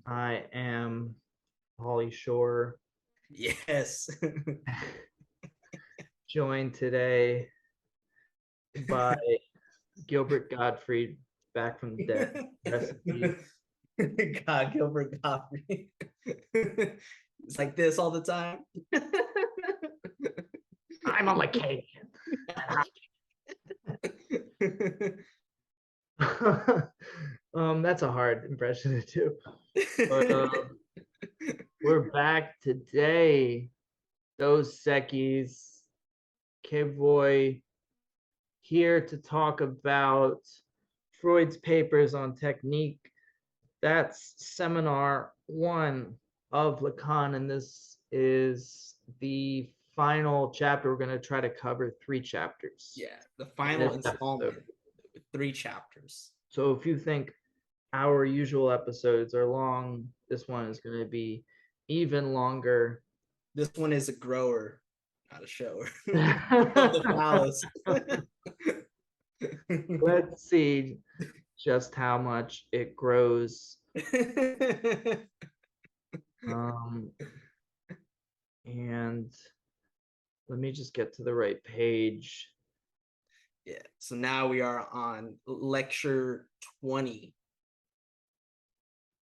I am Holly Shore, Yes. joined today by Gilbert Gottfried, back from the dead. Rest in peace. God, Gilbert Godfrey. It's like this all the time. I'm a Lacanian. That's a hard impression to do. But we're back today. Those Sekis, Kvoy, here to talk about Freud's papers on technique. That's seminar 1 of Lacan, and this is the final chapter. We're going to try to cover 3 chapters. Yeah, the final installment, 3 chapters. So if you think our usual episodes are long, this one is going to be even longer. This one is a grower, not a shower. Of the phallus. Let's see just how much it grows. And let me just get to the right page. Yeah, so now we are on lecture 20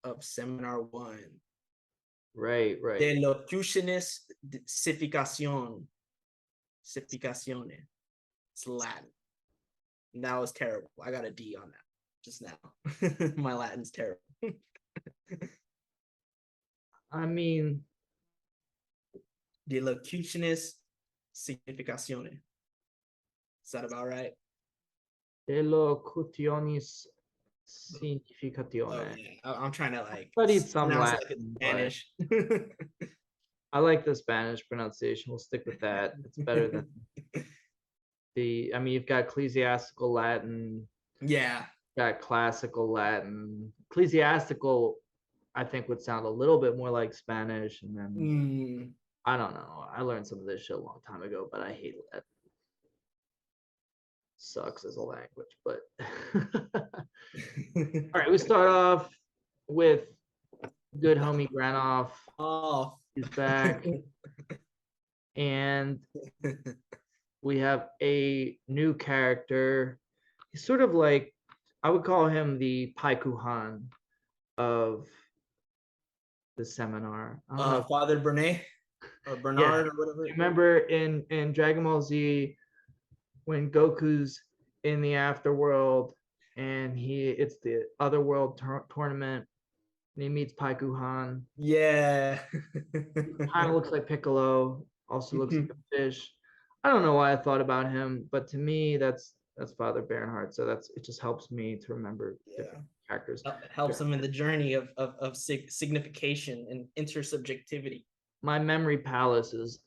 of seminar 1. Right. De locutionis significatione. It's Latin. And that was terrible. I got a D on that just now. My Latin's terrible. I mean, De locutionis significatione. Is that about right? De locutionis significatione. Oh, yeah. I'm trying to like studied some Latin, like Spanish. I like the Spanish pronunciation. We'll stick with that. It's better than you've got ecclesiastical Latin. Yeah. Got classical Latin. Ecclesiastical, I think, would sound a little bit more like Spanish. And then I don't know. I learned some of this shit a long time ago, but I hate Latin. Sucks as a language, but all right, we start off with good homie Granoff. Oh, he's back. And we have a new character. He's sort of like, I would call him the Paikuhan of the seminar. Father Bernay or Bernard, or whatever. Remember in Dragon Ball Z when Goku's in the afterworld and it's the otherworld tournament and he meets Paikuhan. Yeah. Kind of looks like Piccolo, also looks like a fish. I don't know why I thought about him, but to me that's Father Bernhardt. So it just helps me to remember different characters. It helps them in the journey of signification and intersubjectivity. My memory palace is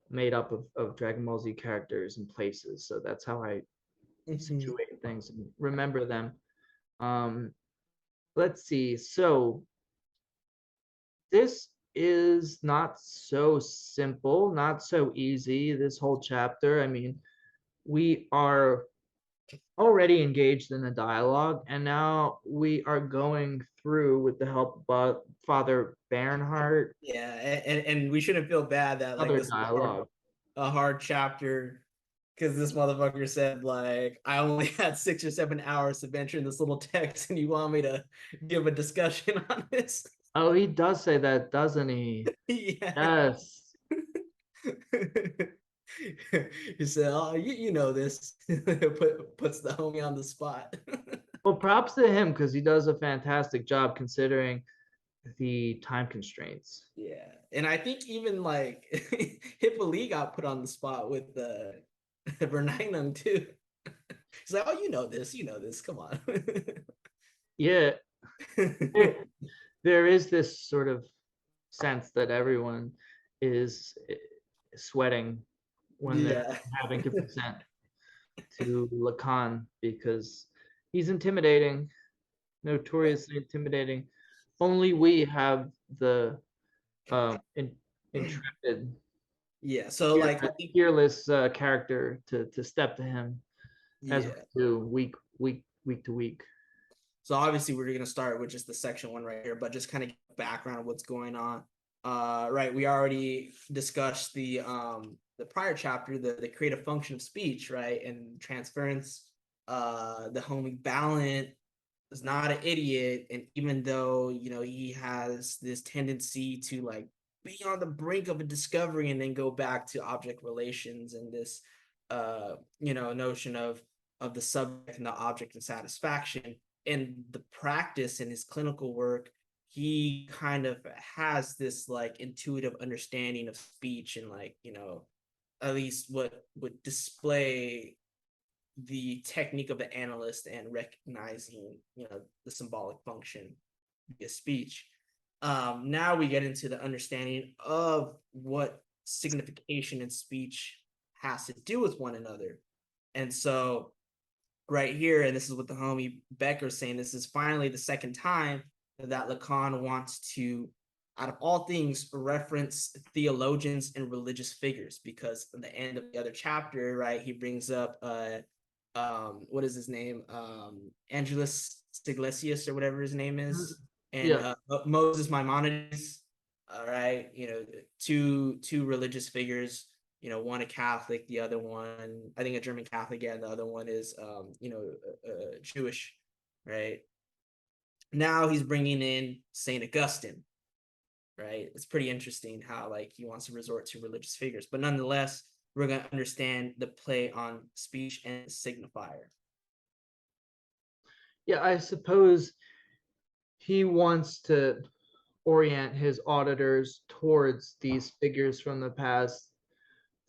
made up of Dragon Ball Z characters and places, so that's how I situate things and remember them. Let's see. So this is not so simple, not so easy, this whole chapter. I mean, we are already engaged in a dialogue, and now we are going through with the help of Father Bernhardt. Yeah, and we shouldn't feel bad that like this dialogue. A hard chapter, because this motherfucker said like I only had 6 or 7 hours to venture in this little text, and you want me to give a discussion on this? Oh, he does say that, doesn't he? Yes. He said, "Oh, you know this." Puts the homie on the spot. Well, props to him because he does a fantastic job considering the time constraints. Yeah, and I think even like Hippolyte got put on the spot with the Verneinum too. He's like, "Oh, you know this. Come on." Yeah, there is this sort of sense that everyone is sweating when they're having to present to Lacan because he's intimidating, notoriously intimidating. Only we have the intrepid, so like fearless character to step to him as we do week to week. So obviously we're going to start with just the section 1 right here, but just kind of background of what's going on. Right, we already discussed the prior chapter, the creative function of speech, right, and transference. The homie Ballant is not an idiot, and even though he has this tendency to like be on the brink of a discovery and then go back to object relations and this notion of the subject and the object and satisfaction, in the practice in his clinical work, he kind of has this like intuitive understanding of speech, and like at least what would display the technique of the analyst and recognizing the symbolic function via speech. Now we get into the understanding of what signification and speech has to do with one another. And so right here, and this is what the homie Becker's saying, this is finally the second time that Lacan wants to, out of all things, reference theologians and religious figures, because at the end of the other chapter, right, he brings up what is his name, Angelus Stiglesius or whatever his name is, and Moses Maimonides. All right, two religious figures, one a Catholic, the other one I think a German Catholic, and the other one is Jewish, right? Now he's bringing in Saint Augustine, right? It's pretty interesting how like he wants to resort to religious figures, but nonetheless we're going to understand the play on speech and signifier. Yeah, I suppose he wants to orient his auditors towards these figures from the past.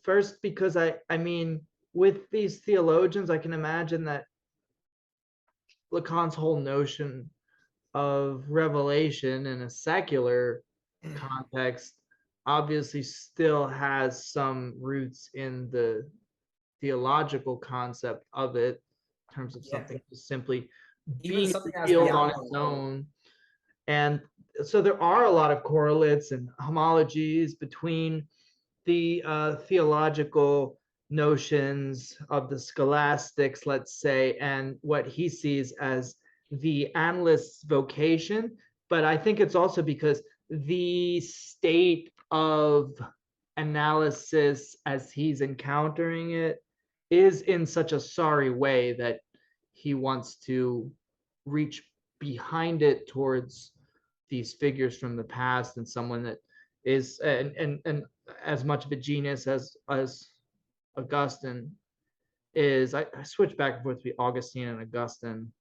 First, because I mean, with these theologians, I can imagine that Lacan's whole notion of revelation in a secular context obviously still has some roots in the theological concept of it, in terms of something just simply being revealed on its own. And so there are a lot of correlates and homologies between the theological notions of the scholastics, let's say, and what he sees as the analyst's vocation. But I think it's also because the state of analysis as he's encountering it is in such a sorry way that he wants to reach behind it towards these figures from the past, and someone that is and as much of a genius as Augustine is. I switch back and forth between Augustine and Augustine.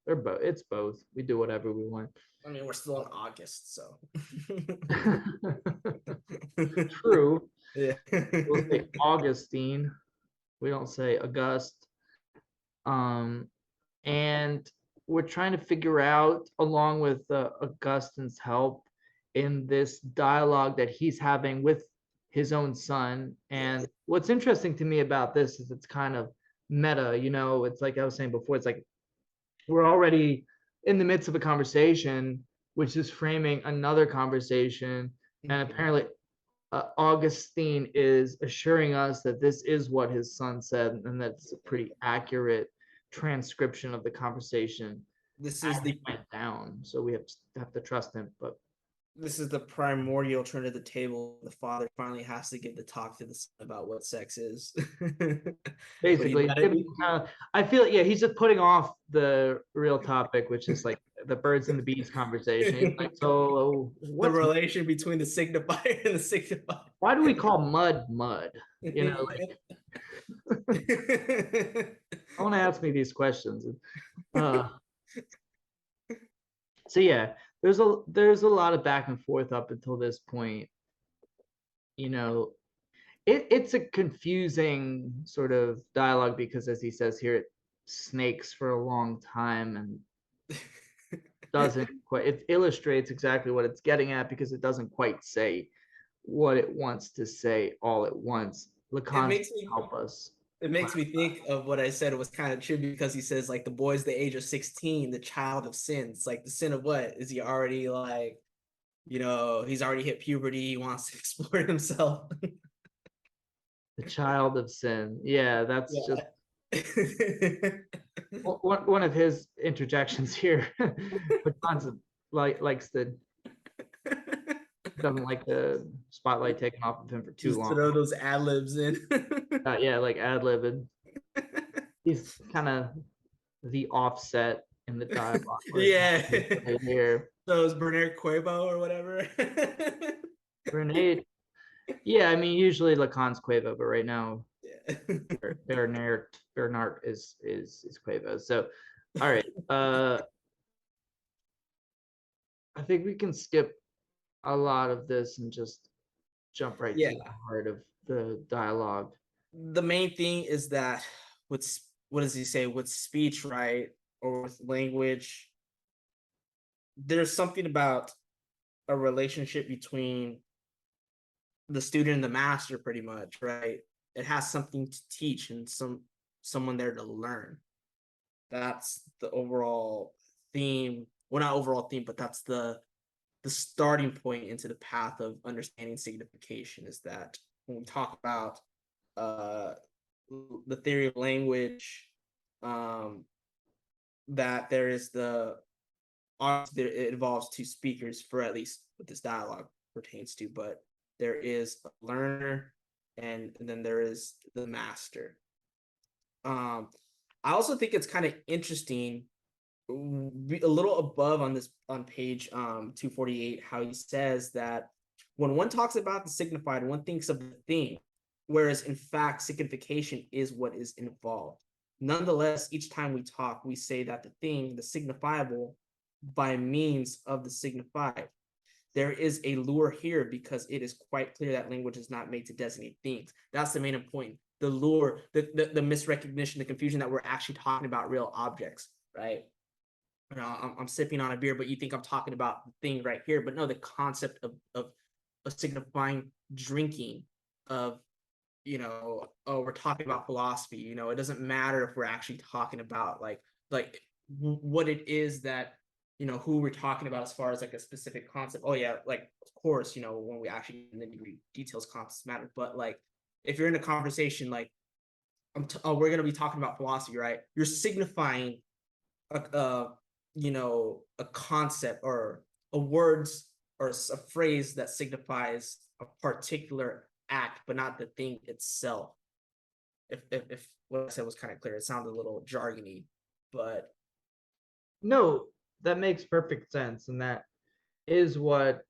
They're both. It's both. We do whatever we want. I mean, we're still in August, so. True. Yeah. We'll say Augustine. We don't say August. And we're trying to figure out, along with Augustine's help, in this dialogue that he's having with his own son. And what's interesting to me about this is it's kind of meta. It's like I was saying before, it's like we're already in the midst of a conversation which is framing another conversation, and apparently Augustine is assuring us that this is what his son said, and that's a pretty accurate transcription of the conversation. This is the went down, so we have to trust him. But this is the primordial turn to the table. The father finally has to give the talk to the son about what sex is. Basically, I feel he's just putting off the real topic, which is like the birds and the bees conversation. Like, so the relation between the signifier and the signifier. Why do we call mud? Don't ask me these questions. So yeah, there's a lot of back and forth up until this point. It's a confusing sort of dialogue because, as he says here, it snakes for a long time and doesn't quite. It illustrates exactly what it's getting at because it doesn't quite say what it wants to say all at once. Lacan help us. It makes me think of what I said was kind of true, because he says like the boy's the age of 16, the child of sin. It's like the sin of what? Is he already like, he's already hit puberty, he wants to explore himself. The child of sin. Yeah, that's just One of his interjections here, but likes the doesn't like the spotlight taken off of him for too Just long. throw those ad libs in. Yeah, like ad libbing. He's kind of the offset in the dialogue. Yeah. Right here, So it's Bernard Cuervo or whatever. Renee. Yeah, I mean usually Lacan's Quavo, but right now Yeah. Bernard is Quavo. So, all right. I think we can skip a lot of this and just jump right Yeah. to the heart of the dialogue. The main thing is that with what does he say with speech, right, or with language, there's something about a relationship between the student and the master, pretty much, right? It has something to teach and someone there to learn. That's the overall theme. Well, not overall theme, but that's the starting point into the path of understanding signification. Is that when we talk about uh the theory of language, um that there is it involves two speakers, for at least what this dialogue pertains to, but there is a learner and then there is the master. I also think it's kind of interesting, a little above on this on page 248, how he says that when one talks about the signified, one thinks of the thing, whereas in fact signification is what is involved. Nonetheless, each time we talk, we say that the thing, the signifiable, by means of the signified. There is a lure here because it is quite clear that language is not made to designate things. That's the main point. The lure, the misrecognition, the confusion that we're actually talking about real objects, right? You know, I'm sipping on a beer, but you think I'm talking about the thing right here. But no, the concept of signifying drinking, of, you know, oh, we're talking about philosophy. You know, it doesn't matter if we're actually talking about like what it is that, you know, who we're talking about as far as like a specific concept. Oh yeah, like of course, you know, when we actually in the details, concepts matter. But like if you're in a conversation, like we're gonna be talking about philosophy, right? You're signifying a you know, a concept or a words or a phrase that signifies a particular act, but not the thing itself. If what I said was kind of clear, it sounded a little jargony, but No, that makes perfect sense, and that is what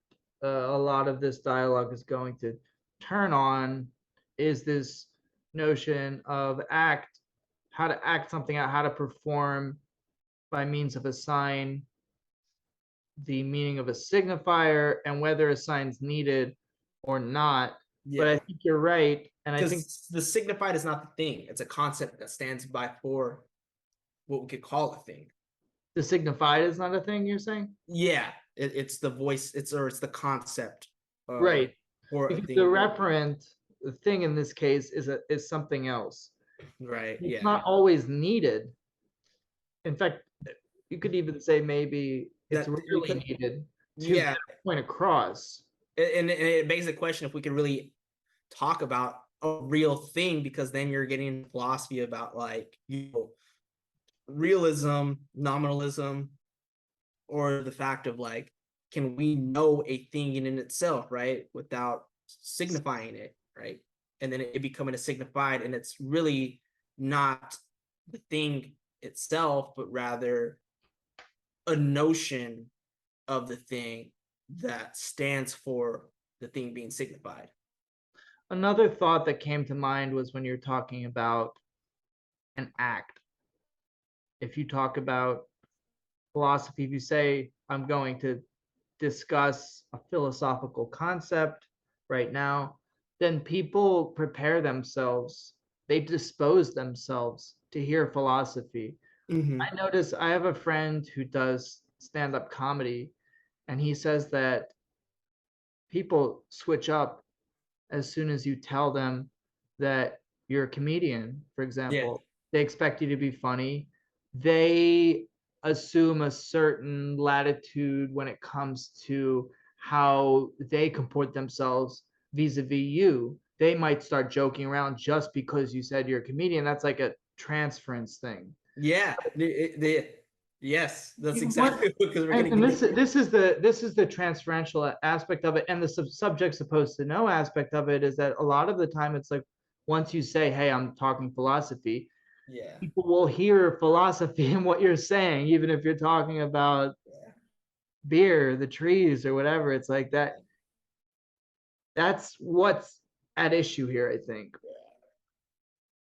a lot of this dialogue is going to turn on, is this notion of how to act something out, how to perform by means of a sign, the meaning of a signifier, and whether a sign's needed or not. But I yeah, think you're right, and I think because the signified is not the thing; it's a concept that stands by for what we could call a thing. the signified is not a thing, you're saying? Yeah, it's the voice, it's the concept Right, for a because the thing. referent, the thing in this case is something else. Right. It's Yeah. not always needed. In fact, you could even say maybe it's That we rarely could. needed to get Yeah, a point across. and it begs the question if we could really talk about a real thing, because then you're getting philosophy about, like, you know, realism, nominalism, or the fact of like, can we know a thing in itself, right, without signifying it, right? And then it becoming a signified, and it's really not the thing itself, but rather a notion of the thing that stands for the thing being signified. Another thought that came to mind was when you're talking about an act. If you talk about philosophy, if you say, I'm going to discuss a philosophical concept right now, then people prepare themselves, they dispose themselves to hear philosophy. Mm-hmm. I notice I have a friend who does stand up comedy, and he says that people switch up as soon as you tell them that you're a comedian, for Yeah. example. They expect you to be funny. They assume a certain latitude when it comes to how they comport themselves vis-a-vis you. They might start joking around just because you said you're a comedian. That's like a transference thing. Yeah, yes, that's You want- exactly because we're and gonna this is the transferential aspect of it, and the subject supposed to know aspect of it is that a lot of the time it's like once you say, hey, I'm talking philosophy, yeah, people will hear philosophy in what you're saying, even if you're talking about yeah, beer, the trees, or whatever. It's like that. That's what's at issue here, I think.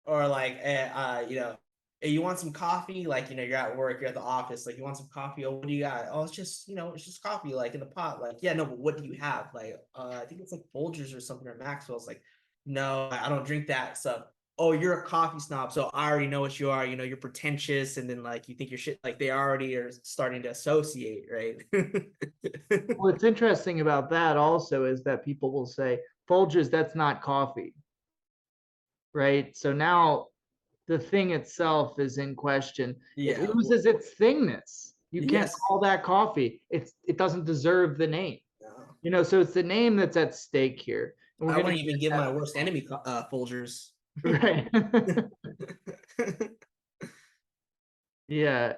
or like hey, you want some coffee? Like, you're at work, you're at the office, like, you want some coffee? Oh, what do you got? Oh, it's just, it's just coffee, like, in the pot. Like, yeah, no, but what do you have? Like, I think it's like Folgers or something, or Maxwell's. Like, no, I don't drink that stuff. Oh, you're a coffee snob, so I already know what you are. You're pretentious, and then, like, you think you're shit. Like, they already are starting to associate, right? What's interesting about that also is that people will say, Folgers, that's not coffee, right? So now the thing itself is in question. It Yeah. loses its thingness. You can't Yes. call that coffee. It doesn't deserve the name. No. So it's the name that's at stake here. And we're I gonna wouldn't even give my worst enemy Folgers. right. Yeah.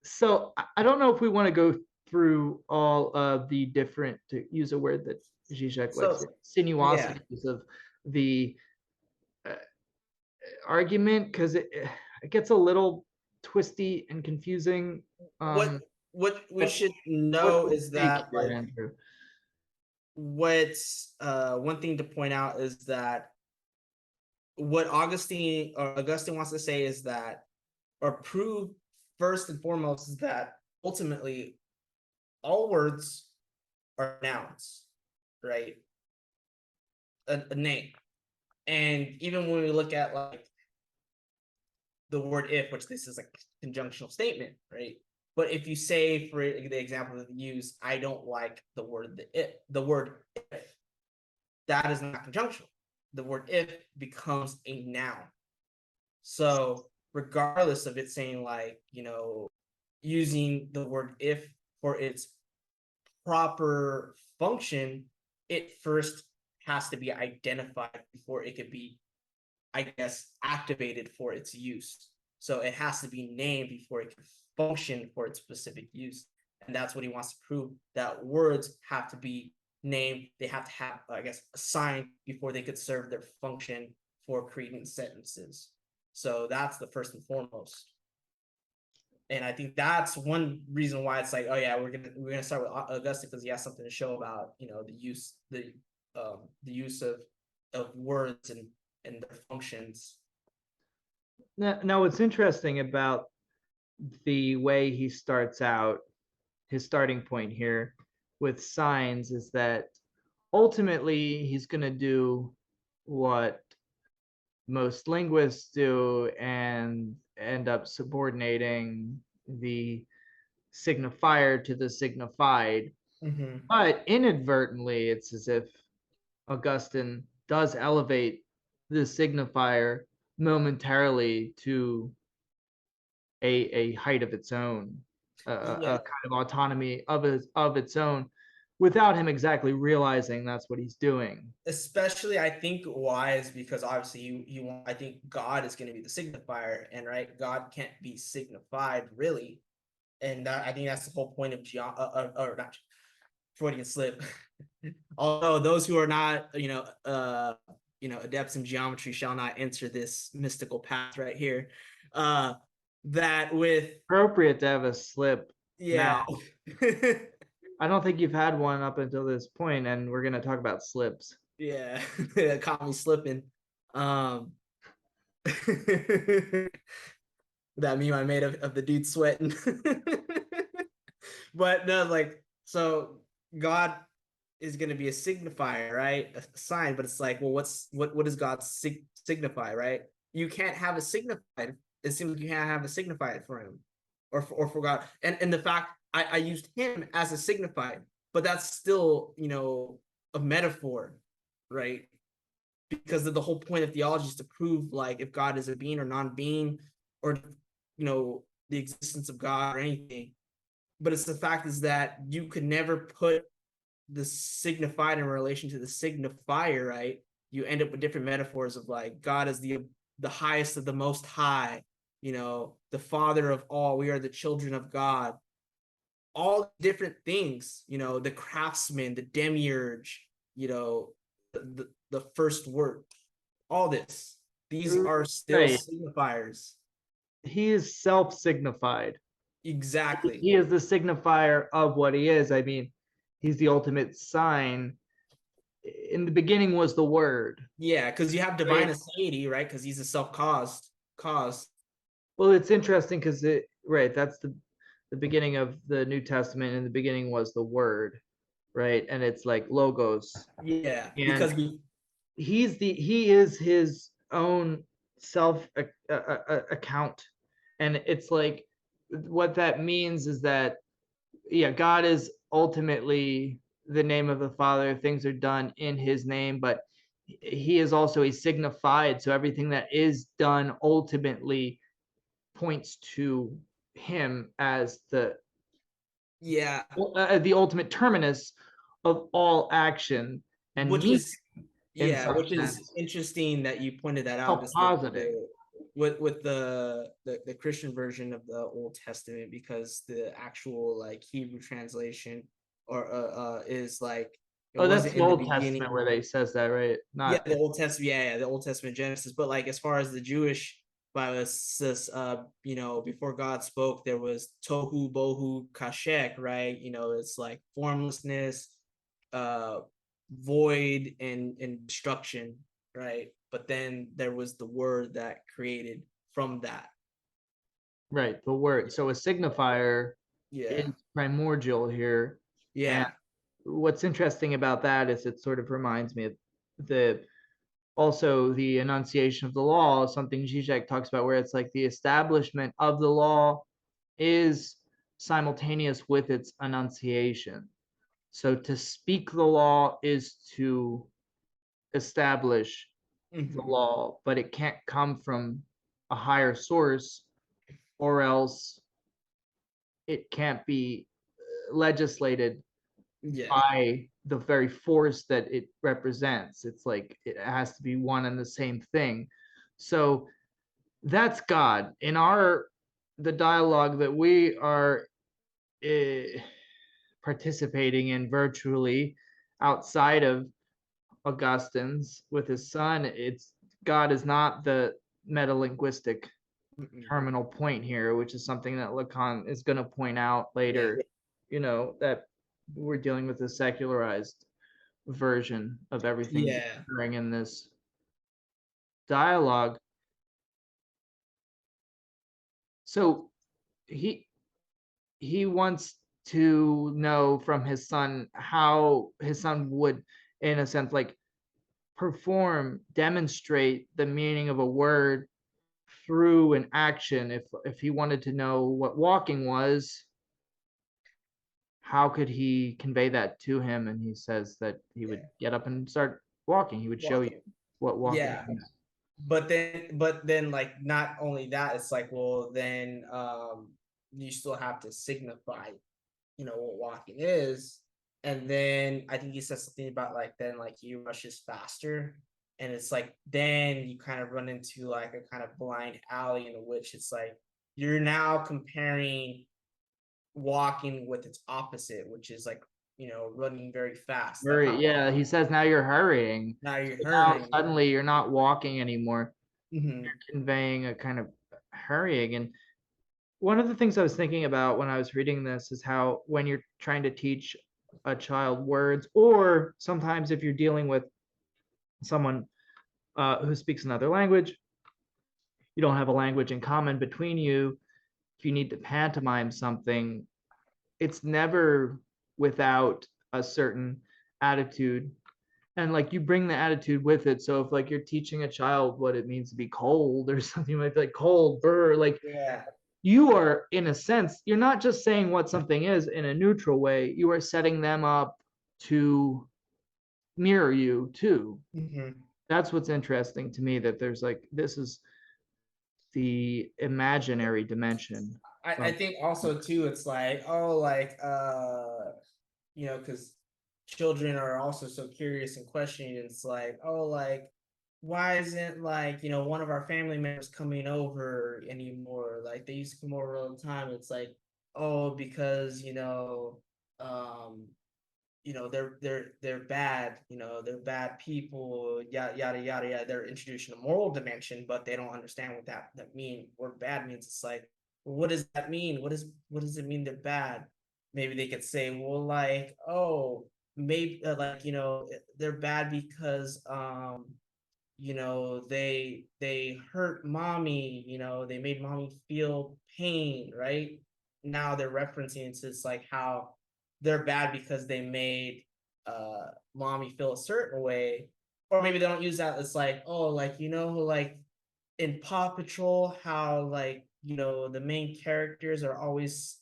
So I don't know if we want to go through all of the different, to use a word that Zizek likes, So yeah. sinuosities of the uh, argument, because it gets a little twisty and confusing. What Um, what we but should what's know the is stake that, here, like, Andrew? what's one thing to point out is that what Augustine wants to say is that, or prove first and foremost, is that ultimately all words are nouns, right? A name. And even when we look at, like, the word if, which this is like a conjunctional statement, right? But if you say, for the example that you use, I don't like the word if, that is not conjunctional. The word if becomes a noun. So regardless of it saying, like, using the word if for its proper function, it first has to be identified before it could be, I guess, activated for its use. So it has to be named before it can function for its specific use. And that's what he wants to prove, that words have to be named. They have to have, I guess, assigned before they could serve their function for creating sentences. So that's the first and foremost. And I think that's one reason why it's like, oh yeah, we're gonna start with Augustine, because he has something to show about, the use of words and their functions. Now, what's interesting about the way he starts out, his starting point here with signs, is that ultimately he's going to do what most linguists do and end up subordinating the signifier to the signified. Mm-hmm. But inadvertently, it's as if Augustine does elevate the signifier momentarily to a height of its own, Yeah, a kind of autonomy of its own, without him exactly realizing that's what he's doing. especially I think why is because obviously I think God is going to be the signifier, and right, God can't be signified really, and I think that's the whole point of or not Freudian slip. Although those who are not, adepts in geometry shall not enter this mystical path right here. That with Appropriate to have a slip now. Yeah. I don't think you've had one up until this point, and we're going to talk about slips. Yeah, caught me slipping. Um, that meme I made of the dude sweating. But no, like, so God is going to be a signifier, right? A sign, but it's like, well, what does God signify, right? You can't have a signified. It seems like you can't have a signified for him, or for God. And the fact I used him as a signified, but that's still, a metaphor, right? Because the whole point of theology is to prove, like, if God is a being or non-being, or the existence of God or anything. But it's the fact is that you could never put the signified in relation to the signifier, right? you end up with different metaphors of like God is the highest of the most high, the father of all, we are the children of God, all different things, the craftsman, the demiurge, the first word, all this, these are still Right. signifiers. He is self-signified. Exactly. He is the signifier of what he is. I mean, he's the ultimate sign. In the beginning was the word. Yeah, because you have divine Right. aseity, right? Because he's a self-caused cause. Well, it's interesting because right, that's the beginning of the New Testament, and the beginning was the word, right? And it's like logos. Yeah, And because we he is his own self account. And it's like what that means is that, yeah, God is ultimately the name of the Father. Things are done in his name, but he is also a signified. So everything that is done ultimately points to him as yeah, the ultimate terminus of all action and which meaning is in yeah, some which is sense. interesting that you pointed that out, just Self-positing. with the Christian version of the Old Testament, because the actual like Hebrew translation or is like it Oh, that's wasn't the in the Old Testament beginning. where they says that, right? Yeah, Not the Old Testament, yeah, the Old Testament Genesis. But like as far as the Jewish Bible says, before God spoke, there was tohu bohu kashek, right? It's like formlessness, uh, void, and destruction, right? But then there was the word that created from that. right, the word. So a signifier Yeah, is primordial here. And yeah, what's interesting about that is it sort of reminds me of the also the enunciation of the law, something Zizek talks about, where it's like the establishment of the law is simultaneous with its enunciation. So to speak the law is to establish the hmm, law, but it can't come from a higher source, or else it can't be legislated yeah, by the very force that it represents. It's like it has to be one and the same thing. So that's God. In the dialogue that we are uh, participating in virtually outside of Augustine's with his son, it's God is not the metalinguistic mm-mm. terminal point here, which is something that Lacan is going to point out Yeah, later. That we're dealing with a secularized version of everything yeah, occurring in this dialogue. So he he wants to know from his son how his son would, in a sense, like demonstrate the meaning of a word through an action. If he wanted to know what walking was, how could he convey that to him? And he says that he would yeah. get up and start walking. He would show you Walking. what walking Yeah. is. But then like not only that, it's like, well, then you still have to signify what walking is. And then I think he says something about like then like he rushes faster, and it's like then you kind of run into like a kind of blind alley in which it's like you're now comparing walking with its opposite, which is like running very fast, like Very, how yeah, he says now you're hurrying. now you're So now hurrying. suddenly you're not walking anymore. Mhm. You're conveying a kind of hurrying. And one of the things I was thinking about when I was reading this is how when you're trying to teach a child words, or sometimes if you're dealing with someone who speaks another language, you don't have a language in common between you. If you need to pantomime something, it's never without a certain attitude, and like you bring the attitude with it. So if like you're teaching a child what it means to be cold or something, like cold burr, like Yeah. you are, in a sense, you're not just saying what something is in a neutral way, you are setting them up to mirror you too. Mhm. That's what's interesting to me, that there's like this is the imaginary dimension I of think also too, it's like, oh, like because children are also so curious and questioning. It's like, oh, like, why isn't like, one of our family members coming over anymore? Like they used to come over all the time. It's like, oh, because um, they're bad, they're bad people, yada yada yada yada. They're introducing a moral dimension, but they don't understand what that mean, or bad means. It's like, well, what does that mean? What does it mean they're bad? Maybe they could say, well, like, oh, maybe like, they're bad because they hurt mommy, they made mommy feel pain, right? Now they're referencing to it's like how they're bad because they made mommy feel a certain way. Or maybe they don't use that. It's like, oh, like, like in Paw Patrol, how like, the main characters are always,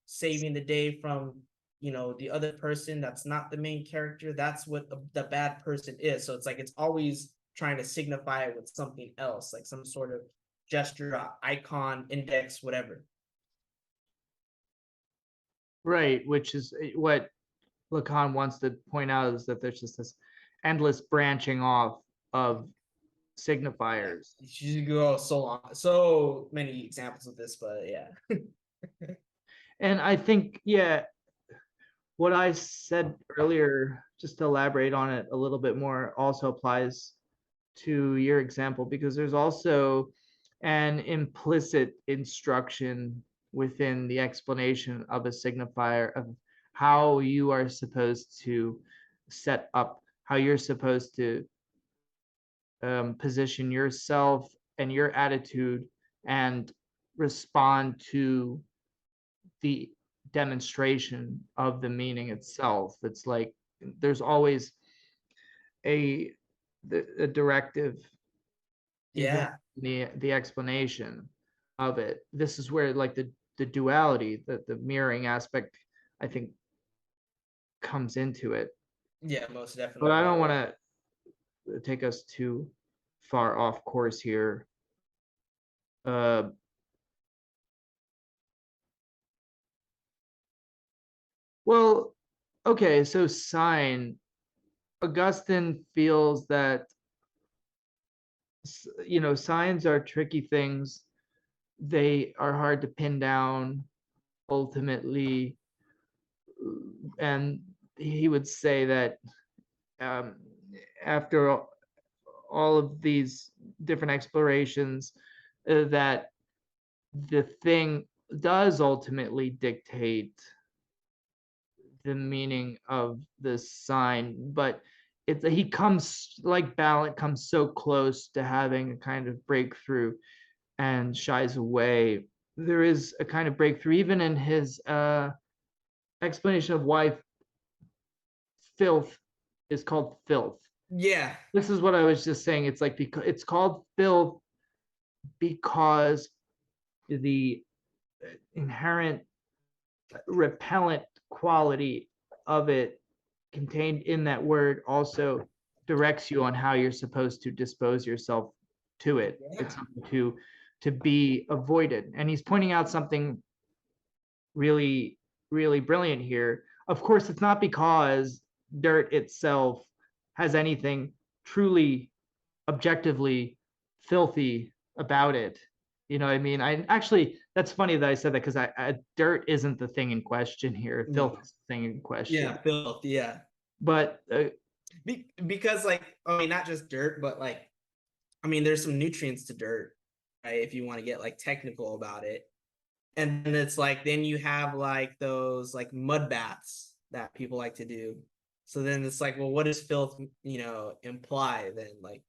saving the day from, the other person that's not the main character. That's what the bad person is. So it's like it's always trying to signify it with something else, like some sort of gesture, icon, index, whatever. Right, which is what Lacan wants to point out, is that there's just this endless branching off of signifiers. You go so long, so many examples of this, but yeah. And I think, yeah, what I said earlier, just to elaborate on it a little bit more, also applies to your example, because there's also an implicit instruction within the explanation of a signifier of how you are supposed to set up, how you're supposed to position yourself and your attitude and respond to the demonstration of the meaning itself. It's like there's always a a directive within Yeah. the explanation of it. This is where like the duality, the mirroring aspect, I think, comes into it. Yeah, most But I definitely. don't want to take us too far off course here. Uh, well, okay, so sign. Augustine feels that signs are tricky things. They are hard to pin down ultimately, and he would say that um, after all of these different explorations, that the thing does ultimately dictate the meaning of the sign, but he comes, like Ballant comes so close to having a kind of breakthrough and shies away. There is a kind of breakthrough even in his explanation of why filth is called filth. Yeah. This is what I was just saying. It's like, because it's called filth because the inherent repellent quality of it contained in that word also directs you on how you're supposed to dispose yourself to it. Yeah. It's something to be avoided. And he's pointing out something really, really brilliant here. Of course, it's not because dirt itself has anything truly objectively filthy about it. You know what I mean? I actually, that's funny that I said that, because dirt isn't the thing in question here. No. Filth is the thing in question. Yeah, filth. Yeah. But Because like, I mean, not just dirt, but like, I mean, there's some nutrients to dirt, right? If you want to get like technical about it. And then it's like, then you have like those like mud baths that people like to do. So then it's like, well, what does filth, imply then? Like,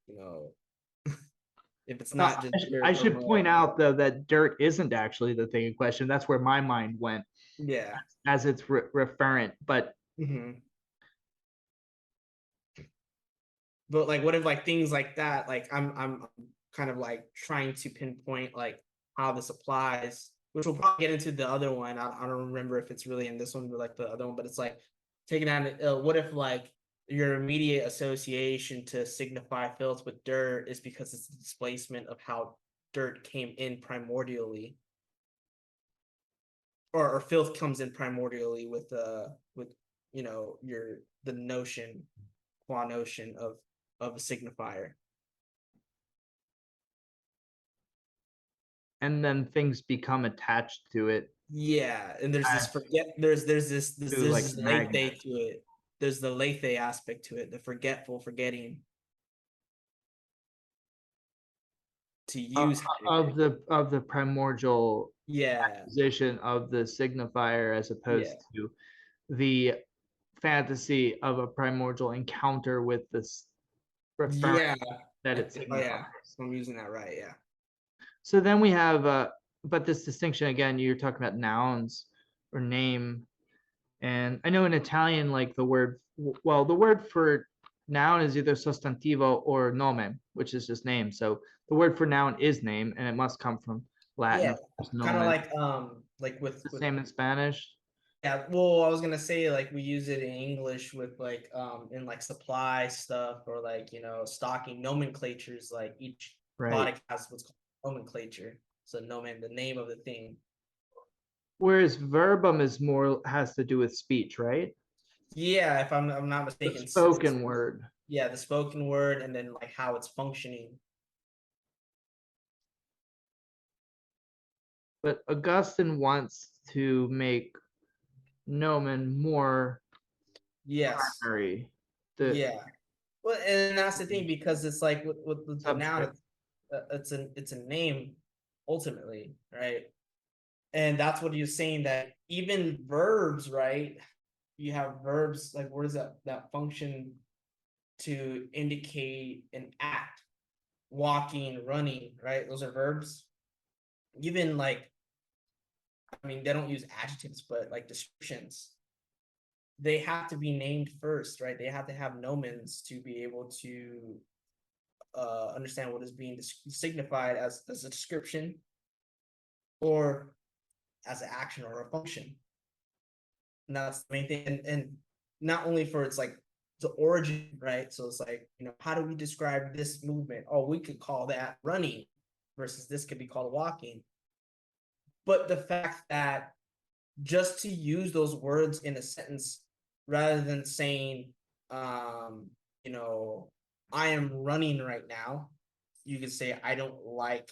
if it's not just I dirt or should mud. point out though that dirt isn't actually the thing in question. That's where my mind went Yeah. as its referent. But Hmm. But like, what if like things like that? Like, I'm kind of like trying to pinpoint like how this applies, which we'll probably get into the other one. I don't remember if it's really in this one or like the other one, but it's like taking on. What if like your immediate association to signify filth with dirt is because it's the displacement of how dirt came in primordially, or filth comes in primordially with the notion, qua notion of a signifier. And then things become attached to it. Yeah, and there's this As forget. There's to like this magnet. lethe to it. There's the lethe aspect to it, the forgetful, forgetting to use. Of the primordial Yeah, position of the signifier, as opposed yeah, to the fantasy of a primordial encounter with this referent yeah. that it Oh yeah, signifies. I'm using that right. Yeah. So then we have, but this distinction again, you're talking about nouns or name. And I know in Italian, like the word, well, the word for noun is either sostantivo or nomen, which is just name. So the word for noun is name, and it must come from Latin, Yeah, of course, kind of nomen. like The with same in Spanish. yeah. Well, I was gonna say like we use it in English with like in like supply stuff or like stocking nomenclatures. Like each Right. product has what's called nomenclature. So nomen, the name of the thing. Whereas verbum is more has to do with speech, right? Yeah, if I'm not The mistaken. spoken word. Yeah, the spoken word and then like how it's functioning. But Augustine wants to make nomen more Yes. primary. The Yeah. Well, and that's the thing because it's like with the noun, subject. it's a name ultimately, right? And that's what you're saying that even verbs, right? You have verbs like what is that function to indicate an act, walking, running, right? Those are verbs. Even like, I mean, they don't use adjectives, but like descriptions, they have to be named first, right? They have to have nomens to be able to understand what is being signified as a description or as an action or a function. And that's the main thing. And not only for its like the origin, right? So it's like, how do we describe this movement? Oh, we could call that running versus this could be called walking. But the fact that just to use those words in a sentence rather than saying, you know, I am running right now, you could say, I don't like,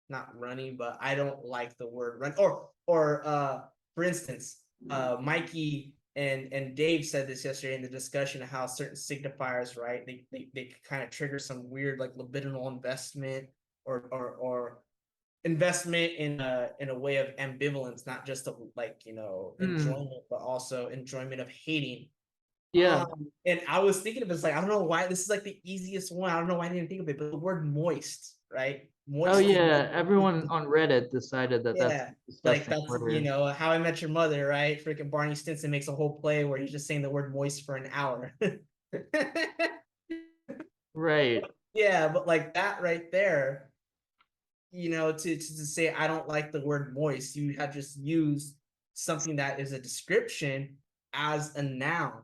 not running, but I don't like the word run. Or for instance, Mikey and Dave said this yesterday in the discussion of how certain signifiers, right? They kind of trigger some weird like libidinal investment or investment in a way of ambivalence, not just of like enjoyment, but also enjoyment of hating. Yeah. And I was thinking of this like I don't know why this is like the easiest one. I don't know why I didn't think of it, but the word moist, right? Oh Moist yeah. Everyone on Reddit decided that that's yeah, a like disgusting that's word. How I Met Your Mother, right? Freaking Barney Stinson makes a whole play where he's just saying the word moist for an hour. Right. Yeah, but like that right there, to say I don't like the word moist, you have just used something that is a description as a noun.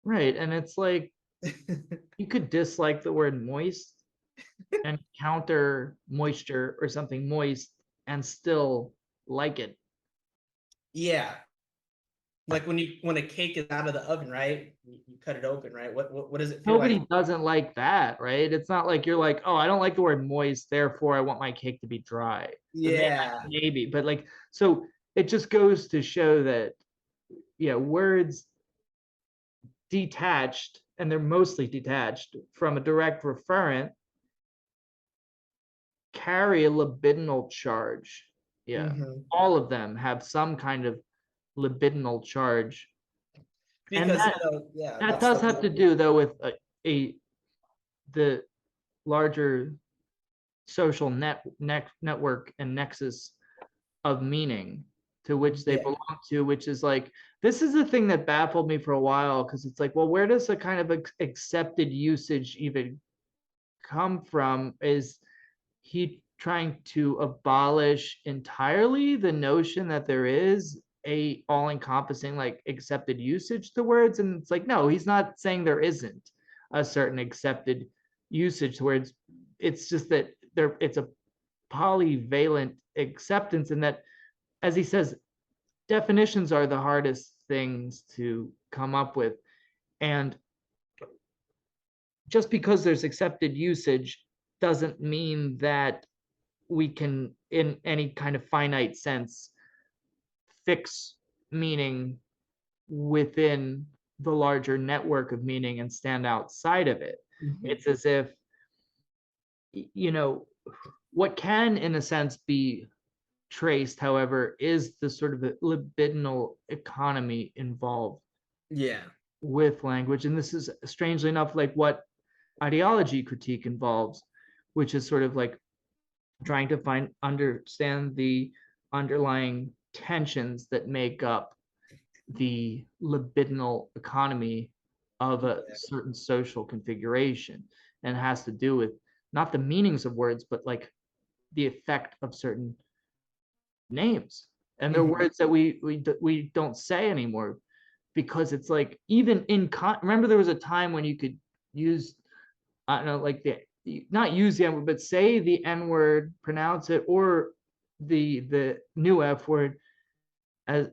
Right. And it's like you could dislike the word moist and counter moisture or something moist and still like it. Yeah, like when a cake is out of the oven, right? You cut it open, right? What does it feel like? Nobody doesn't like that, right? It's not like you're like, oh, I don't like the word moist, therefore I want my cake to be dry. But Yeah. maybe, but like, so it just goes to show that, yeah, words detached, and they're mostly detached from a direct referent, carry a libidinal charge. Yeah, Mm-hmm. all of them have some kind of libidinal charge, and Because yeah, that that's does the have to do though with a the larger social network and nexus of meaning to which they yeah. belong to, which is like, this is the thing that baffled me for a while, because it's like, well, where does a kind of accepted usage even come from? Is he trying to abolish entirely the notion that there is a all-encompassing like accepted usage to words? And it's like, no, he's not saying there isn't a certain accepted usage to words. It's just that it's a polyvalent acceptance, and that, as he says, definitions are the hardest things to come up with. And just because there's accepted usage doesn't mean that we can, in any kind of finite sense, fix meaning within the larger network of meaning and stand outside of it. It's as if, you know, what can, in a sense, be traced, however, is the sort of a libidinal economy involved Yeah. with language. And this is, strangely enough, like what ideology critique involves, which is sort of like trying to understand the underlying tensions that make up the libidinal economy of a certain social configuration, and it has to do with not the meanings of words, but like the effect of certain names. And they're words that we don't say anymore, because it's like, even remember there was a time when you could use, I don't know, like not use the N word, but say the N word, pronounce it, or the new F word as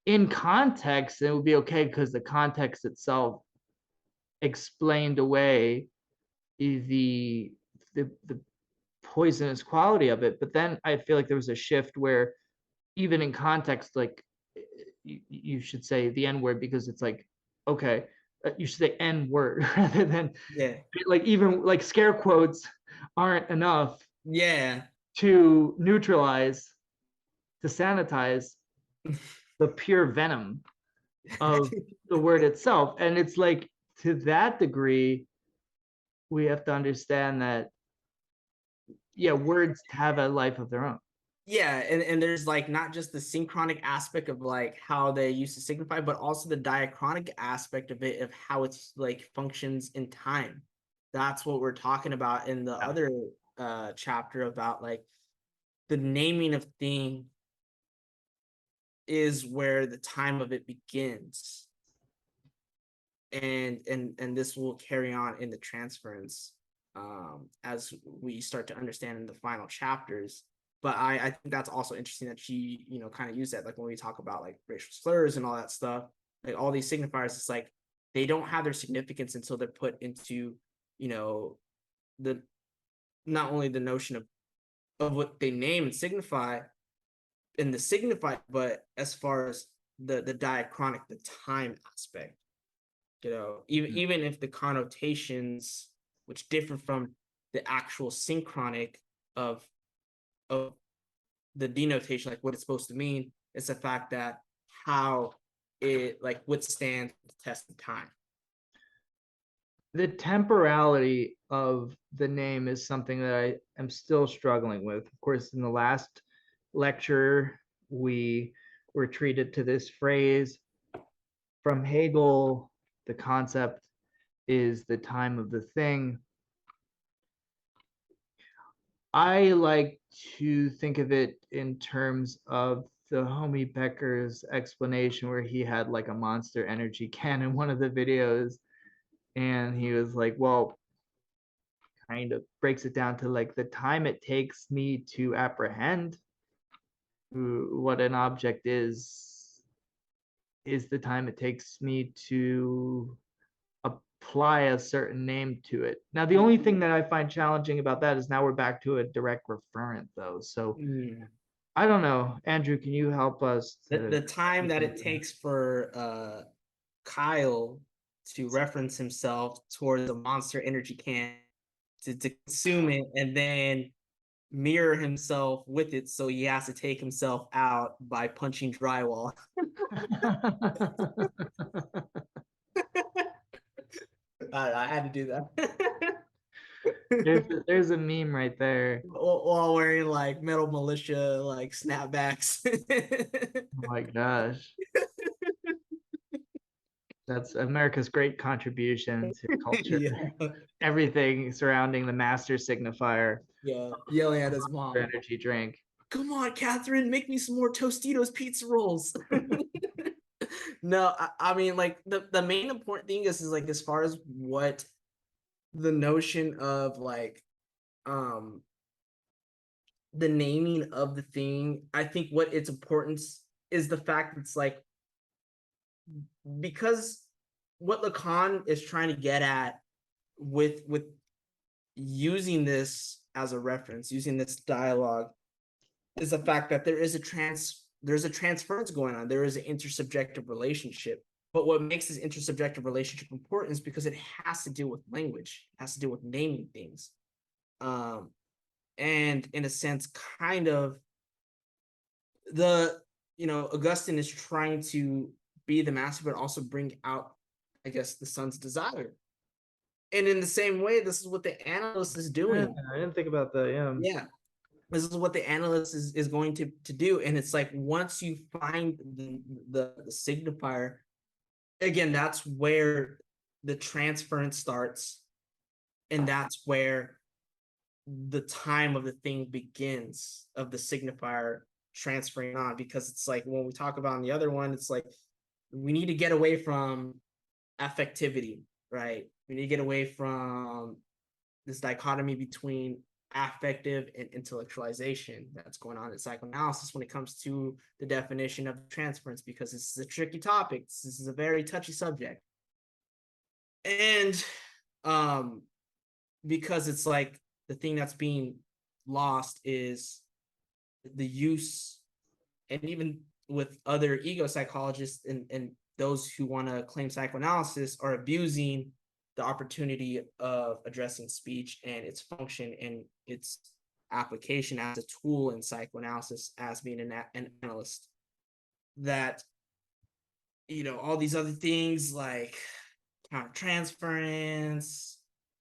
in context, it would be okay because the context itself explained away the poisonous quality of it. But then I feel like there was a shift where even in context, like you should say the N word, because it's like, okay, you should say N word rather than, Yeah. like, even like scare quotes aren't enough Yeah. to neutralize, to sanitize the pure venom of the word itself. And it's like, to that degree, we have to understand that, yeah, words have a life of their own. Yeah, and there's like not just the synchronic aspect of like how they used to signify, but also the diachronic aspect of it, of how it's like functions in time. That's what we're talking about in the other chapter, about like the naming of thing is where the time of it begins. And this will carry on in the transference as we start to understand in the final chapters. But I think that's also interesting that she, kind of used that, like when we talk about like racial slurs and all that stuff, like all these signifiers, it's like they don't have their significance until they're put into, the not only the notion of what they name and signify and the signify, but as far as the diachronic, the time aspect, even if the connotations, which differ from the actual synchronic of the denotation, like what it's supposed to mean, it's the fact that how it like withstands the test of time. The temporality of the name is something that I am still struggling with. Of course, in the last lecture, we were treated to this phrase from Hegel: the concept is the time of the thing. I like to think of it in terms of the homie Becker's explanation, where he had like a monster energy can in one of the videos, and he was like, well, kind of breaks it down to like the time it takes me to apprehend what an object is the time it takes me to apply a certain name to it. Now, the only thing that I find challenging about that is now we're back to a direct referent, though. So I don't know. Andrew, can you help us? The time that it takes for Kyle to reference himself towards the monster energy can to consume it and then mirror himself with it, so he has to take himself out by punching drywall. I had to do that. there's a meme right there. While wearing like Metal Militia like snapbacks. Oh my gosh. That's America's great contribution to culture. Yeah. Everything surrounding the master signifier. Yeah, yelling at his mom. Energy drink. Come on, Catherine, make me some more Tostitos pizza rolls. No, I mean, like the main important thing is like, as far as what the notion of like the naming of the thing, I think what its importance is the fact that it's like, because what Lacan is trying to get at with using this as a reference, using this dialogue, is the fact that there's a transference going on. There is an intersubjective relationship. But what makes this intersubjective relationship important is because it has to do with language. It has to do with naming things. And in a sense, kind of Augustine is trying to be the master, but also bring out, I guess, the son's desire. And in the same way, this is what the analyst is doing. I didn't think about that. Yeah. This is what the analyst is going to do. And it's like, once you find the signifier, again, that's where the transference starts. And that's where the time of the thing begins, of the signifier transferring on. Because it's like, when we talk about on the other one, it's like, we need to get away from affectivity, right? We need to get away from this dichotomy between affective and intellectualization that's going on in psychoanalysis when it comes to the definition of transference, because this is a tricky topic. This is a very touchy subject. And because it's like, the thing that's being lost is the use, and even with other ego psychologists and those who want to claim psychoanalysis are abusing the opportunity of addressing speech and its function and its application as a tool in psychoanalysis, as being an analyst. That, all these other things like countertransference,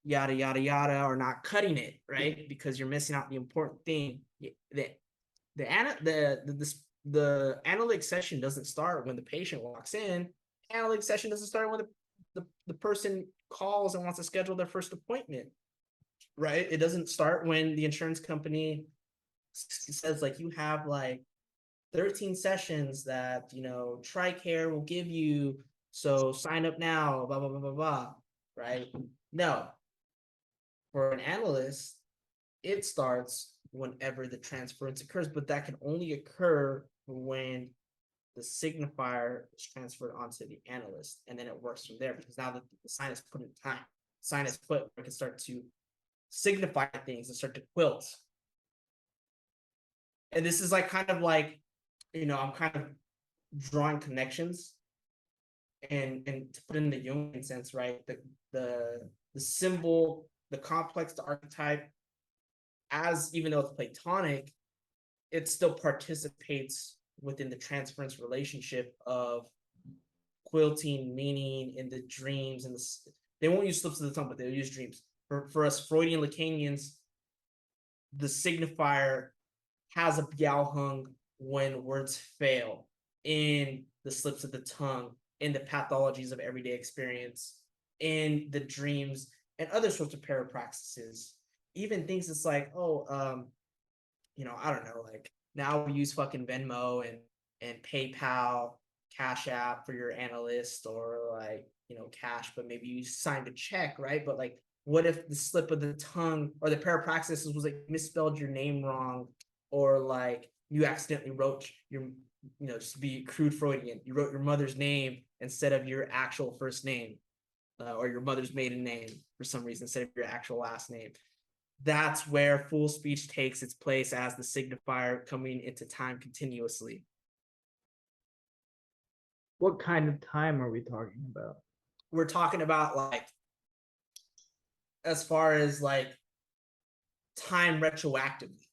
yada yada yada, are not cutting it, right? Because you're missing out the important thing. The analytic session doesn't start when the patient walks in. Analytic session doesn't start when the person calls and wants to schedule their first appointment, right? It doesn't start when the insurance company says, like, you have like 13 sessions that TRICARE will give you, so sign up now, blah blah blah blah blah, right? No. For an analyst, it starts whenever the transference occurs, but that can only occur when the signifier is transferred onto the analyst, and then it works from there, because now that the sign is put in time, sign is put, where it can start to signify things and start to quilt. And this is like kind of like, I'm kind of drawing connections and to put in the Jungian sense, right? The symbol, the complex, the archetype, as even though it's Platonic, it still participates within the transference relationship of quilting meaning in the dreams, and they won't use slips of the tongue, but they'll use dreams. For us Freudian Lacanians, the signifier has a Bialhung when words fail, in the slips of the tongue, in the pathologies of everyday experience, in the dreams, and other sorts of parapraxises. Even things that's like, I don't know, like, now we use fucking Venmo and PayPal, Cash App for your analyst, or like, cash, but maybe you signed a check, right? But like, what if the slip of the tongue or the parapraxis was like misspelled your name wrong, or like you accidentally wrote your, just to be crude Freudian, you wrote your mother's name instead of your actual first name, or your mother's maiden name for some reason instead of your actual last name. That's where full speech takes its place as the signifier coming into time continuously. What kind of time are we talking about? We're talking about, like, as far as like time retroactively,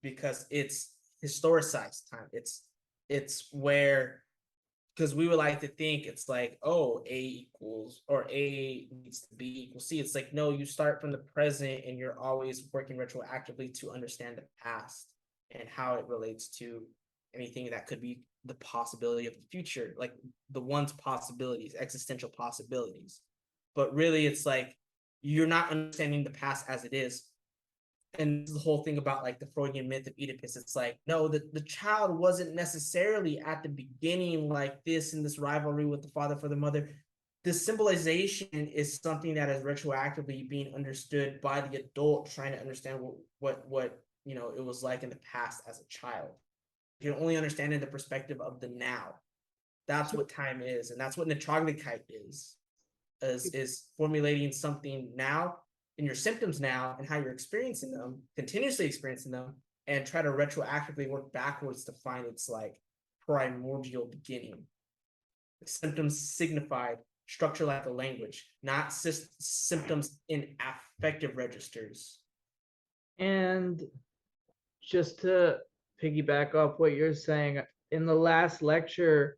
because it's historicized time. It's where, because we would like to think it's like, oh, A equals, or A needs to be equal C. It's like, no, you start from the present and you're always working retroactively to understand the past and how it relates to anything that could be the possibility of the future, like the one's possibilities, existential possibilities. But really, it's like, you're not understanding the past as it is. And the whole thing about like the Freudian myth of Oedipus, it's like, no, the child wasn't necessarily at the beginning like this, in this rivalry with the father for the mother. The symbolization is something that is retroactively being understood by the adult trying to understand what it was like in the past as a child. You can only understand in the perspective of the now. That's what time is, and that's what Natragnikite is formulating something now in your symptoms now and how you're experiencing them, continuously experiencing them, and try to retroactively work backwards to find its like primordial beginning. The symptoms signified structure like a language, not symptoms in affective registers. And just to piggyback off what you're saying, in the last lecture,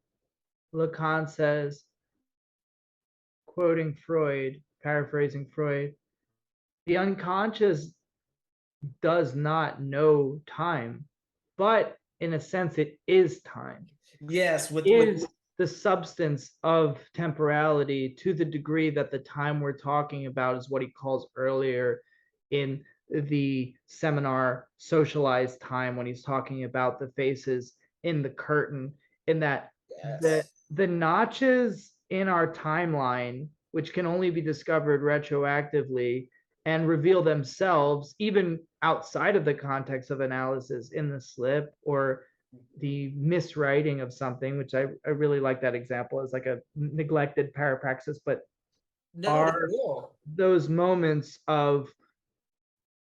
Lacan says, quoting Freud, paraphrasing Freud, the unconscious does not know time, but in a sense, it is time. Yes, with Is the substance of temporality to the degree that the time we're talking about is what he calls earlier in the seminar socialized time, when he's talking about the faces in the curtain, in that yes. the notches in our timeline, which can only be discovered retroactively and reveal themselves even outside of the context of analysis in the slip or the miswriting of something, which I really like that example as like a neglected parapraxis, but No, are cool. those moments of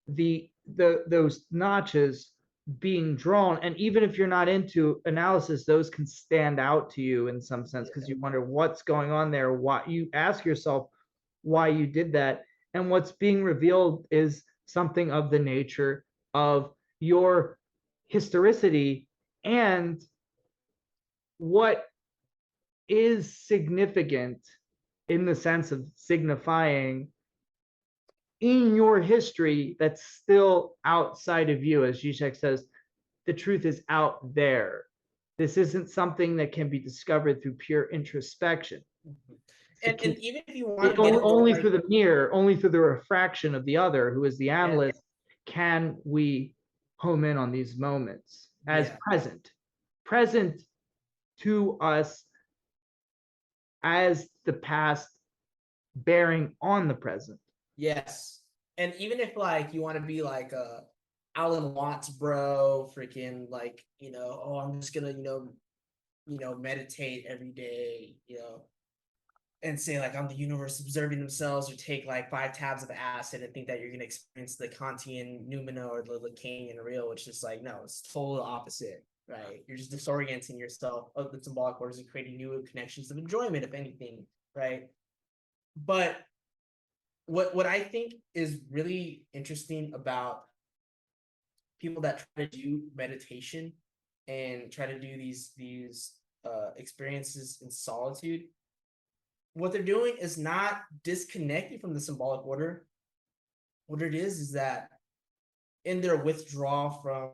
those notches being drawn, and even if you're not into analysis, those can stand out to you in some sense because you wonder what's going on there, why you ask yourself why you did that, and what's being revealed is something of the nature of your historicity and what is significant in the sense of signifying in your history that's still outside of you. As Zizek says, the truth is out there. This isn't something that can be discovered through pure introspection. And even if you want to get only through the mirror, only through the refraction of the other, who is the analyst, can we home in on these moments as present to us as the past bearing on the present. Yes. And even if like you want to be like Alan Watts, bro, freaking like, oh, I'm just gonna, meditate every day, and say like I'm the universe observing themselves, or take like 5 tabs of acid and think that you're gonna experience the Kantian noumena or the Lacanian real, which is like, no, it's totally opposite, right? You're just disorienting yourself of the symbolic orders and creating new connections of enjoyment, if anything, right? But what I think is really interesting about people that try to do meditation and try to do these experiences in solitude, what they're doing is not disconnecting from the symbolic order. What it is that in their withdrawal from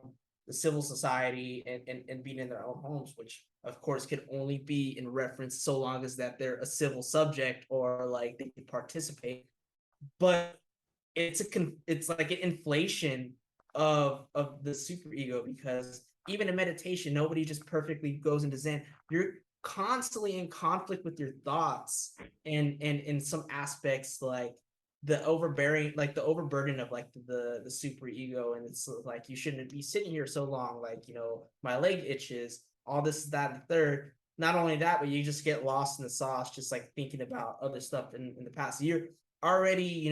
the civil society and being in their own homes, which of course can only be in reference so long as that they're a civil subject or like they can participate, but it's like an inflation of the superego, because even in meditation, nobody just perfectly goes into Zen. You're constantly in conflict with your thoughts, and in some aspects, like the overburden of like the superego, and it's like you shouldn't be sitting here so long, like my leg itches, all this, that, and the third. Not only that, but you just get lost in the sauce, just like thinking about other stuff in the past year already,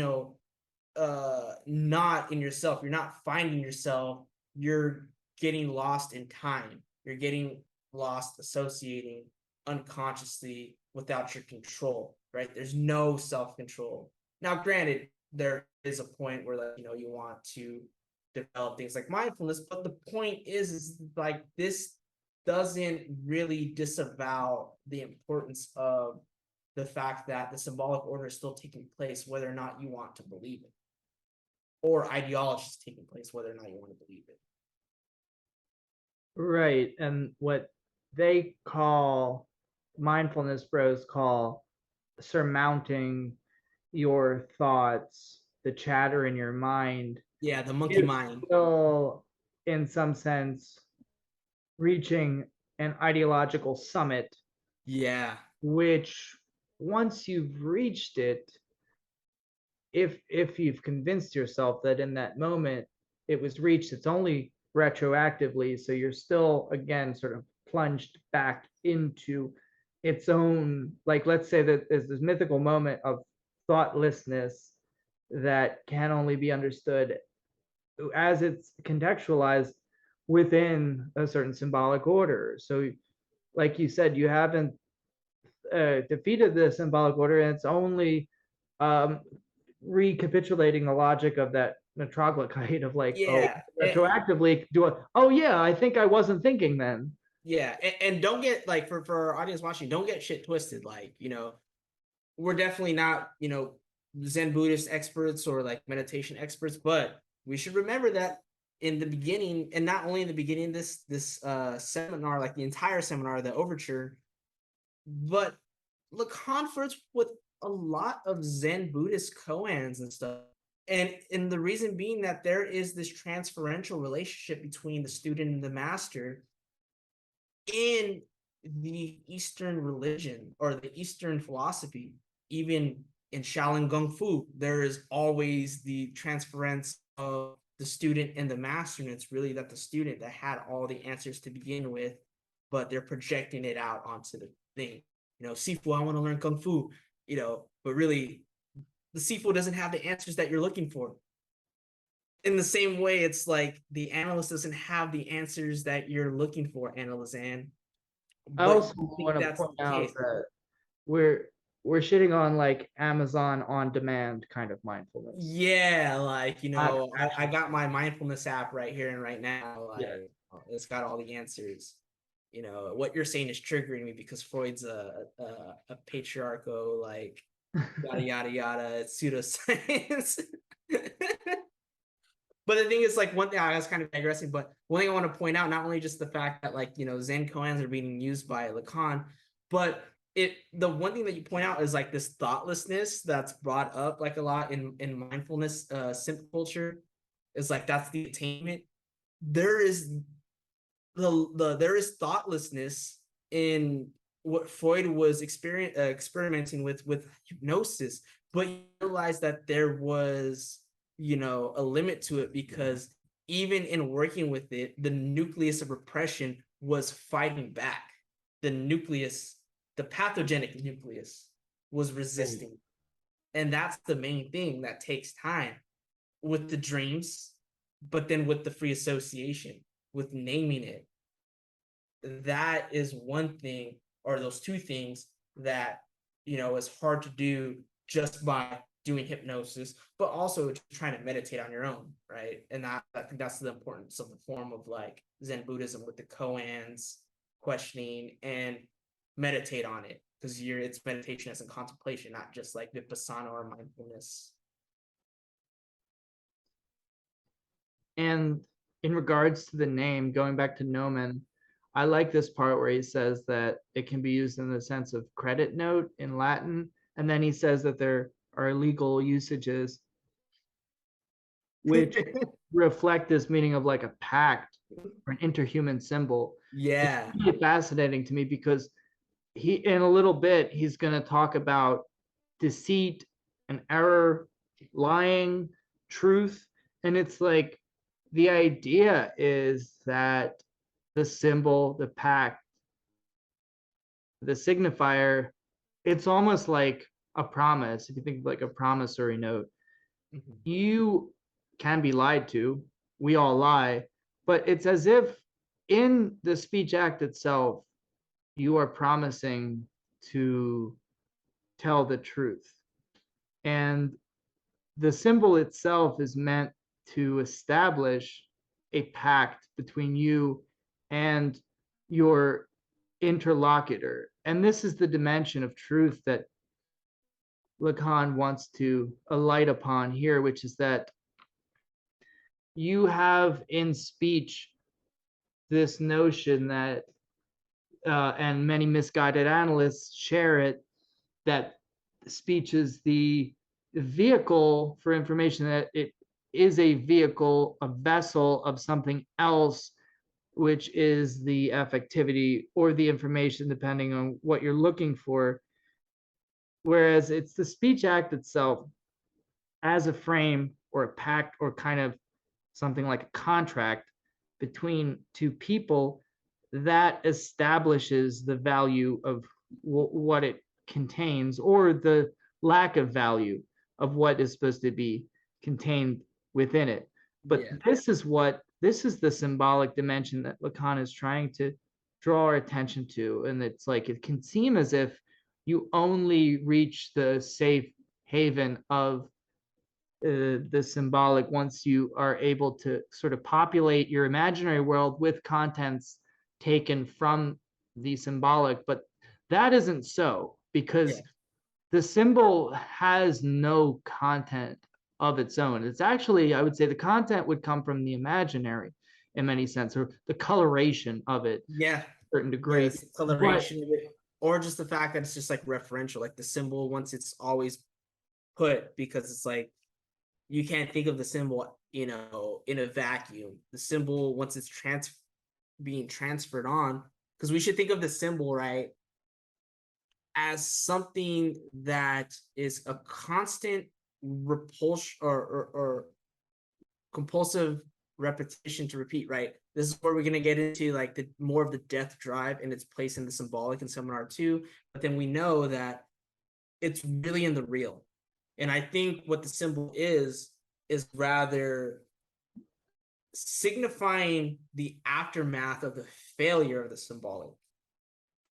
not in yourself. You're not finding yourself. You're getting lost in time. You're getting lost associating unconsciously without your control, right? There's no self-control. Now, granted, there is a point where like you want to develop things like mindfulness, but the point is like this doesn't really disavow the importance of the fact that the symbolic order is still taking place, whether or not you want to believe it, or ideology is taking place, whether or not you want to believe it. Right. And what they call, mindfulness bros call, surmounting your thoughts, the chatter in your mind, Yeah, the monkey is mind. still, in some sense, reaching an ideological summit, Yeah. which once you've reached it, if you've convinced yourself that in that moment it was reached, it's only retroactively. So you're still, again, sort of plunged back into its own, like, let's say that there's this mythical moment of thoughtlessness that can only be understood as it's contextualized within a certain symbolic order. So, like you said, you haven't defeated the symbolic order, and it's only um, recapitulating the logic of that troglodyte of like, oh, Yeah. retroactively do it. Oh yeah, I think I wasn't thinking then. Yeah, and don't get like for our audience watching, don't get shit twisted. Like, we're definitely not, Zen Buddhist experts or like meditation experts, but we should remember that in the beginning, and not only in the beginning, this seminar, like the entire seminar, the overture, but Lacan flirts with a lot of Zen Buddhist koans and stuff. And the reason being that there is this transferential relationship between the student and the master in the Eastern religion or the Eastern philosophy. Even in Shaolin Kung Fu, there is always the transference of the student and the master, and it's really that the student that had all the answers to begin with, but they're projecting it out onto the thing. Sifu, I want to learn Kung Fu, but really the Sifu doesn't have the answers that you're looking for. In the same way, it's like the analyst doesn't have the answers that you're looking for, Analyzan. I But also you think want to that's point the out case. that we're we're shitting on like Amazon on demand kind of mindfulness. Yeah, like, Not I got my mindfulness app right here and right now. yeah. Like, it's got all the answers. What you're saying is triggering me because Freud's a patriarchal, like, yada yada yada. It's pseudoscience. But the thing is, like, one thing I was kind of digressing, but one thing I want to point out, not only just the fact that, like, Zen koans are being used by Lacan, but the one thing that you point out is like this thoughtlessness that's brought up like a lot in mindfulness synth culture is like that's the attainment. There is there is thoughtlessness in what Freud was experimenting with hypnosis, but you realize that there was a limit to it because even in working with it, the nucleus of repression was fighting back. The nucleus, the pathogenic nucleus, was resisting, and that's the main thing that takes time with the dreams, but then with the free association, with naming it, that is one thing, or those two things that is hard to do just by doing hypnosis, but also trying to meditate on your own, right? And I think that's the importance of the form of like Zen Buddhism with the koans, questioning and meditate on it, because it's meditation as in contemplation, not just like vipassana or mindfulness. And in regards to the name, going back to nomen, I like this part where he says that it can be used in the sense of credit note in Latin. And then he says that there are legal usages which reflect this meaning of like a pact or an interhuman symbol. Yeah. It's really fascinating to me because in a little bit, he's going to talk about deceit and error, lying, truth. And it's like the idea is that the symbol, the pact, the signifier, it's almost like a promise. If you think of like a promissory note, you can be lied to. We all lie, but it's as if in the speech act itself, you are promising to tell the truth. And the symbol itself is meant to establish a pact between you and your interlocutor. And this is the dimension of truth that Lacan wants to alight upon here, which is that you have in speech this notion that, and many misguided analysts share it, that speech is the vehicle for information, that it is a vehicle, a vessel of something else, which is the affectivity or the information, depending on what you're looking for. Whereas it's the speech act itself as a frame or a pact or kind of something like a contract between two people, that establishes the value of what it contains, or the lack of value of what is supposed to be contained within it. But Yeah. this is the symbolic dimension that Lacan is trying to draw our attention to. And it's like, it can seem as if you only reach the safe haven of the symbolic once you are able to sort of populate your imaginary world with contents taken from the symbolic. But that isn't so, because Yeah. the symbol has no content of its own. It's actually, I would say, the content would come from the imaginary in many sense, or the coloration of it Yeah. to a certain Yeah, degree. it's the But coloration of it, or just the fact that it's just like referential, like the symbol once it's always put, because it's like you can't think of the symbol, in a vacuum. The symbol, once it's being transferred on, because we should think of the symbol, right, as something that is a constant repulsion, or compulsive repetition to repeat, right? This is where we're going to get into like the more of the death drive and its place in the symbolic in Seminar 2. But then we know that it's really in the real. And I think what the symbol is rather signifying the aftermath of the failure of the symbolic.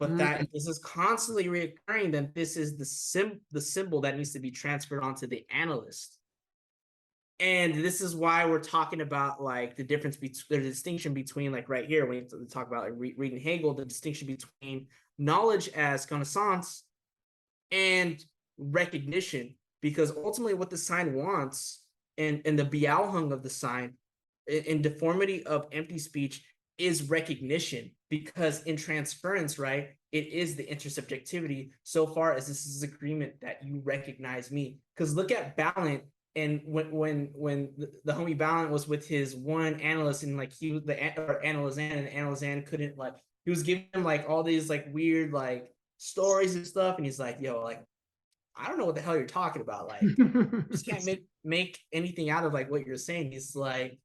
But that if this is constantly reoccurring, then this is the symbol that needs to be transferred onto the analyst. And this is why we're talking about like the difference between the distinction between, like right here, when we talk about like reading Hegel, the distinction between knowledge as connaissance and recognition, because ultimately what the sign wants, and the Bialhung of the sign in deformity of empty speech, is recognition, because in transference, right, it is the intersubjectivity so far as this is agreement that you recognize me. Because look at Ballant, and when the homie Ballant was with his one analyst, and like he was analyzan, and analyzan couldn't, like, he was giving him like all these like weird like stories and stuff, and he's like, yo, like, I don't know what the hell you're talking about, like, just can't make anything out of like what you're saying. He's like,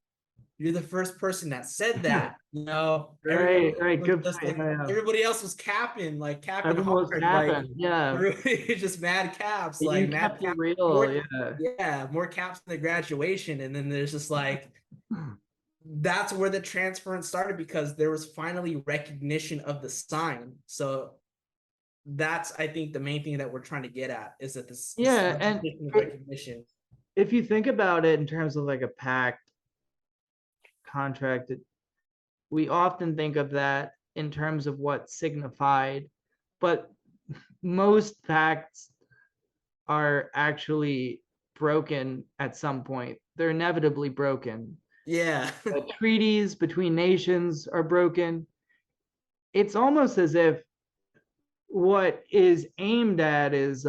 you're the first person that said that. Everybody right, was good just point. like, everybody else was capping, like capping Everyone was hard, like capping, yeah. everybody just mad caps, You like mad kept it caps, real, more, yeah. yeah, more caps in the graduation. And then there's just like, that's where the transference started, because there was finally recognition of the sign. So that's, I think, the main thing that we're trying to get at, is that this Yeah, and recognition. if you think about it in terms of like a pact contract, we often think of that in terms of what signified, but most pacts are actually broken at some point. They're inevitably broken. Yeah. Treaties between nations are broken. It's almost as if what is aimed at is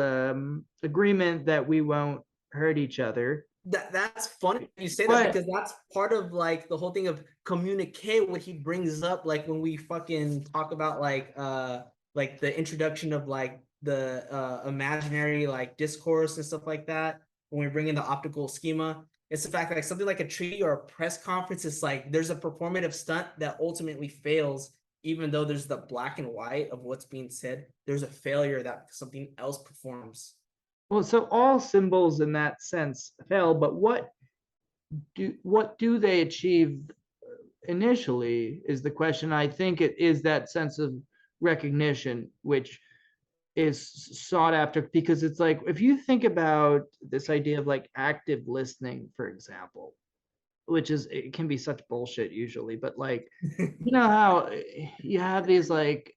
agreement that we won't hurt each other. That's funny you say that, But because that's part of like the whole thing of communicate, what he brings up, like when we fucking talk about like the introduction of like the imaginary like discourse and stuff like that, when we bring in the optical schema. It's the fact that like something like a treaty or a press conference is like there's a performative stunt that ultimately fails, even though there's the black and white of what's being said. There's a failure that something else performs. well, so all symbols in that sense fail, but what do they achieve initially is the question. I think it is that sense of recognition, which is sought after, because it's like, if you think about this idea of like active listening, for example, which is, it can be such bullshit usually, but like, you know how you have these like,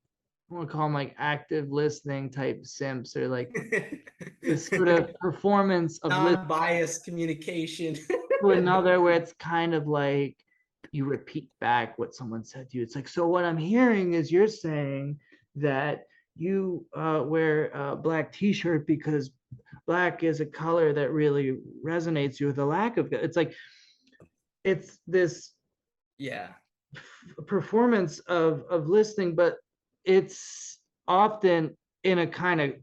I want to call them like active listening type simps, or like this sort of performance of listening Non-biased communication. to another, where it's kind of like you repeat back what someone said to you. It's like, so what I'm hearing is you're saying that you wear a black t-shirt because black is a color that really resonates you with a lack of it. It's like, it's this Yeah. performance of listening, but it's often in a kind of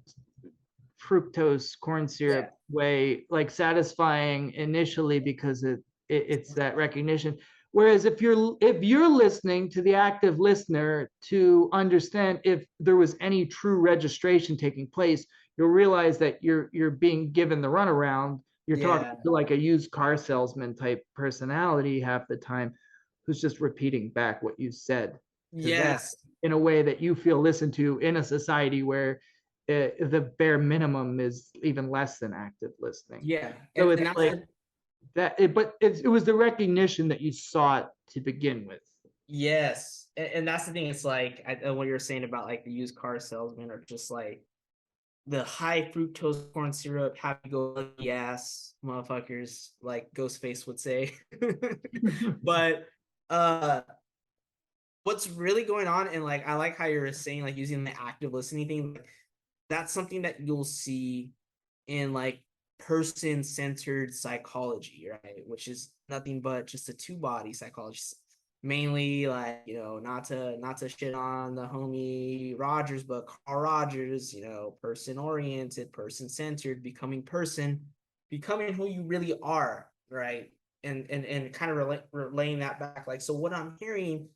fructose corn syrup way, like satisfying initially because it's that recognition. Whereas if you're listening to the active listener to understand if there was any true registration taking place, you'll realize that you're being given the runaround. You're talking to like a used car salesman type personality half the time, who's just repeating back what you said to them in a way that you feel listened to in a society where the bare minimum is even less than active listening. Yeah. So it's like that, but it was the recognition that you sought to begin with. Yes. And that's the thing. It's like what you're saying about like the used car salesman, or just like the high fructose corn syrup, happy go lucky ass motherfuckers, like Ghostface would say. But what's really going on, and like I like how you're saying, like using the active listening thing, like, that's something that you'll see in like person-centered psychology, right? Which is nothing but just a two-body psychology. Mainly, like, you know, not to shit on the homie Rogers, but Carl Rogers, you know, person-oriented, person-centered, becoming who you really are, right? And kind of relaying that back. Like, so what I'm hearing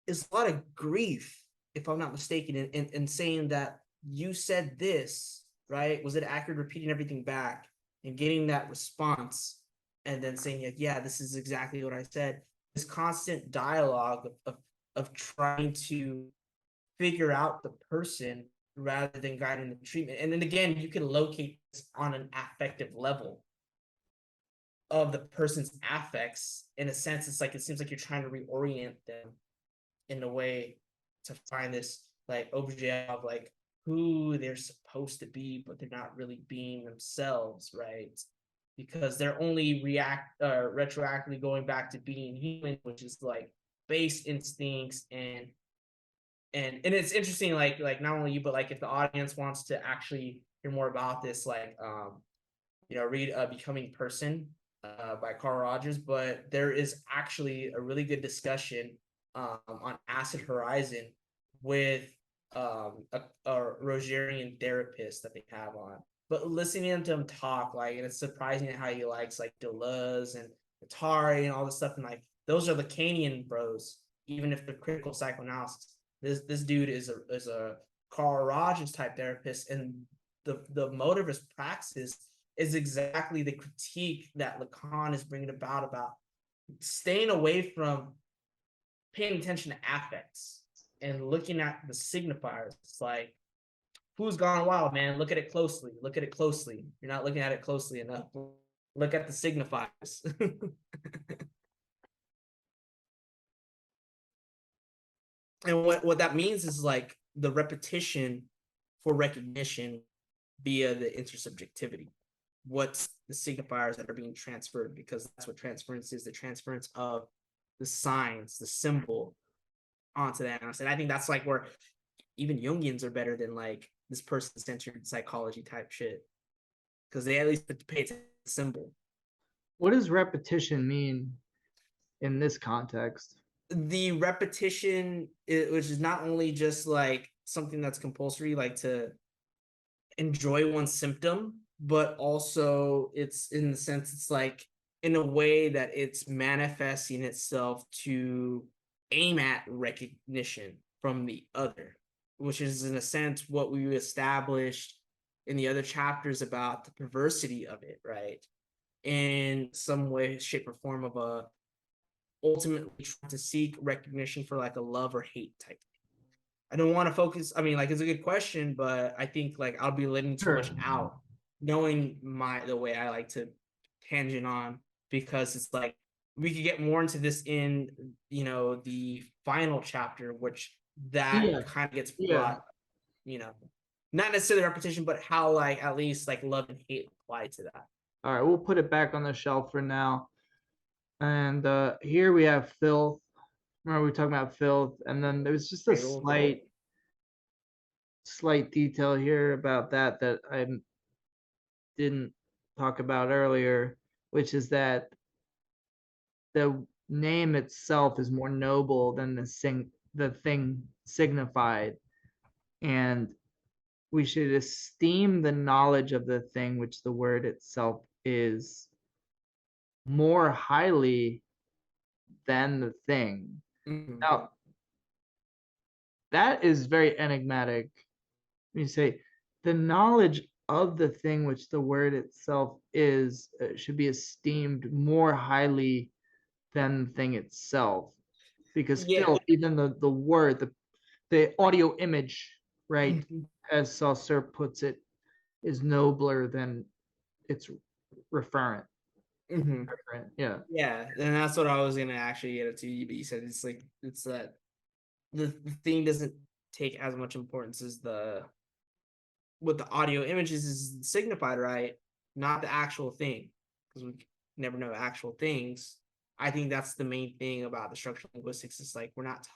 is a lot of grief, if I'm not mistaken, in saying that you said this, right? Was it accurate? Repeating everything back and getting that response, and then saying, like, yeah, this is exactly what I said. This constant dialogue of trying to figure out the person rather than guiding the treatment. And then again, you can locate this on an affective level of the person's affects. In a sense, it's like it seems like you're trying to reorient them in a way to find this like objet of like who they're supposed to be, but they're not really being themselves, right? Because they're only retroactively going back to being human, which is like base instincts. And it's interesting, like not only you, but like if the audience wants to actually hear more about this, like you know, read Becoming Person by Carl Rogers. But there is actually a really good discussion on Acid Horizon with a Rogerian therapist that they have on. But listening to him talk, like, and it's surprising how he likes like Deleuze and Atari and all this stuff, and like those are Lacanian bros, even if they're critical psychoanalysis. This dude is a Carl Rogers type therapist, and the motive of his praxis is exactly the critique that Lacan is bringing about staying away from paying attention to affects and looking at the signifiers. It's like, who's gone wild, man? Look at it closely. Look at it closely. You're not looking at it closely enough. Look at the signifiers. And what that means is like the repetition for recognition via the intersubjectivity. What's the signifiers that are being transferred? Because that's what transference is, the transference of the signs, the symbol onto that. And I think that's like where even Jungians are better than like this person-centered psychology type shit, because they at least pay attention to the symbol. What does repetition mean in this context? The repetition, which is not only just like something that's compulsory, like to enjoy one's symptom, but also it's in the sense it's like in a way that it's manifesting itself to aim at recognition from the other, which is in a sense what we established in the other chapters about the perversity of it, right? In some way, shape, or form of a ultimately trying to seek recognition for like a love or hate type. I don't want to focus. I mean, like, it's a good question, but I think like I'll be letting too much out, knowing the way I like to tangent on, because it's like we could get more into this in, you know, the final chapter, which that kind of gets brought, you know, not necessarily repetition, but how like at least like love and hate apply to that. All right, we'll put it back on the shelf for now. And here we have filth. Remember we were talking about filth, and then there's just a slight detail here about that I didn't talk about earlier, which is that the name itself is more noble than the thing signified, and we should esteem the knowledge of the thing, which the word itself is, more highly than the thing. Mhm. Now, that is very enigmatic. You say the knowledge of the thing which the word itself is should be esteemed more highly than the thing itself, because Yeah. still even the word, the audio image, right, Mhm. as Saussure puts it, is nobler than its referent. Mhm. Yeah. Yeah, and that's what I was gonna actually get it to you, but you said it's like it's that the thing doesn't take as much importance as the what the audio images is signified, right? Not the actual thing, because we never know actual things. I think that's the main thing about the structural linguistics. Is like we're not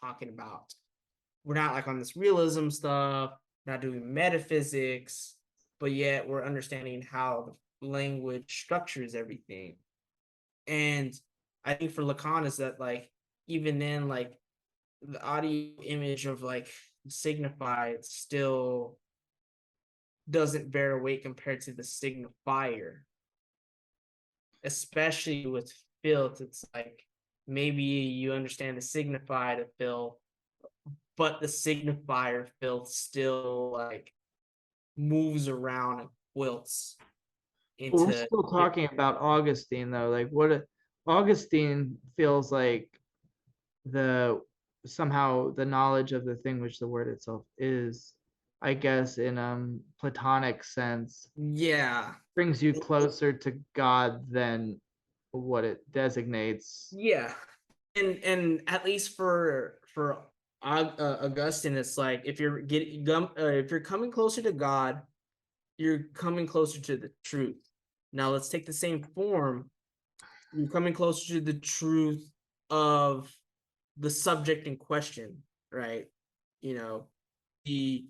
like on this realism stuff, not doing metaphysics, but yet we're understanding how the language structures everything. And I think for Lacan is that like even then like the audio image of like signified still doesn't bear weight compared to the signifier, especially with filth. It's like maybe you understand the signified of filth, but the signifier filth still like moves around and quilts But we're into still talking about Augustine though. Like Augustine feels like the somehow the knowledge of the thing which the word itself is, I guess in Platonic sense, yeah. brings you closer to God than what it designates. Yeah, and at least for Augustine, it's like if you're coming closer to God, you're coming closer to the truth. Now let's take the same form. You're coming closer to the truth of the subject in question, right? You know, the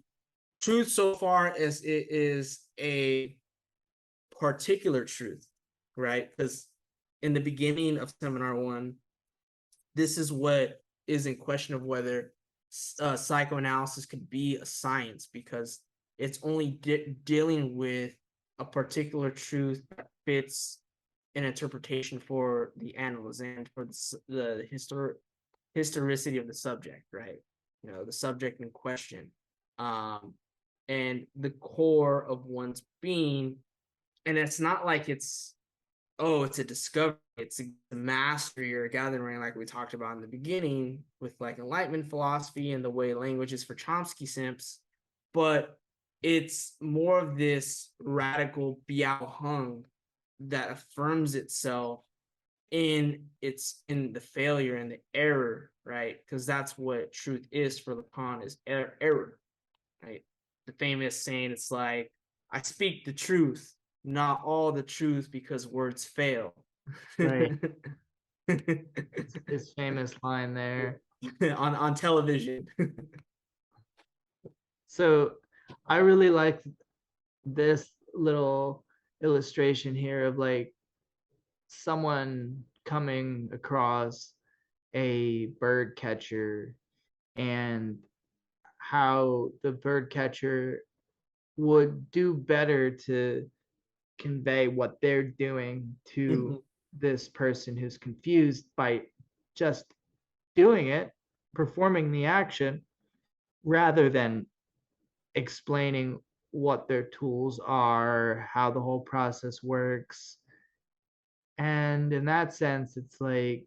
truth so far as it is a particular truth, right? Because in the beginning of seminar one, this is what is in question of whether psychoanalysis could be a science, because it's only dealing with a particular truth that fits an interpretation for the analysand, for the historicity of the subject, right? You know, the subject in question, um, and the core of one's being. And it's not like it's oh, it's a discovery, it's a mastery or a gathering, like we talked about in the beginning with like Enlightenment philosophy and the way language is for Chomsky simps, but it's more of this radical Biao Hung that affirms itself in the failure and the error, right? Because that's what truth is for Lacan, is error, right? The famous saying, it's like, I speak the truth, not all the truth, because words fail. Right. His famous line there. on television. So I really like this little illustration here of like someone coming across a bird catcher and how the bird catcher would do better to convey what they're doing to this person who's confused by just doing it, performing the action, rather than explaining what their tools are, how the whole process works. And in that sense, it's like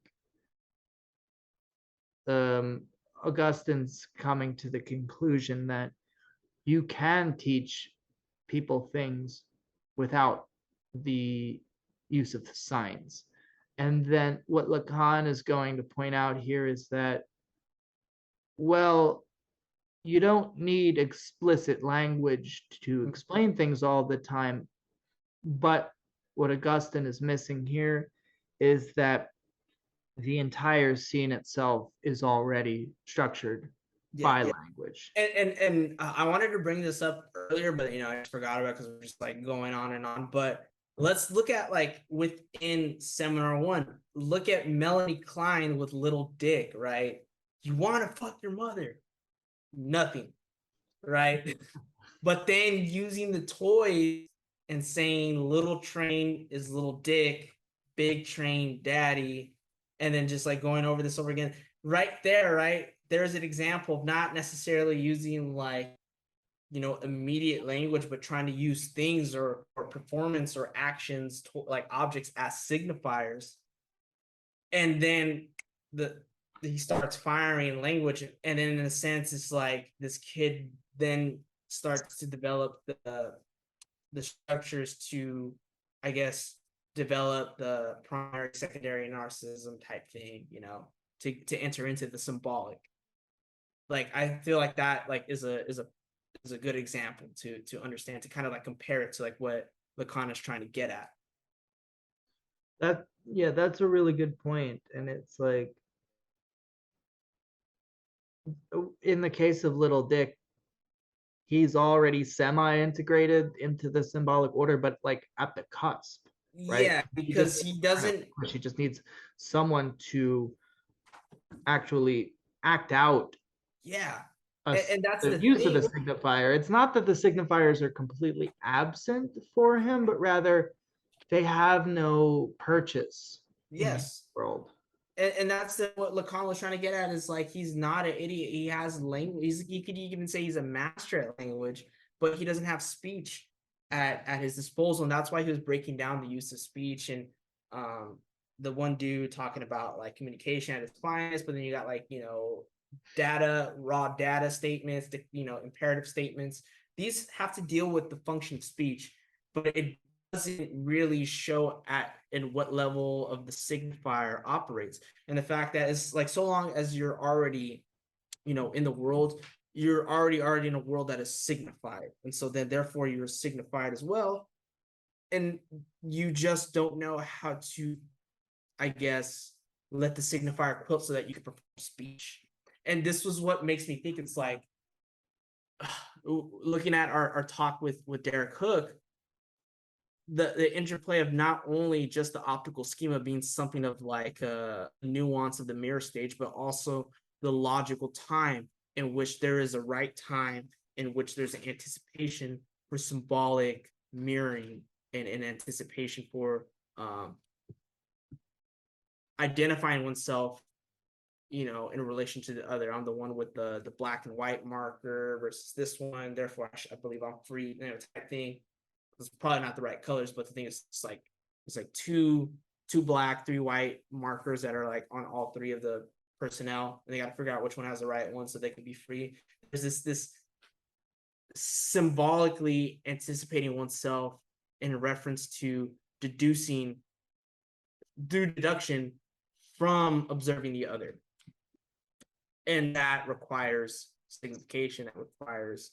um, Augustine's coming to the conclusion that you can teach people things without the use of science. And then what Lacan is going to point out here is that, well, you don't need explicit language to explain things all the time. But what Augustine is missing here is that the entire scene itself is already structured Yeah, by yeah. language. And I wanted to bring this up earlier, but I just forgot about it because we're just like going on and on. But let's look at like within seminar one, look at Melanie Klein with Little Dick, right? You want to fuck your mother? Nothing, right? But then using the toys and saying little train is little dick, big train daddy, and then just like going over this over again. Right there, right? There's an example of not necessarily using like, immediate language, but trying to use things or performance or actions like objects as signifiers. And then he starts firing language, and then in a sense, it's like this kid then starts to develop the structures to, I guess, develop the primary, secondary narcissism type thing, to enter into the symbolic. Like I feel like that like is a good example to understand, to kind of like compare it to like what Lacan is trying to get at. That's a really good point. And it's like, in the case of Little Dick, he's already semi-integrated into the symbolic order, but like at the cusp, right? Yeah, because he doesn't. She just needs someone to actually act out. Yeah, and that's the the use of the thing. signifier. It's not that the signifiers are completely absent for him, but rather they have no purchase in the Yes, world. and that's what Lacan was trying to get at, is like he's not an idiot. He has language. You could even say he's a master at language, but he doesn't have speech at his disposal, and that's why he was breaking down the use of speech. And um, the one dude talking about like communication at its finest, but then you got like raw data statements, imperative statements. These have to deal with the function of speech, but it doesn't really show in what level of the signifier operates. And the fact that it's like, so long as you're already in the world, you're already in a world that is signified, and so then therefore you're signified as well, and you just don't know how to, I guess, let the signifier quilt so that you can perform speech. And this was what makes me think it's like, looking at our talk with Derek Hook, the interplay of not only just the optical schema being something of like a nuance of the mirror stage, but also the logical time in which there is a right time, in which there's an anticipation for symbolic mirroring, and an anticipation for identifying oneself, in relation to the other. I'm the one with the black and white marker versus this one, therefore I believe I'm free, type thing. It's probably not the right colors, but the thing is, it's like two black, three white markers that are like on all three of the personnel, and they got to figure out which one has the right one so they can be free. There's this symbolically anticipating oneself in reference to deducing through deduction from observing the other, and that requires signification. That requires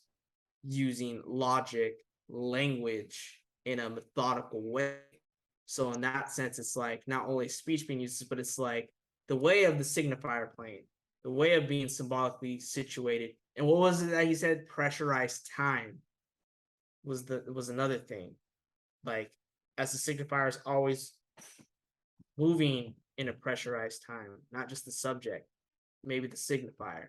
using logic, language in a methodical way. So in that sense, it's like not only speech being used, but it's like the way of the signifier plane, the way of being symbolically situated. And what was it that he said? Pressurized time was another thing. Like, as the signifier is always moving in a pressurized time, not just the subject, maybe the signifier.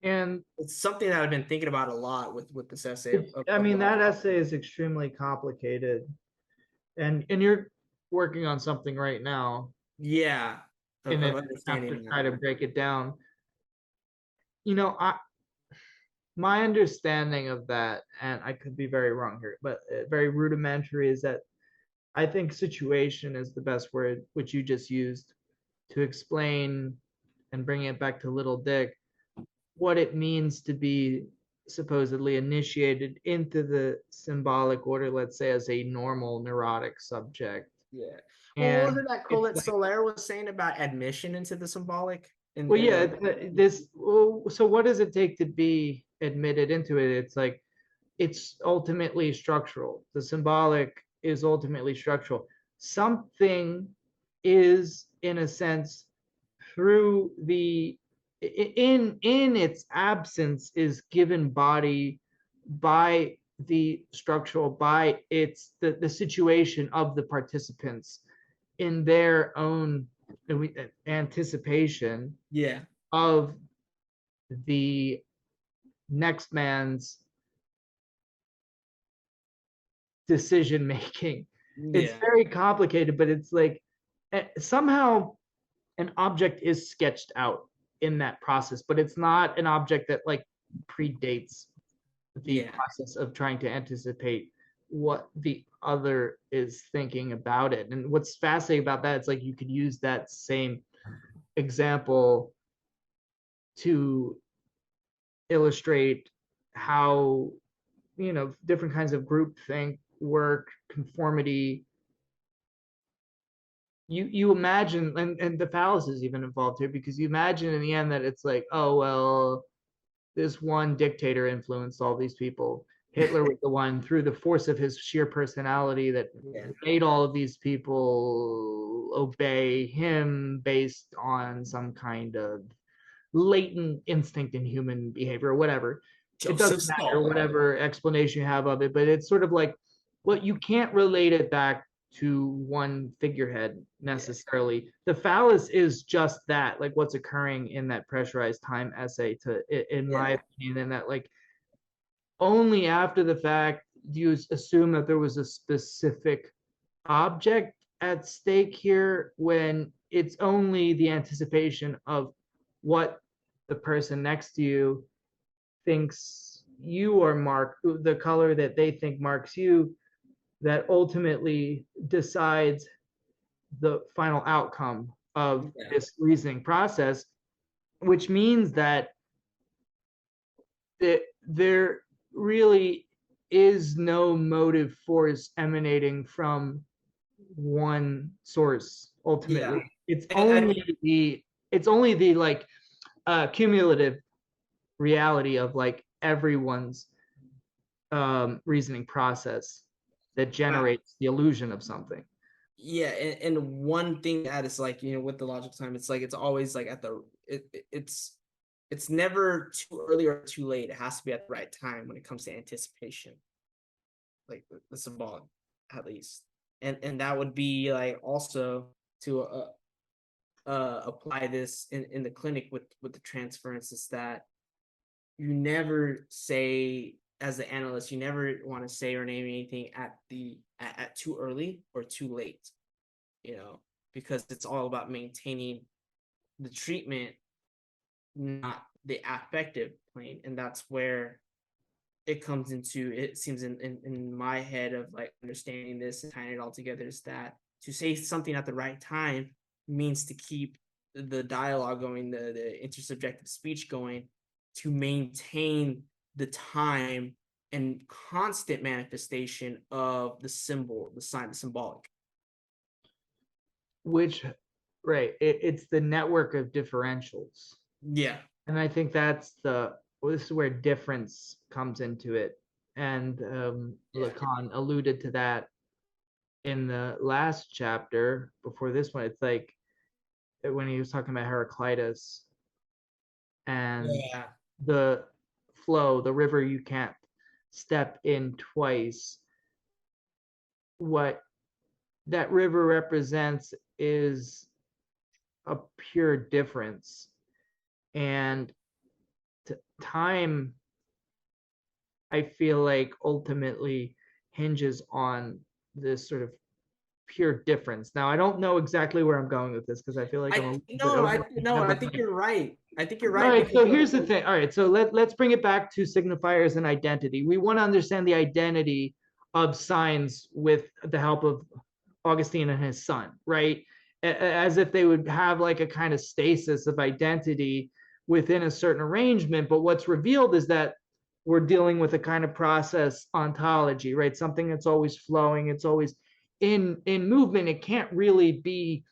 And it's something that I've been thinking about a lot with this essay. I mean, that essay is extremely complicated, and you're working on something right now. Yeah, in of it, have to understanding try to that. break it down. My understanding of that, and I could be very wrong here, but very rudimentary, is that I think situation is the best word, which you just used to explain and bring it back to Little Dick, what it means to be supposedly initiated into the symbolic order, let's say, as a normal neurotic subject. Yeah. Well, what was And it that Colette Soler was saying about admission into the symbolic? well, yeah, so what does it take to be admitted into it? It's like, it's ultimately structural. The symbolic is ultimately structural. Something is, in a sense, through the in its absence, is given body by the structural, by the situation of the participants in their own anticipation Yeah. of the next man's decision making. It's Yeah. very complicated, but it's like, somehow an object is sketched out in that process, but it's not an object that like predates the Yeah. process of trying to anticipate what the other is thinking about it. And what's fascinating about that, it's like you could use that same example to illustrate how, different kinds of group think work, conformity. You imagine, and the phallus is even involved here, because you imagine in the end that it's like, oh well, this one dictator influenced all these people. Hitler was the one, through the force of his sheer personality, that Yeah. made all of these people obey him based on some kind of latent instinct in human behavior or whatever. It Joseph doesn't matter Stalin. whatever explanation you have of it, but it's sort of like, well, you can't relate it back to one figurehead Yeah. necessarily. The phallus is just that, like what's occurring in that pressurized time essay, to in my Yeah. opinion, and that like only after the fact do you assume that there was a specific object at stake here, when it's only the anticipation of what the person next to you thinks you are marked, the color that they think marks you, that ultimately decides the final outcome of Yeah. this reasoning process, which means that there really is no motive force emanating from one source Yeah. ultimately. It's I only the like cumulative reality of like everyone's reasoning process that generates the illusion of something. Yeah, and one thing that is like, with the logical time, it's like it's always like it's never too early or too late. It has to be at the right time when it comes to anticipation, like the symbolic, at least. And that would be like also to apply this in the clinic with the transference, is that you never say, as the analyst, you never want to say or name anything at too early or too late, because it's all about maintaining the treatment, not the affective plane. And that's where it comes into, it seems in my head of like understanding this and tying it all together, is that to say something at the right time means to keep the dialogue going, the intersubjective speech going, to maintain the time and constant manifestation of the symbol, the sign, the symbolic. Which, right, it's the network of differentials. Yeah. And I think this is where difference comes into it. And Yeah. Lacan alluded to that in the last chapter before this one. It's like when he was talking about Heraclitus and Yeah. the flow, the river you can't step in twice. What that river represents is a pure difference. And time, I feel like, ultimately hinges on this sort of pure difference. Now, I don't know exactly where I'm going with this, because I feel like I'm a I little bit no, over I my no, head, I but think like, you're right. I think you're all right, right, because so here's the thing. All right, so let's bring it back to signifiers and identity. We want to understand the identity of signs with the help of Augustine and his son, right? As if they would have like a kind of stasis of identity within a certain arrangement. But what's revealed is that we're dealing with a kind of process ontology, right? Something that's always flowing, it's always in movement. It can't really be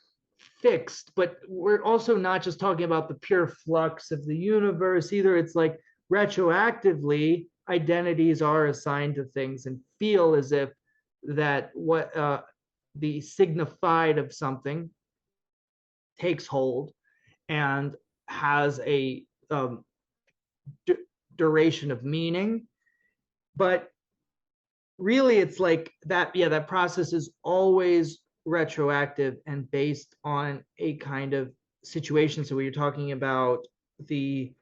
fixed, but we're also not just talking about the pure flux of the universe either. It's like retroactively identities are assigned to things and feel as if that what the signified of something takes hold and has a d- duration of meaning. But really it's like that, yeah, that process is always retroactive and based on a kind of situation. So we are talking about the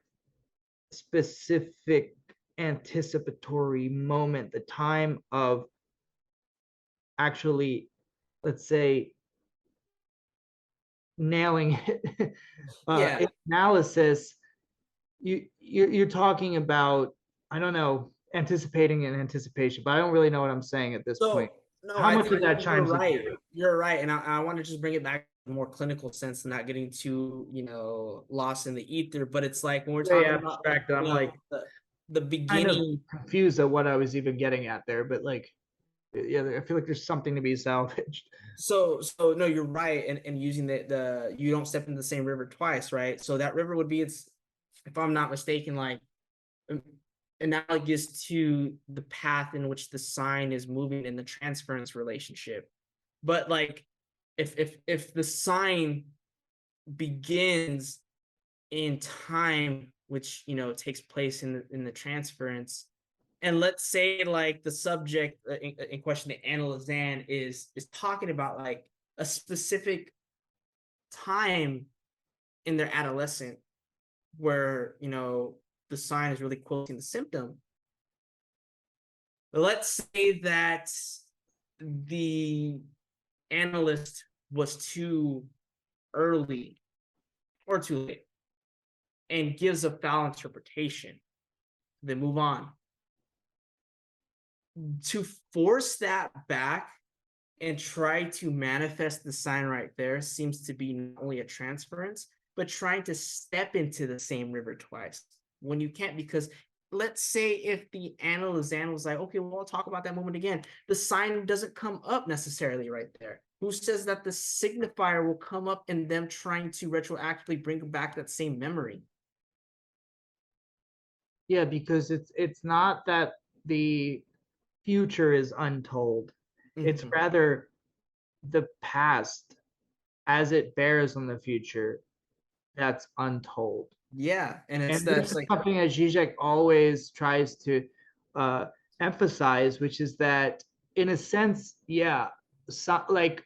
specific anticipatory moment, the time of actually, let's say, nailing it. Yeah. In analysis, you're talking about, I don't know, anticipating and anticipation, but I don't really know what I'm saying at this point. So no, How I much think of that you're chimes with right. you? You're right, and I want to just bring it back to a more clinical sense, and not getting too lost in the ether. But it's like when we're Very talking about abstract. I'm like the kind of beginning. confused at what I was even getting at there, but like, yeah, I feel like there's something to be salvaged. So no, you're right, and using the you don't step into the same river twice, right? So that river would be, it's, if I'm not mistaken, like um, analogous to the path in which the sign is moving in the transference relationship. But like if the sign begins in time, which takes place in the transference, and let's say like the subject in question, the analyzan, is talking about like a specific time in their adolescent where the sign is really quoting the symptom. Let's say that the analyst was too early or too late and gives a foul interpretation, then move on. To force that back and try to manifest the sign right there seems to be not only a transference, but trying to step into the same river twice when you can't. Because let's say if the analyzan was like, okay, well, I'll talk about that moment again, the sign doesn't come up necessarily right there. Who says that the signifier will come up in them trying to retroactively bring back that same memory? Yeah, because it's not that the future is untold. It's Mhm. rather the past as it bears on the future that's untold. Yeah, and it's And this that's is like, something that Zizek always tries to uh, emphasize, which is that, in a sense, yeah, so, like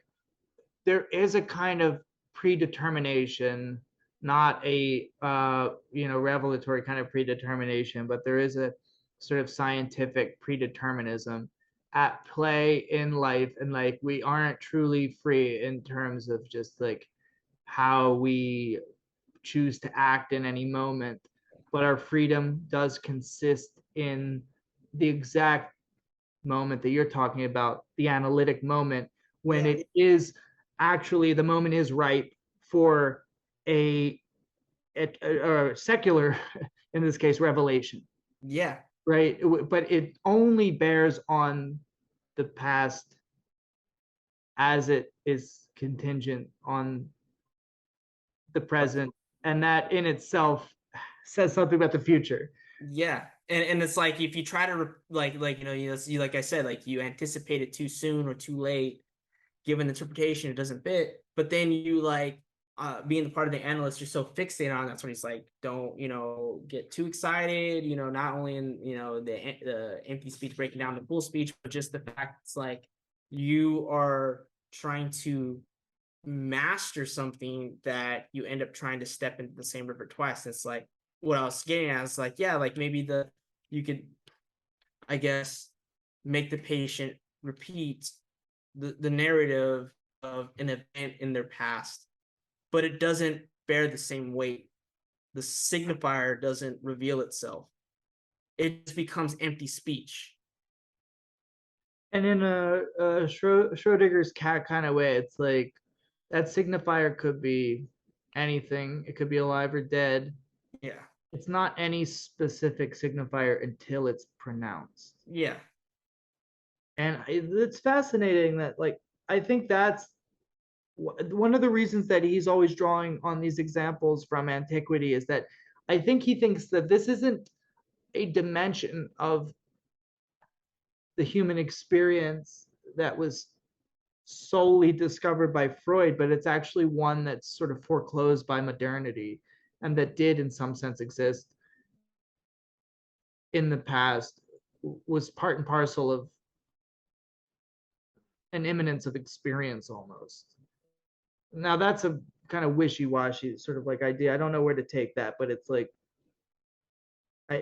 there is a kind of predetermination, not a revelatory kind of predetermination, but there is a sort of scientific predeterminism at play in life, and like we aren't truly free in terms of just like how we choose to act in any moment, but our freedom does consist in the exact moment that you're talking about, the analytic moment, when yeah, it is actually the moment is ripe for a, a secular, in this case, revelation, yeah, right? But it only bears on the past as it is contingent on the present, and that in itself says something about the future. yeah. And it's like if you try to you like I said, like you anticipate it too soon or too late, given interpretation, it doesn't fit. But then you like being the part of the analyst, you're so fixated on that's when he's like, don't get too excited. Not only in the empty speech breaking down the full speech, but just the fact it's like you are trying to master something that you end up trying to step into the same river twice. It's like what I was getting at is like, yeah, like maybe you could, I guess, make the patient repeat the narrative of an event in their past, but it doesn't bear the same weight. The signifier doesn't reveal itself. It just becomes empty speech. And in a Schrodinger's cat kind of way, it's like that signifier could be anything. It could be alive or dead. Yeah. It's not any specific signifier until it's pronounced. Yeah. And it's fascinating that, like, I think that's one of the reasons that he's always drawing on these examples from antiquity, is that I think he thinks that this isn't a dimension of the human experience that was solely discovered by Freud, but it's actually one that's sort of foreclosed by modernity, and that did, in some sense, exist in the past, was part and parcel of an imminence of experience almost. Now, that's a kind of wishy-washy sort of like idea. I don't know where to take that, but it's like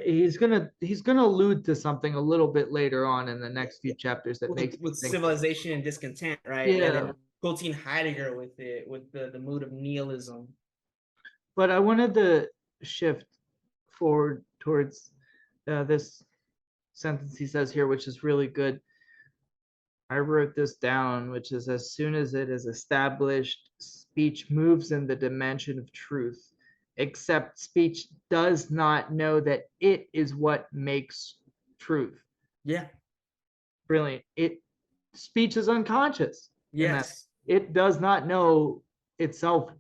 he's gonna allude to something a little bit later on in the next few chapters that makes me With think. civilization and discontent, right? And Yeah, then quoting Heidegger with it, with the mood of nihilism. But I wanted to shift forward towards this sentence he says here, which is really good. I wrote this down, which is, as soon as it is established, speech moves in the dimension of truth, except speech does not know that it is what makes truth. Yeah. Brilliant. Speech is unconscious in that Yes. it does not know itself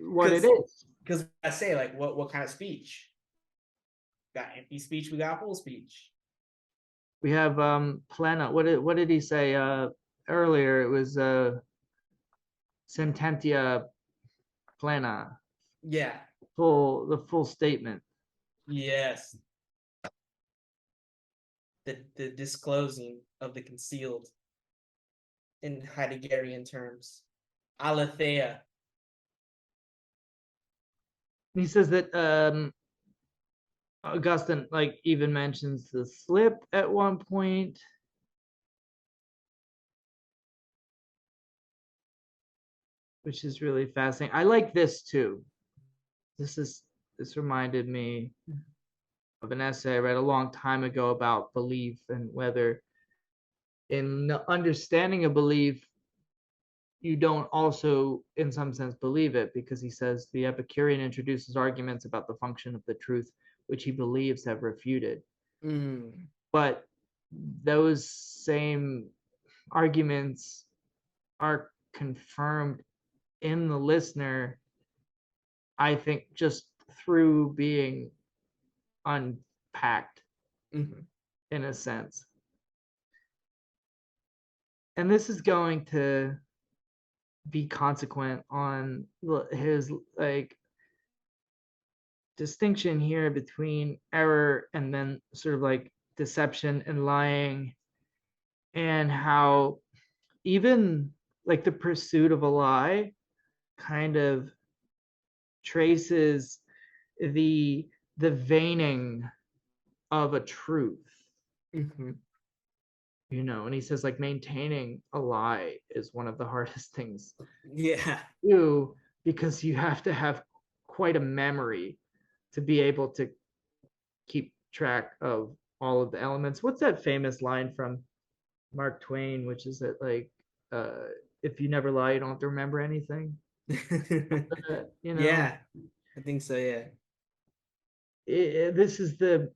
what it is. Because I say, like, what kind of speech? Got empty speech, we got full speech. We have plena. What did he say earlier? It was sententia plena. Yeah. The full statement. Yes. The disclosing of the concealed in Heideggerian terms. Aletheia. He says that Augustine like even mentions the slip at one point. Which is really fascinating. I like this too. This reminded me of an essay I read a long time ago about belief and whether in the understanding of belief you don't also in some sense believe it, because he says the Epicurean introduces arguments about the function of the truth which he believes have refuted. But those same arguments are confirmed in the listener, I think, just through being unpacked in a sense. And this is going to be consequent on his like distinction here between error and then sort of like deception and lying, and how even like the pursuit of a lie kind of traces the veining of a truth. You know, and he says like maintaining a lie is one of the hardest things Yeah. to do, because you have to have quite a memory to be able to keep track of all of the elements. What's that famous line from Mark Twain, which is that like if you never lie, you don't have to remember anything. You know, Yeah, I think so. Yeah. this is the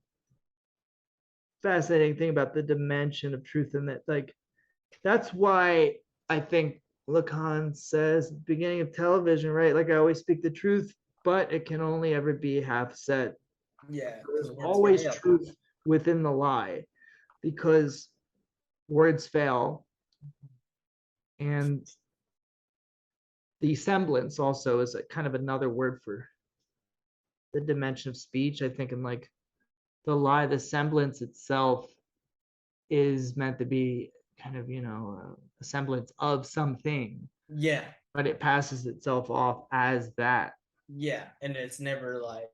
fascinating thing about the dimension of truth, and that like that's why I think Lacan says at the beginning of television, right? Like I always speak the truth, but it can only ever be half said. Yeah, There's because words always fail. truth within the lie, because words fail. And the semblance also is a kind of another word for the dimension of speech. I think in like the lie, the semblance itself is meant to be kind of, you know, a semblance of something, Yeah. but it passes itself off as that. Yeah, and it's never like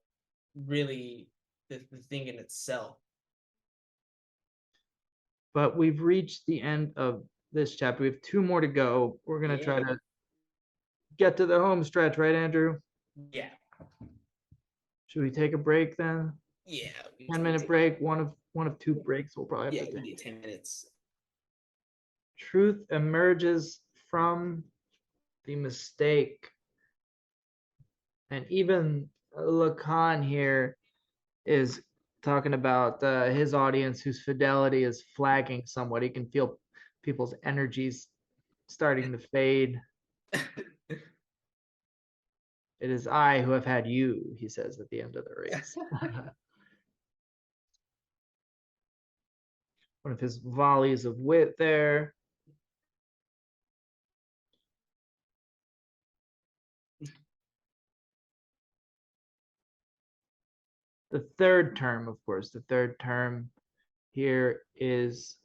really the thing in itself. But we've reached the end of this chapter. We have two more to go. We're going to try to get to the home stretch, right, Andrew? Yeah. Should we take a break then? Yeah. 10-minute break, one of two breaks we'll probably have to we take. need 10 minutes. Truth emerges from the mistake. And even Lacan here is talking about his audience whose fidelity is flagging somewhat. He can feel people's energies starting to fade. It is I who have had you, he says at the end of the race. One of his volleys of wit there. The third term, of course, the third term here is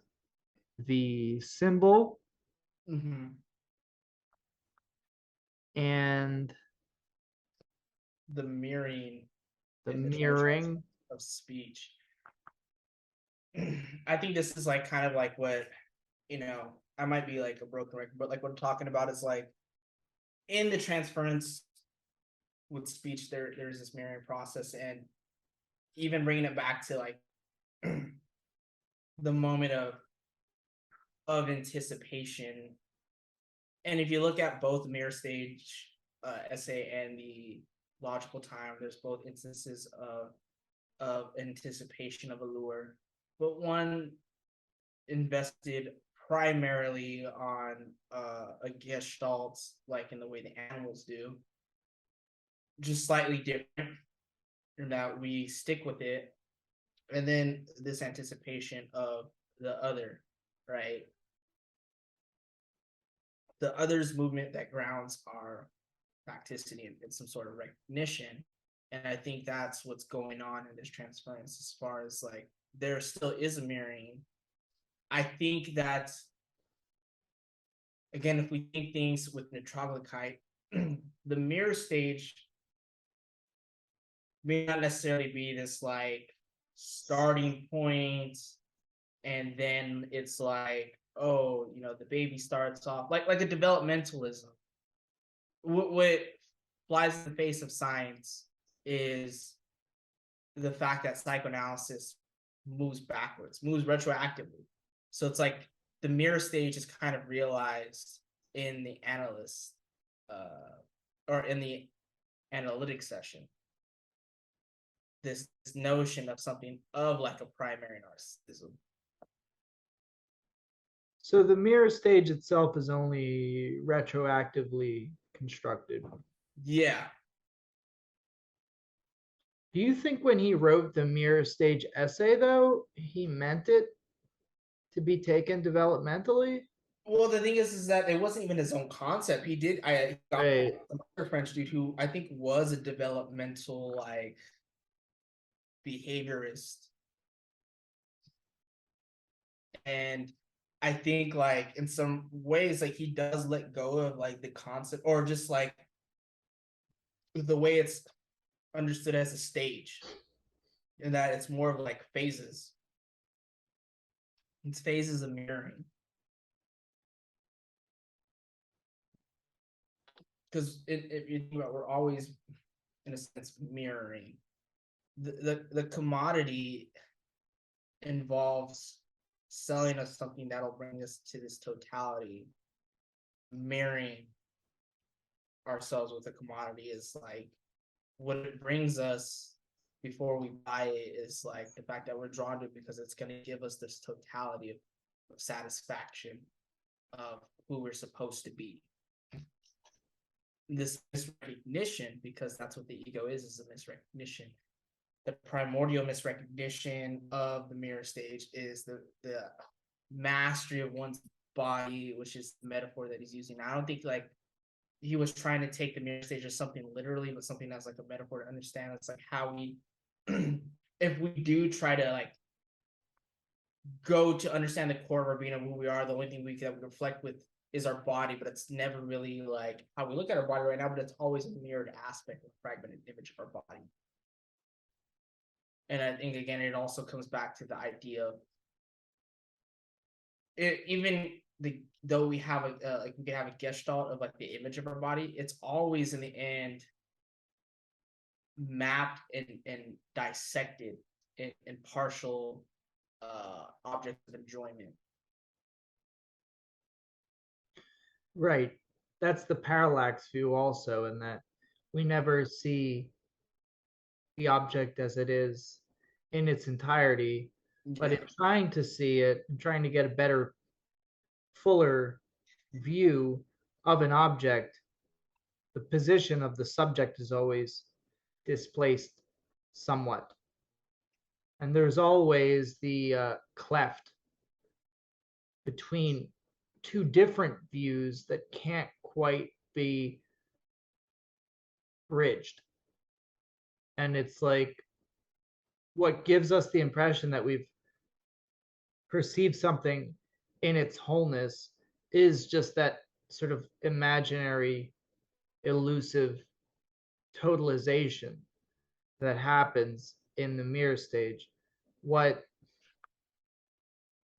the symbol. And the mirroring mirroring of speech. I think this is like kind of like what, you know, I might be like a broken record, but like what I'm talking about is like in the transference with speech, there's this mirroring process, and even bringing it back to like the moment of anticipation. And if you look at both mirror stage essay and the logical time, there's both instances of anticipation of allure, but one invested primarily on a gestalt, like in the way the animals do, just slightly different in that we stick with it, and then this anticipation of the other, right? The other's movement that grounds our practicity and some sort of recognition. And I think that's what's going on in this transference, as far as like there still is a mirroring. I think that, again, if we think things with neutroglycite, the mirror stage may not necessarily be this like starting point, and then it's like, oh, the baby starts off like a developmentalism. What flies in the face of science is the fact that psychoanalysis moves backwards, moves retroactively. So it's like the mirror stage is kind of realized in the analyst or in the analytic session. This notion of something of like a primary narcissism. So the mirror stage itself is only retroactively constructed. Yeah. Do you think when he wrote the mirror stage essay, though, he meant it to be taken developmentally? Well, the thing is that it wasn't even his own concept. He got Right. another French dude who I think was a developmental like behaviorist, and I think like in some ways like he does let go of like the concept, or just like the way it's understood as a stage, in that it's more of like phases. It's phases of mirroring. Because if you think about, we're always in a sense mirroring. The commodity involves selling us something that'll bring us to this totality. Marrying ourselves with a commodity is like what it brings us before we buy it, is like the fact that we're drawn to it because it's going to give us this totality of satisfaction of who we're supposed to be. This misrecognition, because that's what the ego is a misrecognition. The primordial misrecognition of the mirror stage is the mastery of one's body, which is the metaphor that he's using. I don't think like he was trying to take the mirror stage as something literally, but something that's like a metaphor to understand. It's like how we, if we do try to like go to understand the core of our being and who we are, the only thing we can reflect with is our body, but it's never really like how we look at our body right now, but it's always a mirrored aspect of a fragmented image of our body. And I think again, it also comes back to the idea of it, even though we have a like we can have a gestalt of like the image of our body, it's always in the end mapped and dissected in partial objects of enjoyment. Right. That's the parallax view also, in that we never see the object as it is in its entirety, but in trying to see it and trying to get a better, fuller view of an object, the position of the subject is always displaced somewhat. And there's always the cleft between two different views that can't quite be bridged. And it's like what gives us the impression that we've perceived something in its wholeness is just that sort of imaginary, elusive totalization that happens in the mirror stage. What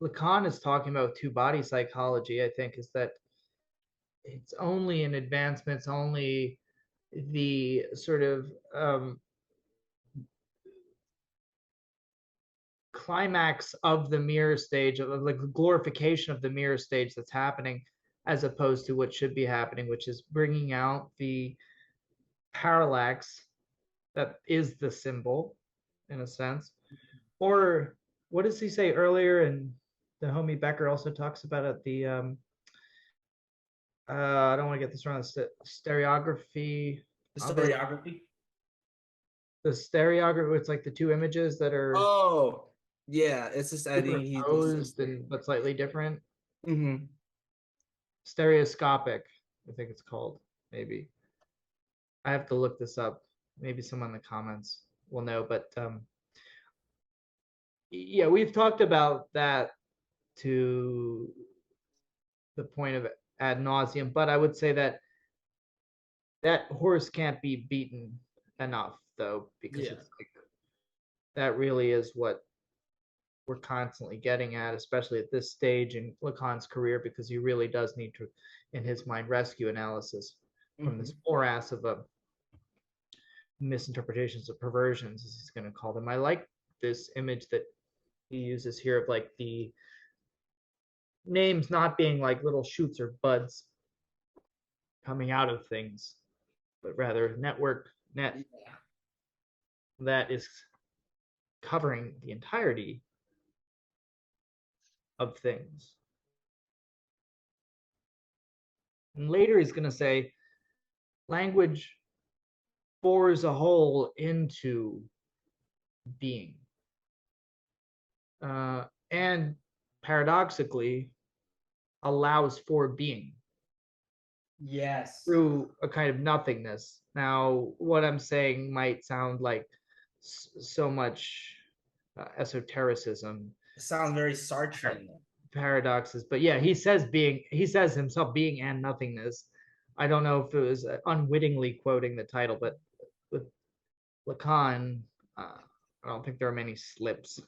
Lacan is talking about two-body psychology, I think, is that it's only an advancement, it's only the sort of climax of the mirror stage, of like the glorification of the mirror stage that's happening, as opposed to what should be happening, which is bringing out the parallax that is the symbol, in a sense. Or what does he say earlier? And the homie Becker also talks about it. The I don't want to get this wrong. Stereography. The historiography. The stereography. It's like the two images that are Oh, yeah. It's just I think superimposed and but slightly different. Mm-hmm. Stereoscopic, I think it's called. Maybe I have to look this up. Maybe someone in the comments will know. But yeah, we've talked about that to the point of ad nauseum. But I would say that that horse can't be beaten enough, though, because Yeah. it's like that really is what we're constantly getting at, especially at this stage in Lacan's career, because he really does need to, in his mind, rescue analysis from this morass of misinterpretations of perversions, as he's going to call them. I like this image that he uses here of like the names not being like little shoots or buds coming out of things, but rather network net Yeah. that is covering the entirety of things. And later he's going to say language bores a hole into being. And paradoxically, allows for being Yes. through a kind of nothingness. Now, what I'm saying might sound like so much esotericism. It sounds very Sartrean. Paradoxes, but yeah, he says himself being and nothingness. I don't know if it was unwittingly quoting the title, but with Lacan, I don't think there are many slips.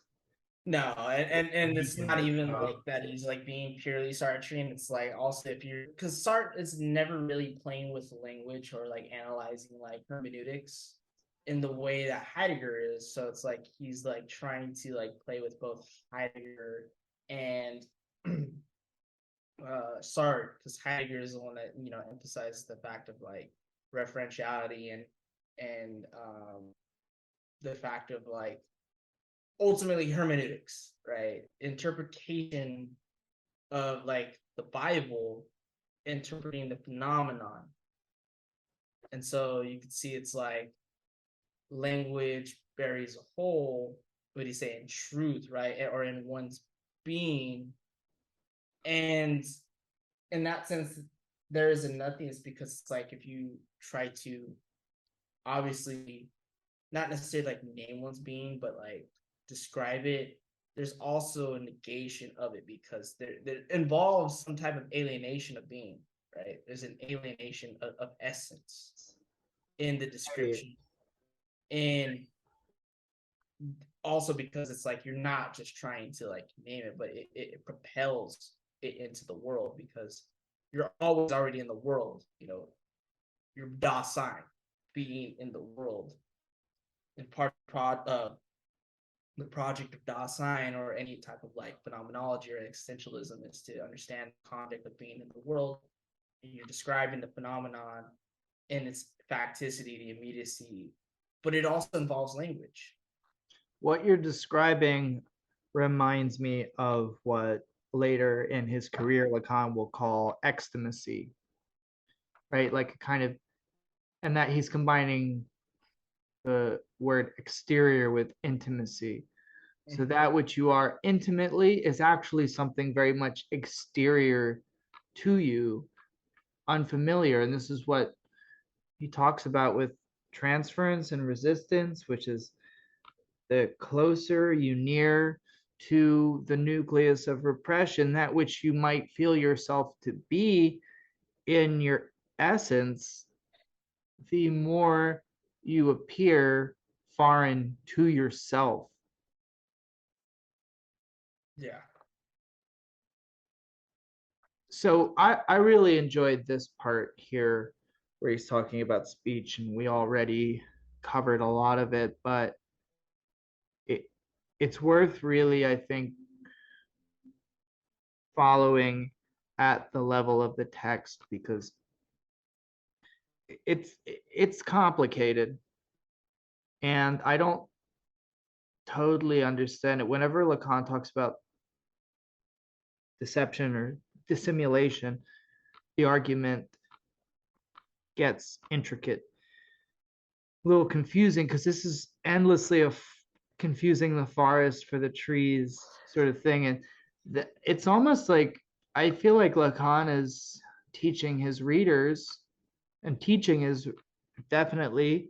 No, and it's not even like that he's like being purely Sartrean. It's like also if you're because Sartre is never really playing with language or like analyzing like hermeneutics in the way that Heidegger is. So it's like he's like trying to like play with both Heidegger and Sartre, because Heidegger is the one that emphasizes the fact of like referentiality and the fact of like ultimately hermeneutics, right? Interpretation of like the Bible, interpreting the phenomenon. And so you can see it's like language buries a hole, what do you say, in truth, right? Or in one's being. And in that sense, there is a nothingness because it's like if you try to obviously not necessarily like name one's being, but like describe it, there's also a negation of it because there involves some type of alienation of being, right? There's an alienation of essence in the description. And also because it's like you're not just trying to like name it, but it propels it into the world because you're always already in the world, you're Dasein, being in the world. And part of the project of Dasein or any type of like phenomenology or existentialism is to understand the conduct of being in the world. And you're describing the phenomenon and its facticity, the immediacy, but it also involves language. What you're describing reminds me of what later in his career Lacan will call extimacy, right? Like a kind of, and that he's combining the word exterior with intimacy. So that which you are intimately is actually something very much exterior to you, unfamiliar. And this is what he talks about with transference and resistance, which is the closer you near to the nucleus of repression, that which you might feel yourself to be in your essence, the more you appear foreign to yourself. Yeah. So I really enjoyed this part here where he's talking about speech, and we already covered a lot of it, but it it's worth really, I think, following at the level of the text because it's complicated, and I don't totally understand it. Whenever Lacan talks about deception or dissimulation, the argument gets intricate, a little confusing because this is endlessly confusing the forest for the trees sort of thing. And it's almost like I feel like Lacan is teaching his readers, and teaching is definitely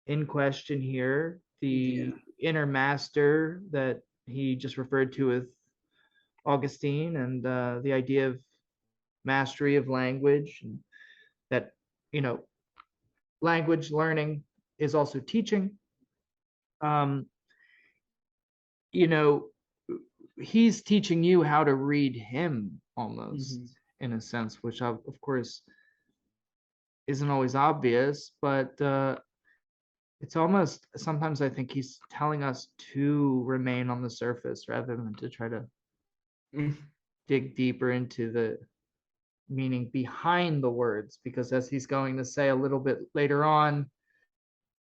in question here. The inner master that he just referred to with Augustine, and the idea of mastery of language, and that, you know, language learning is also teaching. Um, you know, he's teaching you how to read him almost in a sense, which of course isn't always obvious, but it's almost sometimes I think he's telling us to remain on the surface rather than to try to dig deeper into the meaning behind the words, because as he's going to say a little bit later on,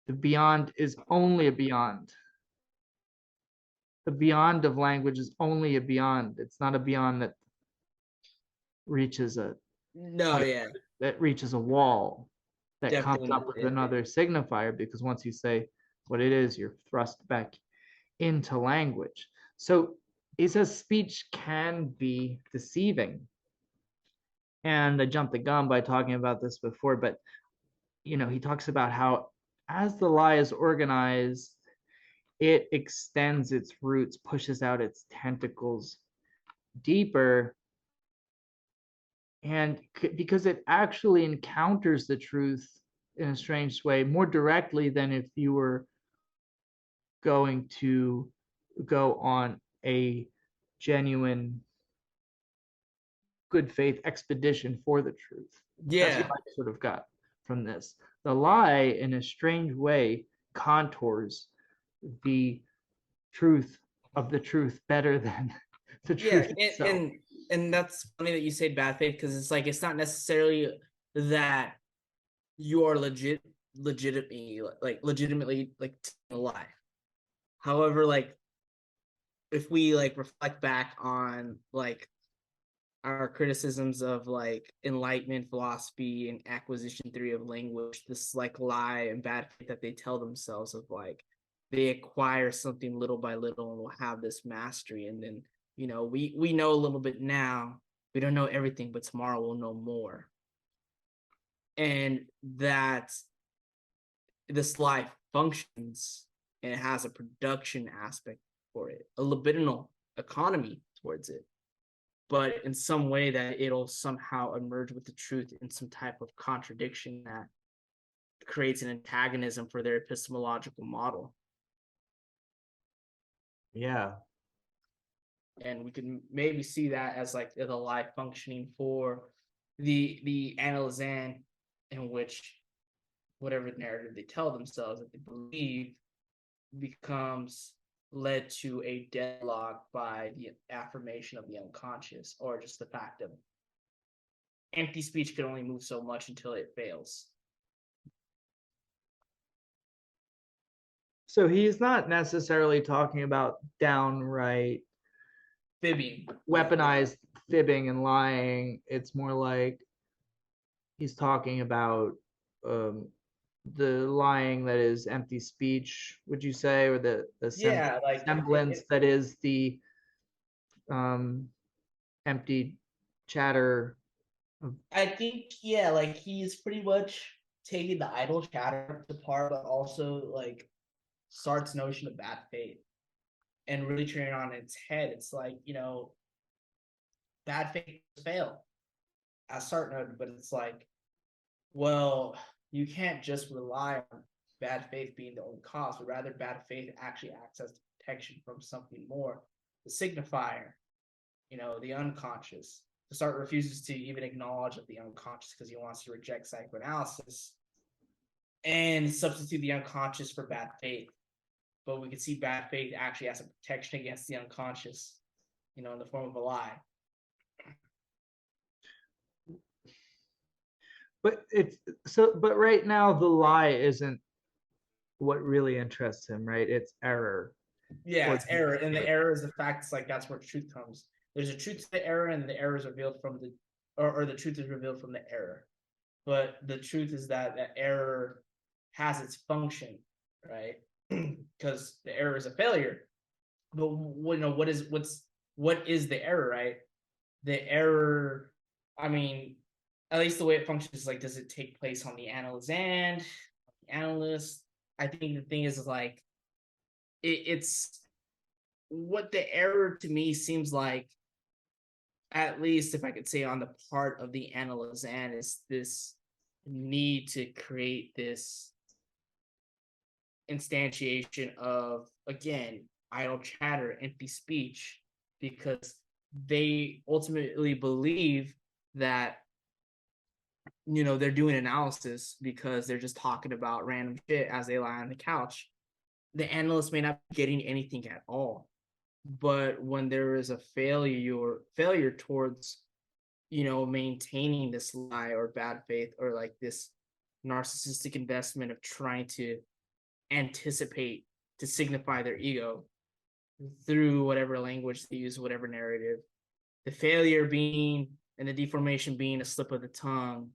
the beyond is only a beyond. The beyond of language is only a beyond. It's not a beyond that reaches a that reaches a wall that comes up with another signifier, because once you say what it is, you're thrust back into language. So he says speech can be deceiving. And I jumped the gun by talking about this before, but he talks about how as the lie is organized, it extends its roots, pushes out its tentacles deeper, and because it actually encounters the truth in a strange way more directly than if you were going to go on a genuine good faith expedition for the truth. That's what I sort of got from this. The lie, in a strange way, contours the truth of the truth better than the truth itself. And that's funny that you say bad faith, because it's like it's not necessarily that you are legitimately like a lie. However, like if we like reflect back on like our criticisms of like Enlightenment philosophy and acquisition theory of language, this like lie and bad faith that they tell themselves of like they acquire something little by little and will have this mastery, and then we know a little bit now, we don't know everything, but tomorrow we'll know more. And that this lie functions and it has a production aspect for it, a libidinal economy towards it, but in some way that it'll somehow emerge with the truth in some type of contradiction that creates an antagonism for their epistemological model. Yeah. And we can maybe see that as like the lie functioning for the analysan, in which whatever narrative they tell themselves that they believe becomes led to a deadlock by the affirmation of the unconscious, or just the fact of empty speech can only move so much until it fails. So he's not necessarily talking about downright fibbing, weaponized fibbing and lying. It's more like he's talking about the lying that is empty speech, would you say, or the semblance that is the empty chatter. I think like he's pretty much taking the idle chatter apart, but also like Sartre's notion of bad faith and really turning on its head. It's like, bad faith fail, as Sartre noted, but it's like, well, you can't just rely on bad faith being the only cause, but rather bad faith actually acts as protection from something more, the signifier, the unconscious. Sartre refuses to even acknowledge the unconscious because he wants to reject psychoanalysis and substitute the unconscious for bad faith. But we can see bad faith actually as a protection against the unconscious, in the form of a lie. But but right now the lie isn't what really interests him, right? It's error. Yeah, it's error, and the error is the fact. It's like that's where truth comes. There's a truth to the error, and the error is revealed from the, or the truth is revealed from the error. But the truth is that that error has its function, right? Because the error is a failure. But what is the error, right? The error, I mean, at least the way it functions is like, does it take place on the analysand, the analyst? I think the thing is like, it's what the error to me seems like, at least if I could say on the part of the analysand, is this need to create this instantiation of, again, idle chatter, empty speech, because they ultimately believe that they're doing analysis because they're just talking about random shit as they lie on the couch. The analyst may not be getting anything at all, but when there is a failure towards maintaining this lie or bad faith, or like this narcissistic investment of trying to anticipate to signify their ego through whatever language they use, whatever narrative, the failure being and the deformation being a slip of the tongue,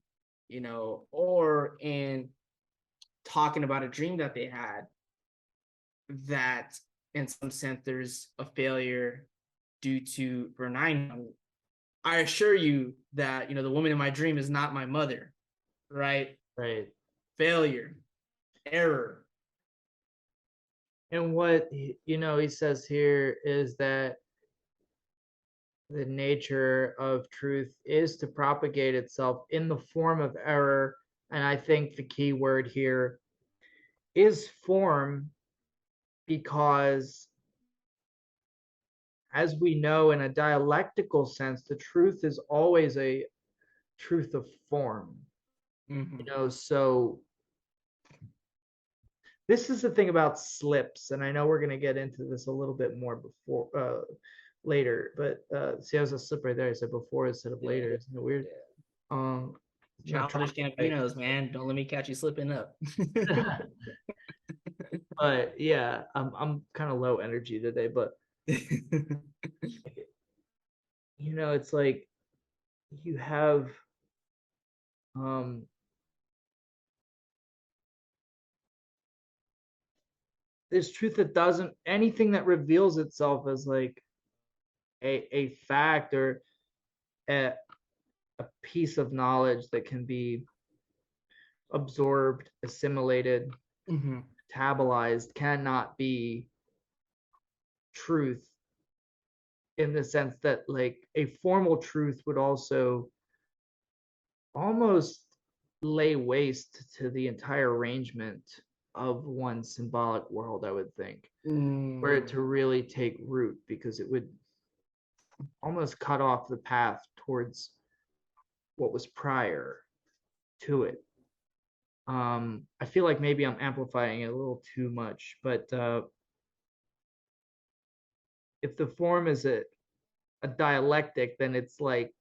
or in talking about a dream that they had, that in some sense there's a failure due to benign. I assure you that the woman in my dream is not my mother, right? Right. Failure, error. And what he says here is that the nature of truth is to propagate itself in the form of error. And I think the key word here is form, because as we know, in a dialectical sense, the truth is always a truth of form. So this is the thing about slips, and I know we're going to get into this a little bit more before later, but see, I was a slip right there. I said before instead of later. Isn't it weird? Childish Campinos, man, don't let me catch you slipping up. But yeah, I'm kind of low energy today, but it's like you have this truth that doesn't, anything that reveals itself as like a fact or a piece of knowledge that can be absorbed, assimilated, metabolized, cannot be truth, in the sense that like a formal truth would also almost lay waste to the entire arrangement of one symbolic world, I would think, for it to really take root, because it would almost cut off the path towards what was prior to it. I feel like maybe I'm amplifying it a little too much, but if the form is a dialectic, then it's like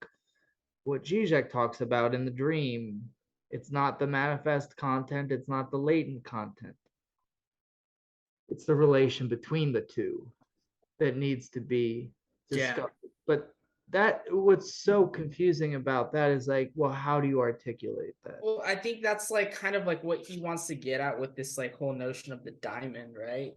what Zizek talks about in the dream. It's not the manifest content, it's not the latent content. It's the relation between the two that needs to be discovered. Yeah. But what's so confusing about that is like, well, how do you articulate that? Well, I think that's like kind of like what he wants to get at with this like whole notion of the diamond, right?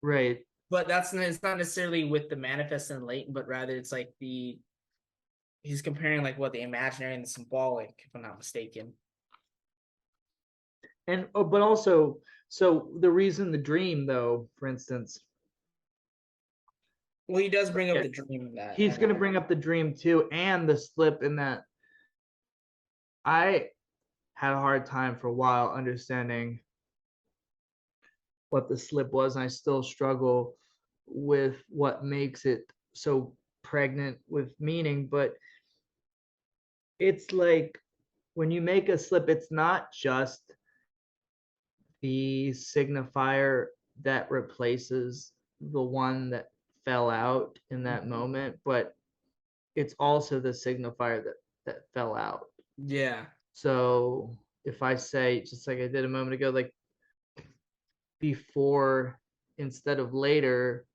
Right. But it's not necessarily with the manifest and latent, but rather it's like he's comparing like what the imaginary and the symbolic, if I'm not mistaken. And but also, so the reason the dream, though, for instance, well, he does bring up the dream. That he's going to bring up the dream too, and the slip, in that I had a hard time for a while understanding what the slip was, and I still struggle with what makes it so pregnant with meaning. But it's like when you make a slip, it's not just the signifier that replaces the one that fell out in that moment, but it's also the signifier that fell out. Yeah. So if I say, just like I did a moment ago, like before instead of later,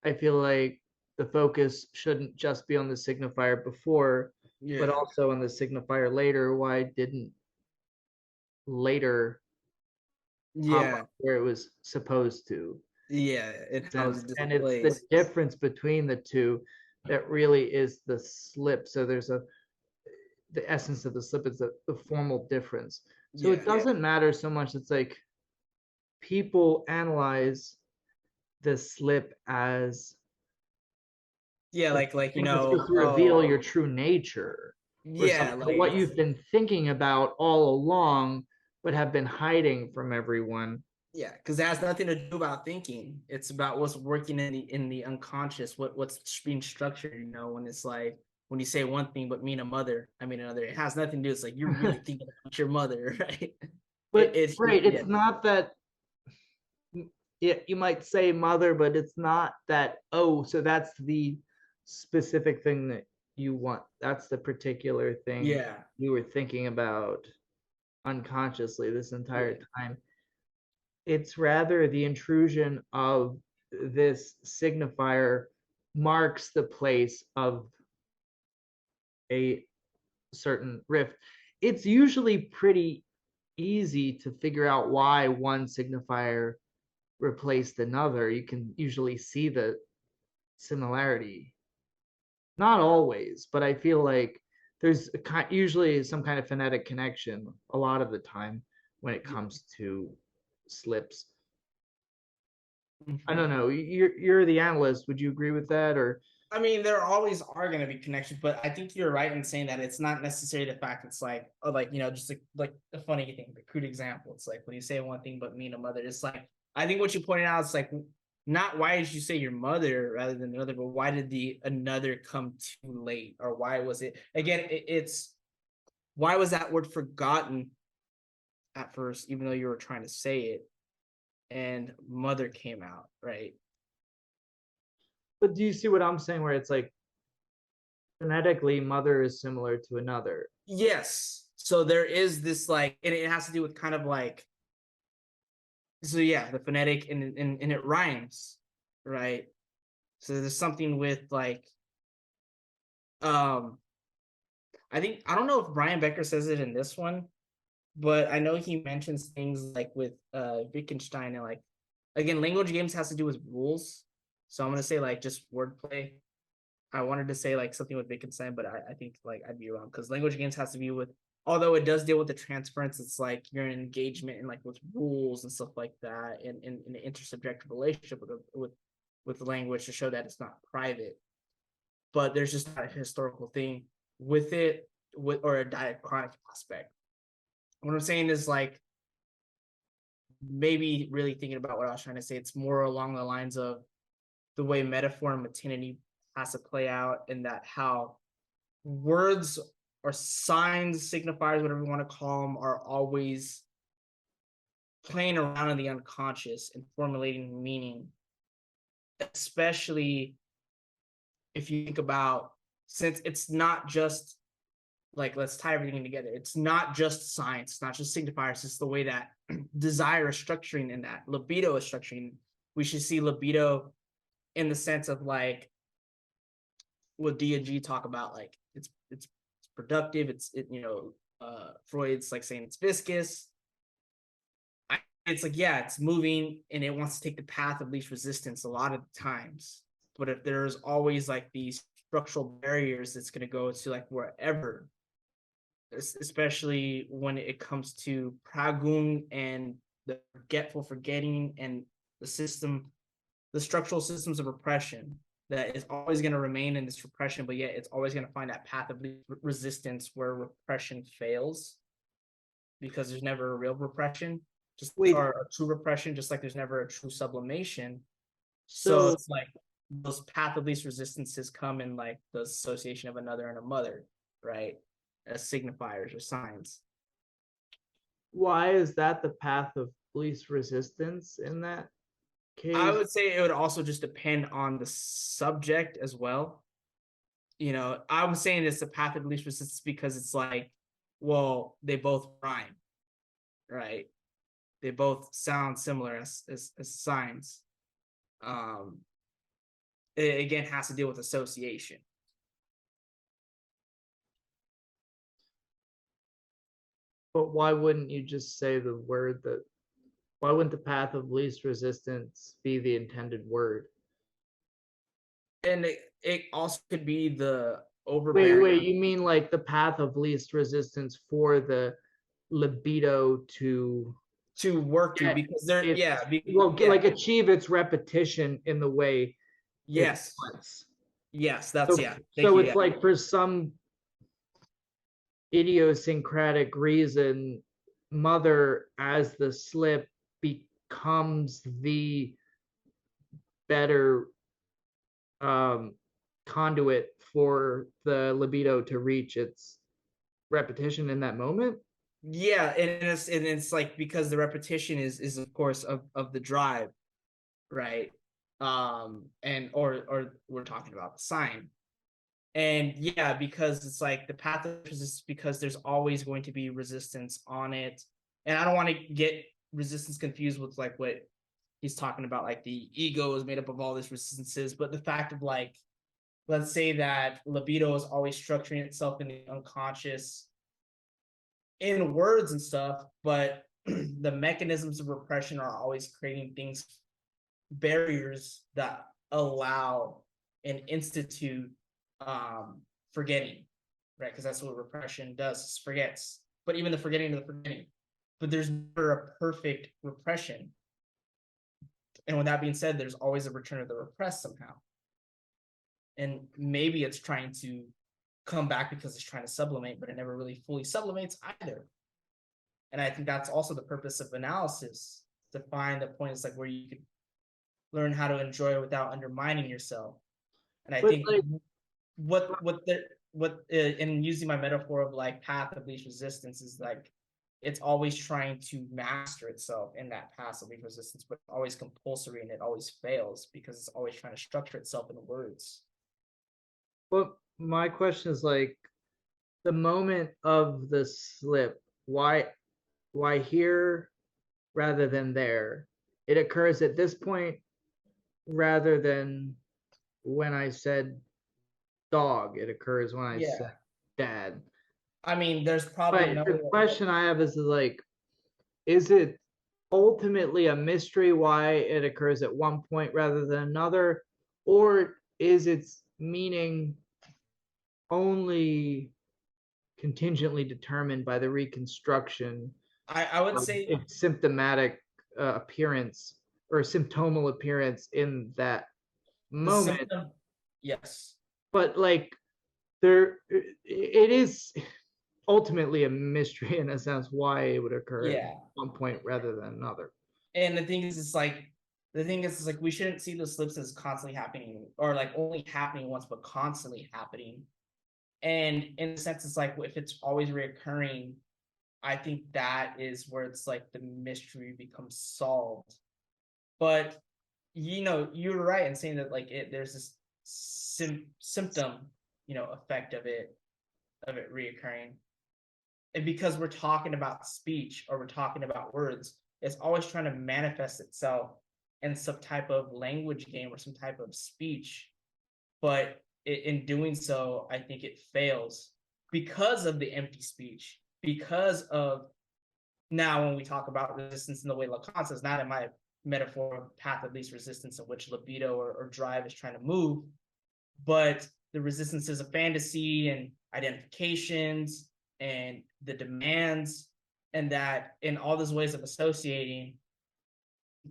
I feel like the focus shouldn't just be on the signifier before, but Yeah. also on the signifier later. Why didn't later pop Yeah. up where it was supposed to? Yeah. And how is Sense. it And it's the displaced? difference between the two that really is the slip. So there's the essence of the slip is the formal difference. So it Yeah. doesn't matter so much. It's like people analyze the slip as Yeah, the like thing that's supposed to reveal your true nature or yeah, something, like what you've been thinking about all along, but have been hiding from everyone. yeah, because it has nothing to do about thinking. It's about what's working in the unconscious, what's being structured, when it's like when you say one thing but mean a mother, I mean another. It has nothing to do. It's like you're really thinking about your mother, right? But It's right, yeah, it's not that you might say mother, but it's not that, oh, so that's the specific thing that you want. That's the particular thing yeah, you were thinking about unconsciously this entire yeah, time. It's rather the intrusion of this signifier marks the place of a certain rift. It's usually pretty easy to figure out why one signifier replaced another. You can usually see the similarity. Not always, but I feel like there's usually some kind of phonetic connection a lot of the time when it yeah. comes to slips. I Mhm. don't know. You're the analyst. Would you agree with that? Or I mean, there always are going to be connections, but I think you're right in saying that it's not necessarily the fact it's like, oh, like, just like a funny thing, the crude example. It's like when you say one thing but mean a mother, it's like, I think what you pointed out is like, not why did you say your mother rather than another, but why did the another come too late? Or why was it, again, it's why was that word forgotten at first, even though you were trying to say it and mother came out, right? but do you see what I'm saying? Where it's like phonetically, mother is similar to another. Yes. So there is this like, and it has to do with kind of like, so yeah, the phonetic and it rhymes, right? So there's something with like, um, I don't know if Brian Becker says it in this one, but I know he mentions things like with Wittgenstein and like, again, language games has to do with rules. So I'm gonna say like just wordplay. I wanted to say like something with Wittgenstein, but I think like I'd be wrong because language games has to be with, although it does deal with the transference, it's like your engagement and like with rules and stuff like that, and in an intersubjective relationship with the language to show that it's not private. But there's just not a historical thing with it, with or a diachronic aspect. What I'm saying is like maybe really thinking about what I was trying to say. It's more along the lines of the way metaphor and metonymy has to play out, and that how words or signs, signifiers, whatever you want to call them, are always playing around in the unconscious and formulating meaning, especially if you think about, since it's not just like, let's tie everything together. It's not just science, it's not just signifiers, it's the way that desire is structuring and that libido is structuring. We should see libido in the sense of like what D and G talk about, like it's productive, Freud's like saying it's viscous. It's like, yeah, it's moving and it wants to take the path of least resistance a lot of the times. But if there's always like these structural barriers, it's going to go to like wherever, especially when it comes to Pragung and the forgetful forgetting and the structural systems of repression that is always going to remain in this repression, but yet it's always going to find that path of resistance where repression fails because there's never a real repression, just Wait, or a true repression, just like there's never a true sublimation. So so it's like those path of least resistances come in like the association of another and a mother, right? as signifiers or signs. Why is that the path of least resistance in that case? I would say it would also just depend on the subject as well. I was saying it's the path of least resistance because it's like, well, they both rhyme, right? They both sound similar as signs. It again has to deal with association. But why wouldn't you just say the word that? Why wouldn't the path of least resistance be the intended word? And it also could be the Wait, overbearing. you mean like the path of least resistance for the libido to work through, because they're like achieve its repetition in the way it yes wants. yes that's So, thank you, it's like for some idiosyncratic reason, mother as the slip becomes the better conduit for the libido to reach its repetition in that moment. Yeah, and it's like, because the repetition is of course of the drive, right? And or we're talking about the sign. And yeah, because it's like the path of resistance, because there's always going to be resistance on it. And I don't want to get resistance confused with like what he's talking about, like the ego is made up of all these resistances, but the fact of like, let's say that libido is always structuring itself in the unconscious in words and stuff, but the mechanisms of repression are always creating things, barriers that allow and institute forgetting, right? Because that's what repression does, forgets. But even the forgetting of the forgetting, but there's never a perfect repression. And with that being said, there's always a return of the repressed somehow. And maybe it's trying to come back because it's trying to sublimate, but it never really fully sublimates either. And I think that's also the purpose of analysis, to find the points like where you could learn how to enjoy it without undermining yourself. And I think like, in using my metaphor of like path of least resistance is like, it's always trying to master itself in that path of least resistance, but always compulsory, and it always fails because it's always trying to structure itself in words. Well, my question is like the moment of the slip, why here rather than there? It occurs at this point rather than when I said dog. It occurs when I said dad. I mean, there's probably the question I have is like, is it ultimately a mystery why it occurs at one point rather than another, or is its meaning only contingently determined by the reconstruction I would say its symptomatic appearance or symptomal appearance in that moment? symptom, yes. But like there, it is ultimately a mystery in a sense why it would occur at one point rather than another. And the thing is, it's like, we shouldn't see those slips as constantly happening, or like only happening once, but constantly happening. And in a sense, it's like, if it's always reoccurring, I think that is where it's like the mystery becomes solved. But you're right in saying that like there's this symptom, effect of it reoccurring. And because we're talking about speech, or we're talking about words, it's always trying to manifest itself in some type of language game or some type of speech. But in doing so, I think it fails because of the empty speech, because of, now when we talk about resistance in the way Lacan says, not in my metaphor of path of least resistance in which libido or drive is trying to move, but the resistances of fantasy and identifications and the demands, and that in all those ways of associating,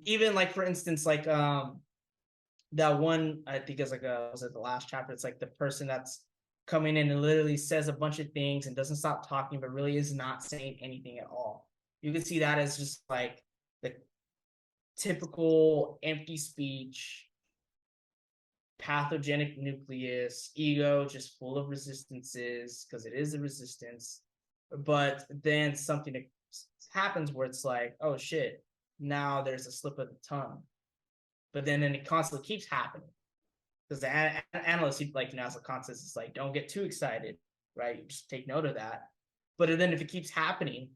even like, for instance, like that one, I think is like was it the last chapter, it's like the person that's coming in and literally says a bunch of things and doesn't stop talking, but really is not saying anything at all. You can see that as just like the typical empty speech pathogenic nucleus, ego just full of resistances because it is a resistance. But then something happens where it's like, oh shit, now there's a slip of the tongue. But then it constantly keeps happening because the analyst, like, as a concept, is like, don't get too excited, right? You just take note of that. But then if it keeps happening,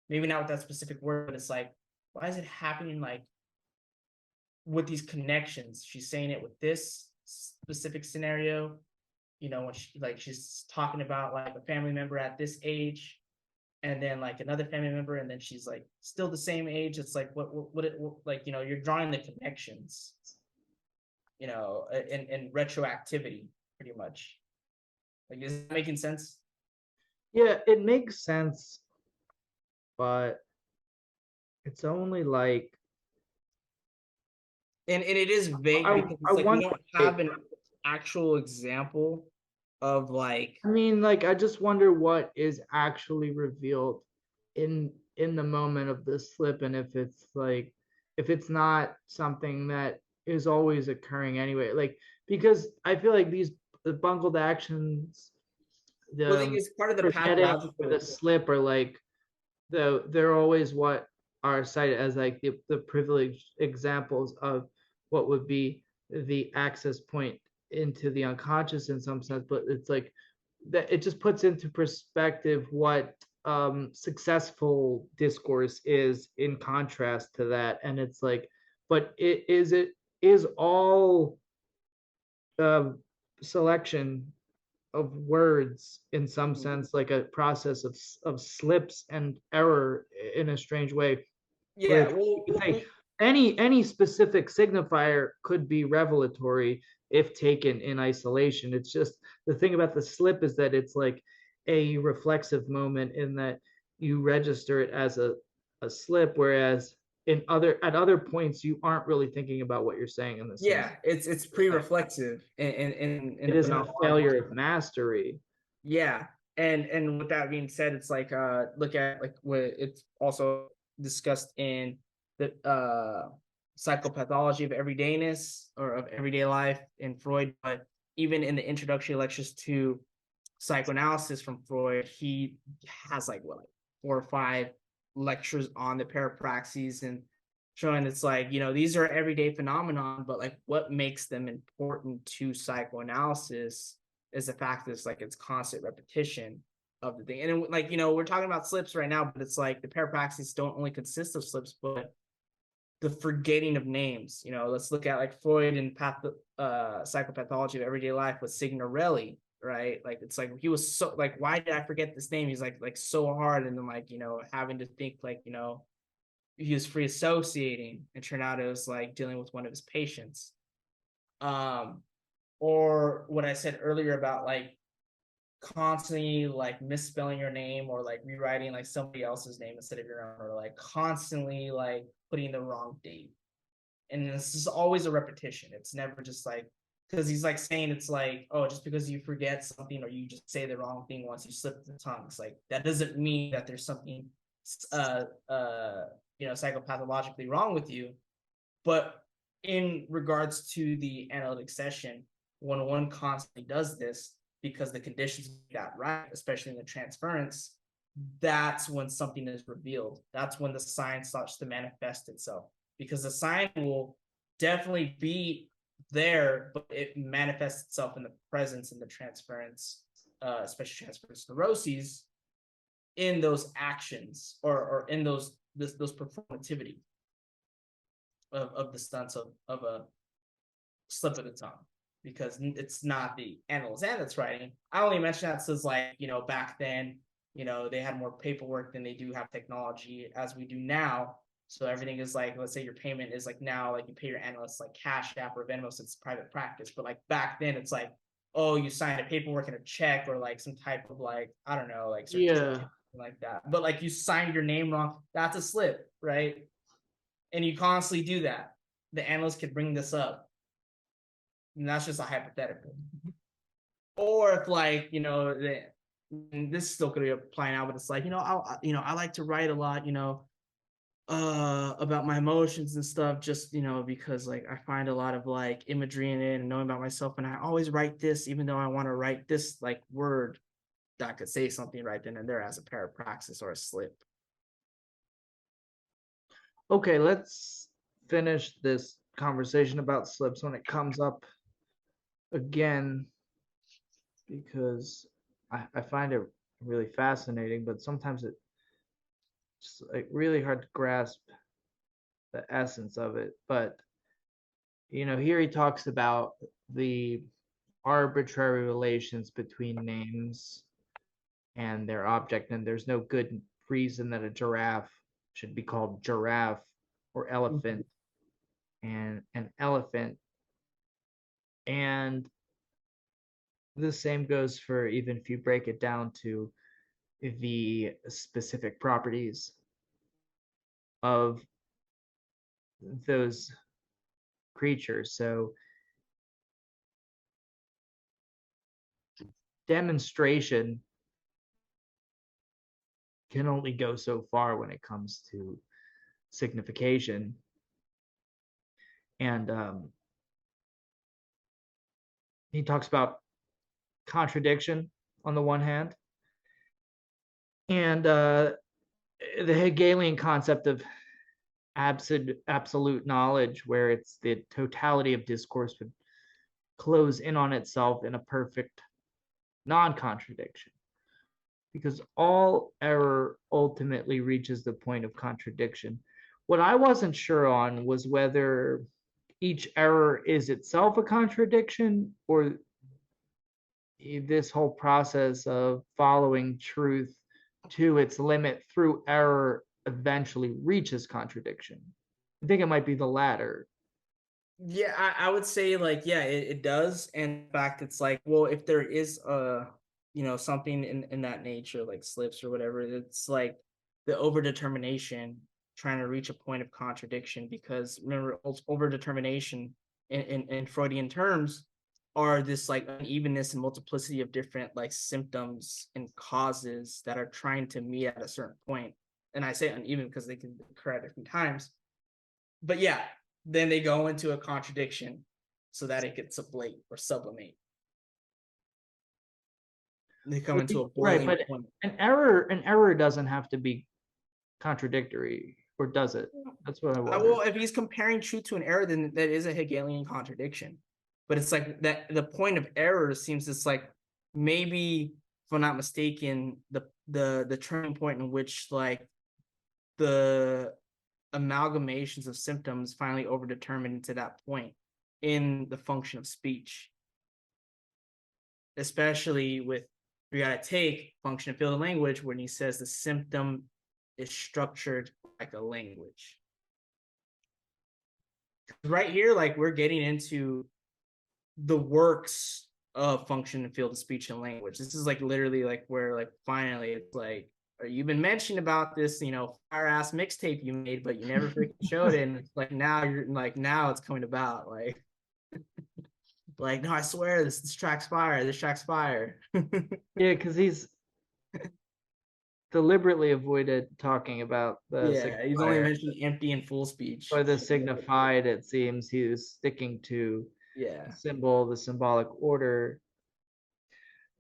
maybe not with that specific word, but it's like, why is it happening like with these connections? She's saying it with this specific scenario, when she's talking about like a family member at this age, and then like another family member, and then she's like still the same age. It's like what like, you're drawing the connections, in retroactivity, pretty much. Like, is it making sense? Yeah, it makes sense, but it's only like And it is vague because I it's like we wonder. don't have an actual example of like. I mean, like, I just wonder what is actually revealed in the moment of the slip, and if it's not something that is always occurring anyway. Like, because I feel like the bungled actions, Well, I the think it's part of the forgetting or the pathological. slip, are like they're always what are cited as like the privileged examples of what would be the access point into the unconscious in some sense. But it's like that it just puts into perspective what successful discourse is in contrast to that. And it's like, but it is all um, selection of words in some Mhm. sense, like a process of slips and error in a strange way. Yeah, Which well, you could say any specific signifier could be revelatory if taken in isolation. It's just the thing about the slip is that it's like a reflexive moment in that you register it as a slip, whereas at other points you aren't really thinking about what you're saying in the same. yeah, it's pre-reflexive in It the isn't a phenomenology. failure of mastery. Yeah, and with that being said, it's like look at like what it's also discussed in the psychopathology of everydayness or of everyday life in Freud, but even in the introductory lectures to psychoanalysis from Freud, he has like what, like 4 or 5 lectures on the parapraxes and showing it's like, these are everyday phenomenon, but like what makes them important to psychoanalysis is the fact that it's constant repetition of the thing. And like, we're talking about slips right now, but it's like the parapraxes don't only consist of slips, but the forgetting of names. Let's look at like Freud and psychopathology of everyday life with Signorelli, right? Like it's like he was so like, why did I forget this name? He's like so hard, and then like having to think like he was free associating, and turned out it was like dealing with one of his patients. Or what I said earlier about like constantly like misspelling your name or like rewriting like somebody else's name instead of your own, or like constantly like putting the wrong date. And this is always a repetition. It's never just like, because he's like saying it's like, oh, just because you forget something or you just say the wrong thing once, you slip the tongue. It's like that doesn't mean that there's something psychopathologically wrong with you. But in regards to the analytic session, when one constantly does this because the conditions got right, especially in the transference, that's when something is revealed. That's when the sign starts to manifest itself, because the sign will definitely be there, but it manifests itself in the presence and the transference, especially transference neuroses, in those actions or in those performativity of the stunts of a slip of the tongue, because it's not the analyst that's writing. I only mention that since like, back then, they had more paperwork than they do have technology as we do now. So everything is like, let's say your payment is like now, like you pay your analyst like Cash App or Venmo, so it's private practice. But like back then, it's like, oh, you signed a paperwork and a check or like some type of like, I don't know, like certificate, Yeah. like that. But like you signed your name wrong, that's a slip, right? And you constantly do that. The analyst could bring this up, and that's just a hypothetical. Or if like, this still could be applying now, but it's like, I like to write a lot, about my emotions and stuff, just because like I find a lot of like imagery in it and knowing about myself, and I always write this even though I want to write this like word that could say something right then and there as a parapraxis or a slip. Okay, let's finish this conversation about slips when it comes up again, because I find it really fascinating, but sometimes it's like really hard to grasp the essence of it. But here he talks about the arbitrary relations between names and their object, and there's no good reason that a giraffe should be called giraffe or elephant and an elephant. And the same goes for, even if you break it down to the specific properties of those creatures. So demonstration can only go so far when it comes to signification. And he talks about contradiction on the one hand, and the Hegelian concept of absolute knowledge, where it's the totality of discourse would close in on itself in a perfect non-contradiction, because all error ultimately reaches the point of contradiction. What I wasn't sure on was whether each error is itself a contradiction, or this whole process of following truth to its limit through error eventually reaches contradiction. I think it might be the latter. Yeah, I would say like, yeah, it does. And in fact, it's like, well, if there is something in that nature, like slips or whatever, it's like the overdetermination trying to reach a point of contradiction. Because remember, overdetermination in Freudian terms are this like unevenness and multiplicity of different like symptoms and causes that are trying to meet at a certain point. And I say uneven because they can occur at different times. But yeah, then they go into a contradiction so that it could sublate or sublimate. They come into a Right, boiling but point. an error doesn't have to be contradictory, or does it? That's what I wonder. Well, if he's comparing truth to an error, then that is a Hegelian contradiction. But it's like that the point of error seems it's like, maybe, if I'm not mistaken, the turning point in which like the amalgamations of symptoms finally overdetermined to that point in the function of speech, especially with, we gotta take function of field of language when he says the symptom is structured like a language. Right here, like we're getting into the works of function and field of speech and language. This is like literally like where like finally it's like, you've been mentioning about this, fire ass mixtape you made, but you never freaking showed it. And it's like now you're like, now it's coming about. Like, no, I swear this track's fire. This track's fire. Yeah, because he's deliberately avoided talking about the Yeah, he's only signifier, mentioning empty and full speech. or the signified. It seems he was sticking to Yeah. the symbol, the symbolic order.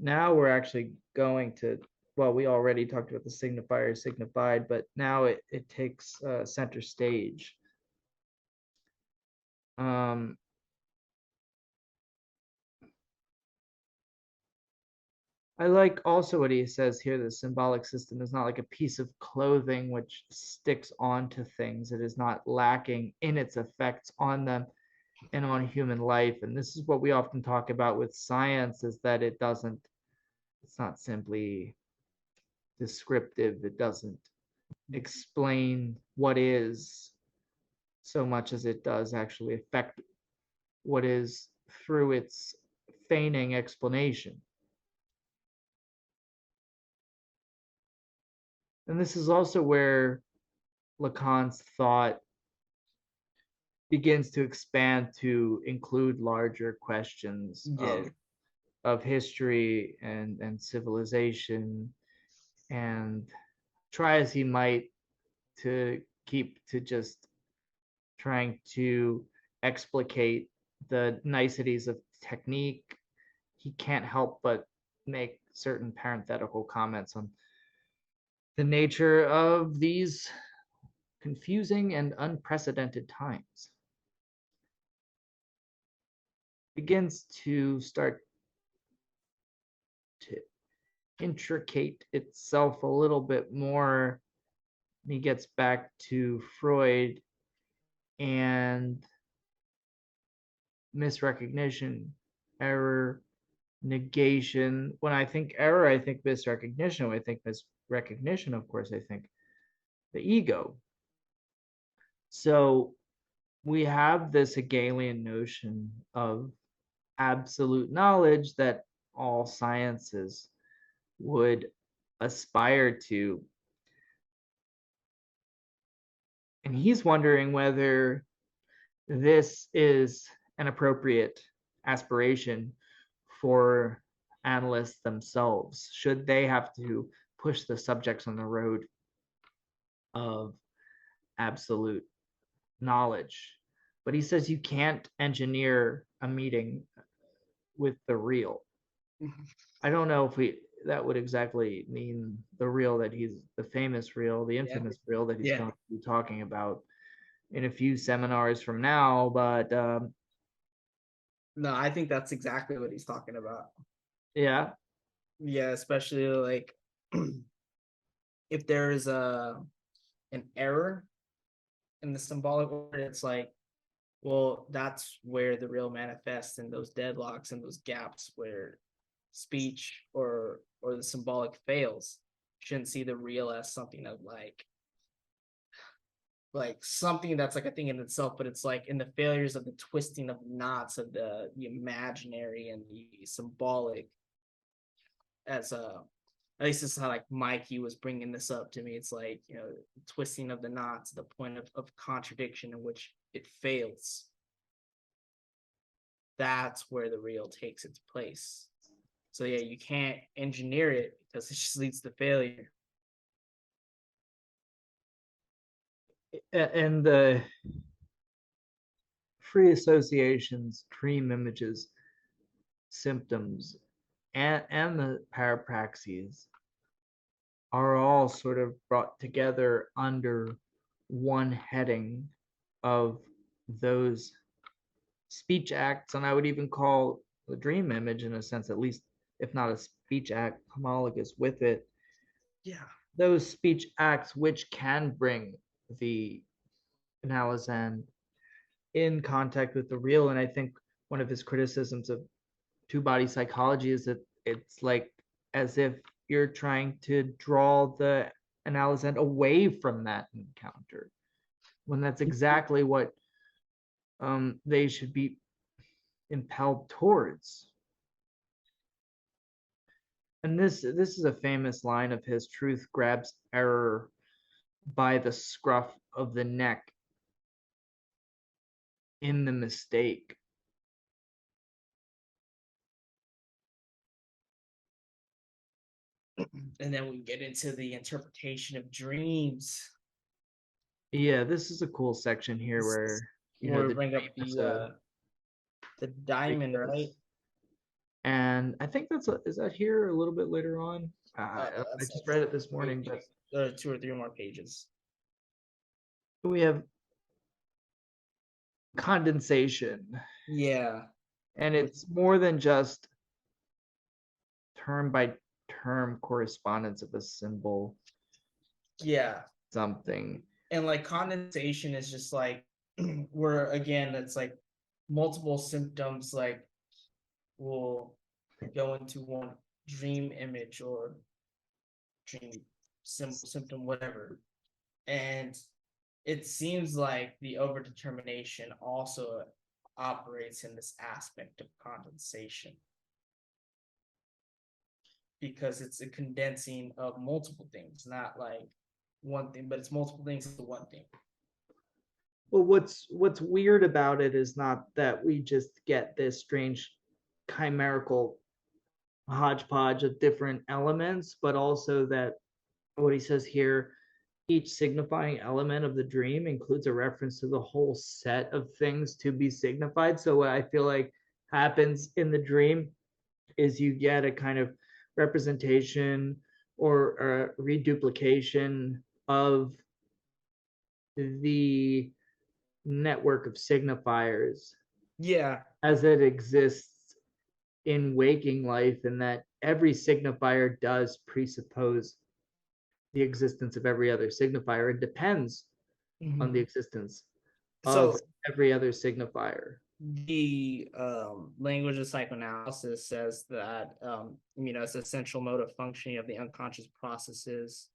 Now we're actually going to, well, we already talked about the signifier, signified, but now it takes center stage. Um, I like also what he says here: the symbolic system is not like a piece of clothing which sticks onto things. It is not lacking in its effects on them and on human life. And this is what we often talk about with science, is that it's not simply descriptive. It doesn't explain what is so much as it does actually affect what is through its feigning explanation. And this is also where Lacan's thought begins to expand to include larger questions Yeah. of history and civilization, and try as he might to keep to just trying to explicate the niceties of technique, he can't help but make certain parenthetical comments on the nature of these confusing and unprecedented times. Begins to start to intricate itself a little bit more. He gets back to Freud and misrecognition, error, negation. When I think error, I think misrecognition. When I think misrecognition, of course, I think the ego. So we have this Hegelian notion of absolute knowledge that all sciences would aspire to. And he's wondering whether this is an appropriate aspiration for analysts themselves. Should they have to push the subjects on the road of absolute knowledge? But he says you can't engineer a meeting with the real. I don't know if that would exactly mean the real that he's the famous real, the infamous real that he's going to be talking about in a few seminars from now, but no, I think that's exactly what he's talking about. Yeah, especially like if there is an error in the symbolic order, it's like, well, that's where the real manifests in those deadlocks and those gaps where speech or the symbolic fails. Shouldn't see the real as something of like something that's like a thing in itself, but it's like in the failures of the twisting of knots of the imaginary and the symbolic. As at least this is how like Mikey was bringing this up to me. It's like, twisting of the knots, the point of contradiction in which it fails. That's where the real takes its place. So yeah, you can't engineer it because it just leads to failure. and the free associations, dream images, symptoms, and the parapraxies are all sort of brought together under one heading of those speech acts. And I would even call the dream image, in a sense, at least, if not a speech act, homologous with it. Yeah. Those speech acts which can bring the analysan in contact with the real. And I think one of his criticisms of two-body psychology is that it's like as if you're trying to draw the analysan away from that encounter, when that's exactly what they should be impelled towards. And this is a famous line of his: truth grabs error by the scruff of the neck in the mistake. And then we get into the interpretation of dreams. Yeah, this is a cool section here where we bring up the diamond, right? And I think is that here a little bit later on? I just read it this morning, but there are 2 or 3 more pages. We have condensation. Yeah. And it's more than just term by term correspondence of a symbol. Yeah. Something. And like condensation is just like where again it's like multiple symptoms like will go into one dream image or dream symptom, whatever. And it seems like the overdetermination also operates in this aspect of condensation, because it's a condensing of multiple things, not like one thing, but it's multiple things into one thing. Well, what's weird about it is not that we just get this strange chimerical hodgepodge of different elements, but also that what he says here each signifying element of the dream includes a reference to the whole set of things to be signified. So what I feel like happens in the dream is you get a kind of representation or a reduplication of the network of signifiers Yeah. as it exists in waking life, and that every signifier does presuppose the existence of every other signifier. It depends on the Mhm. existence of So every other signifier. the language of psychoanalysis says that it's an essential mode of functioning of the unconscious processes,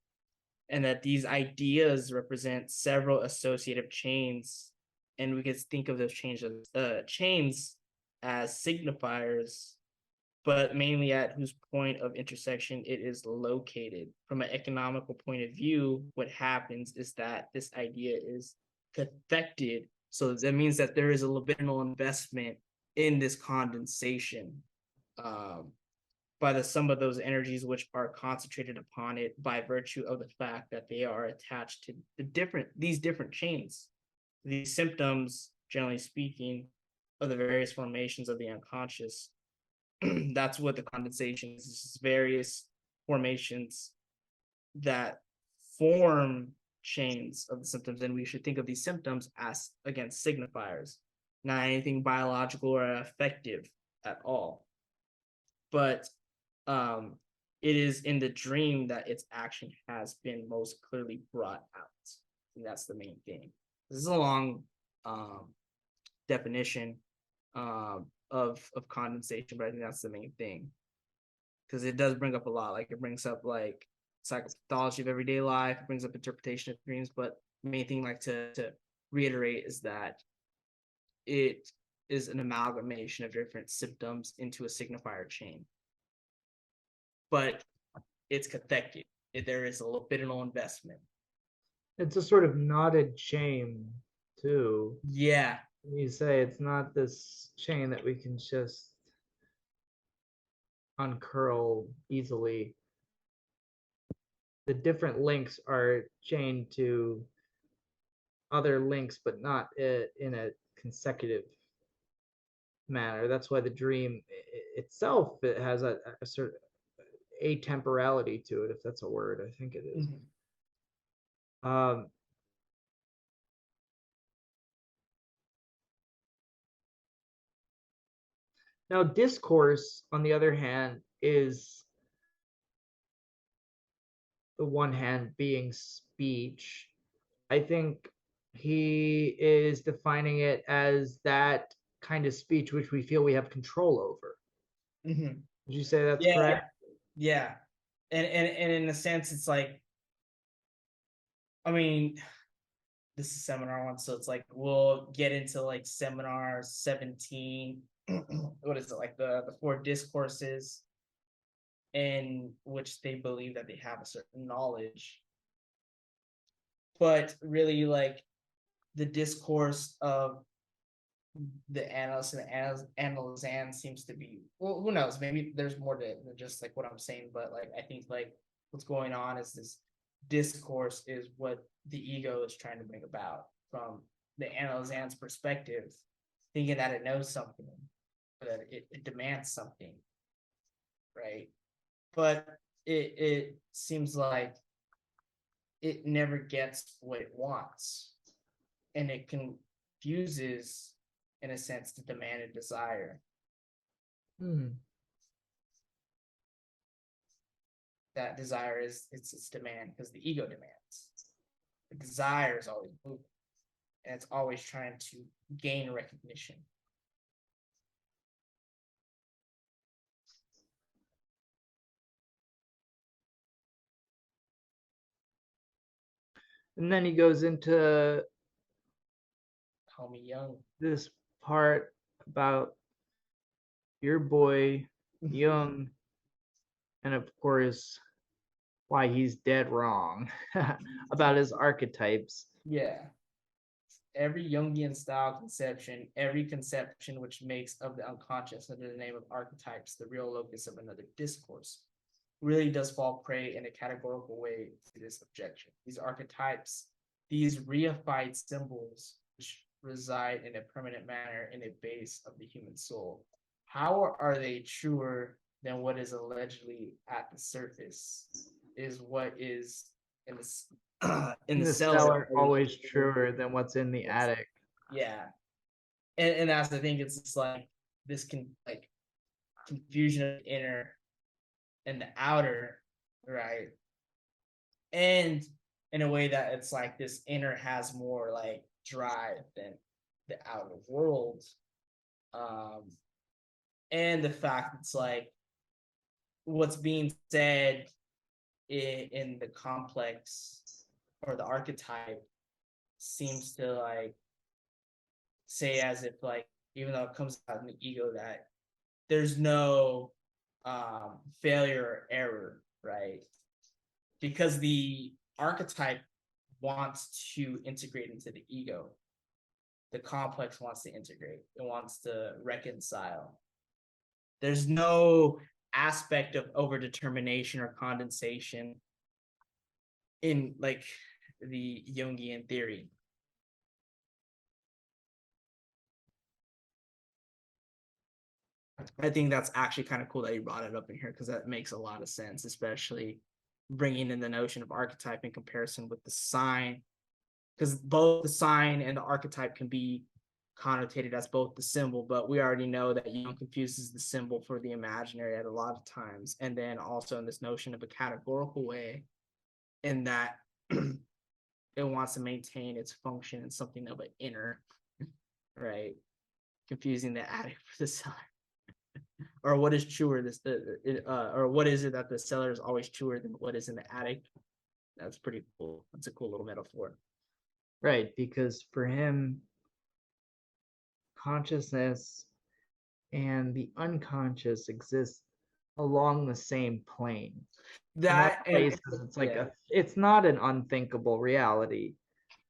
and that these ideas represent several associative chains, and we could think of those chains as signifiers, but mainly at whose point of intersection it is located. From an economical point of view, what happens is that this idea is cathected. So that means that there is a libidinal investment in this condensation, um, by the sum of those energies which are concentrated upon it by virtue of the fact that they are attached to these different chains. These symptoms, generally speaking, of the various formations of the unconscious. That's what the condensation is. It's various formations that form chains of the symptoms, and we should think of these symptoms as, again, signifiers, not anything biological or affective at all. But it is in the dream that its action has been most clearly brought out. And that's the main thing. This is a long definition of condensation, but I think that's the main thing, because it does bring up a lot. Like, it brings up like psychopathology of everyday life, it brings up interpretation of dreams, but the main thing, like, to reiterate, is that it is an amalgamation of different symptoms into a signifier chain, but it's cathectic. There is a libidinal investment. It's a sort of knotted chain, too. Yeah. You say it's not this chain that we can just uncurl easily. The different links are chained to other links, but not in a consecutive manner. That's why the dream itself, it has a sort of atemporality to it, if that's a word. I think it is. Um, Now, discourse, on the other hand, is the one hand being speech. I think he is defining it as that kind of speech which we feel we have control over. Mm-hmm. Would you say that's Yeah. correct? Yeah. And in a sense, it's like, I mean, this is seminar one, so it's like we'll get into like seminar 17. What is it, like the four discourses in which they believe that they have a certain knowledge, but really, like, the discourse of the analyst and the analysand seems to be, well, who knows, maybe there's more to it than just like what I'm saying, but like I think like what's going on is this discourse is what the ego is trying to bring about from the analysand's perspective, thinking that it knows something, that it demands something, right? But it seems like it never gets what it wants, and it confuses, in a sense, the demand and desire. Hmm. That desire is its demand because the ego demands. The desire is always moving, and it's always trying to gain recognition. And then he goes into Homie Young. this part about your boy Jung, and of course why he's dead wrong about his archetypes. Yeah. Every Jungian style conception, every conception which makes of the unconscious under the name of archetypes the real locus of another discourse, really does fall prey in a categorical way to this objection. These archetypes, these reified symbols, which reside in a permanent manner in a base of the human soul. How are they truer than what is allegedly at the surface? Is what is in the cellar always truer than what's in the attic. Yeah, and that's the thing. It's just like this confusion of the inner and the outer, right? And in a way that it's like this inner has more like drive than the outer world. And the fact it's like what's being said in the complex or the archetype seems to like say as if like even though it comes out in the ego that there's no failure or error, right? Because the archetype wants to integrate into the ego. The complex wants to integrate. It wants to reconcile. There's no aspect of overdetermination or condensation in like the Jungian theory. I think that's actually kind of cool that you brought it up in here because that makes a lot of sense, especially bringing in the notion of archetype in comparison with the sign, because both the sign and the archetype can be connotated as both the symbol, but we already know that Jung confuses the symbol for the imaginary at a lot of times, and then also in this notion of a categorical way, in that it wants to maintain its function in something of an inner, right? Confusing the attic for the cellar. Or what is truer, or what is it that the cellar is always truer than what is in the attic? That's pretty cool. That's a cool little metaphor. Right, because for him, consciousness and the unconscious exist along the same plane. That places, it's like it's not an unthinkable reality,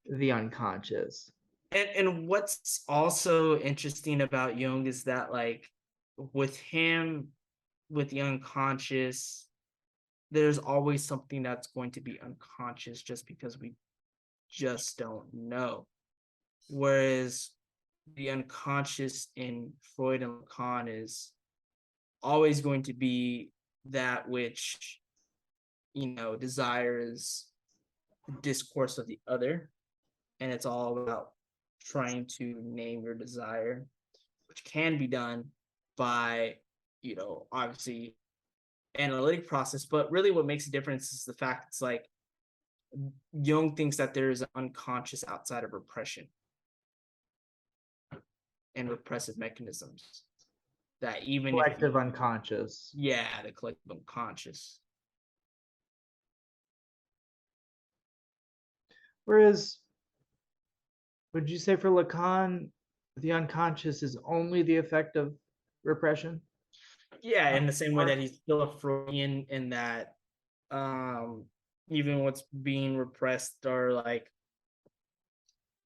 the unconscious. And what's also interesting about Jung is that like with him, with the unconscious, there's always something that's going to be unconscious just because we just don't know. Whereas the unconscious in Freud and Lacan is always going to be that which, desires the discourse of the other. And it's all about trying to name your desire, which can be done by, obviously analytic process. But really what makes a difference is the fact it's like Jung thinks that there is an unconscious outside of repression and repressive mechanisms. That even collective unconscious. Yeah, the collective unconscious. Whereas, would you say for Lacan, the unconscious is only the effect of repression? Yeah, in the same way that he's still a Freudian in that even what's being repressed are like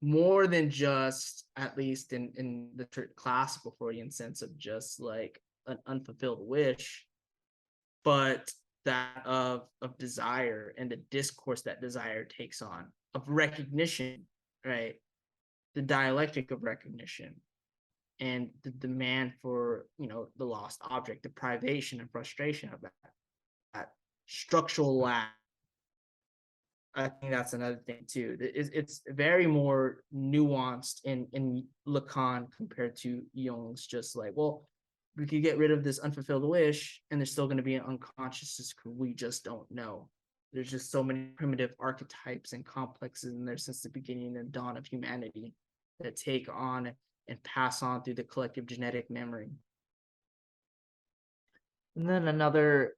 more than just, at least in the classical Freudian sense of just like an unfulfilled wish, but that of desire and the discourse that desire takes on, of recognition, right? The dialectic of recognition and the demand for, the lost object, the privation and frustration of that structural lack. I think that's another thing too. It's very more nuanced in Lacan compared to Jung's just like, well, we could get rid of this unfulfilled wish and there's still going to be an unconsciousness we just don't know. There's just so many primitive archetypes and complexes in there since the beginning and dawn of humanity that take on and pass on through the collective genetic memory. And then another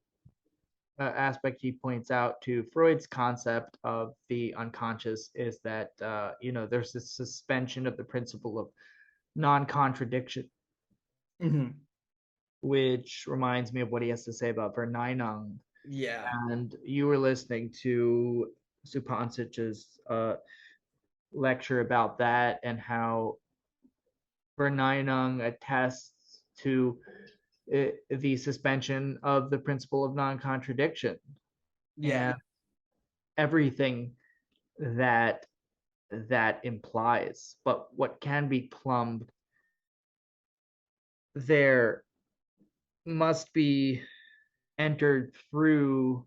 aspect he points out to Freud's concept of the unconscious is that there's this suspension of the principle of non-contradiction, which reminds me of what he has to say about Verneinung. Yeah. And you were listening to Supancic's lecture about that and how Verneinung attests to the suspension of the principle of non-contradiction Yeah. and everything that that implies. But what can be plumbed there must be entered through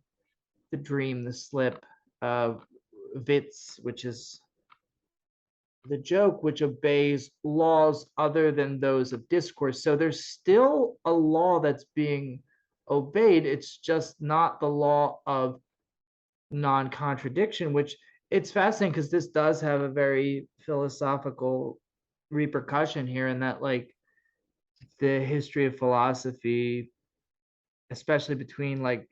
the dream, the slip of Witz, which is the joke, which obeys laws other than those of discourse. So there's still a law that's being obeyed. It's just not the law of non-contradiction, which it's fascinating because this does have a very philosophical repercussion here, in that like the history of philosophy, especially between like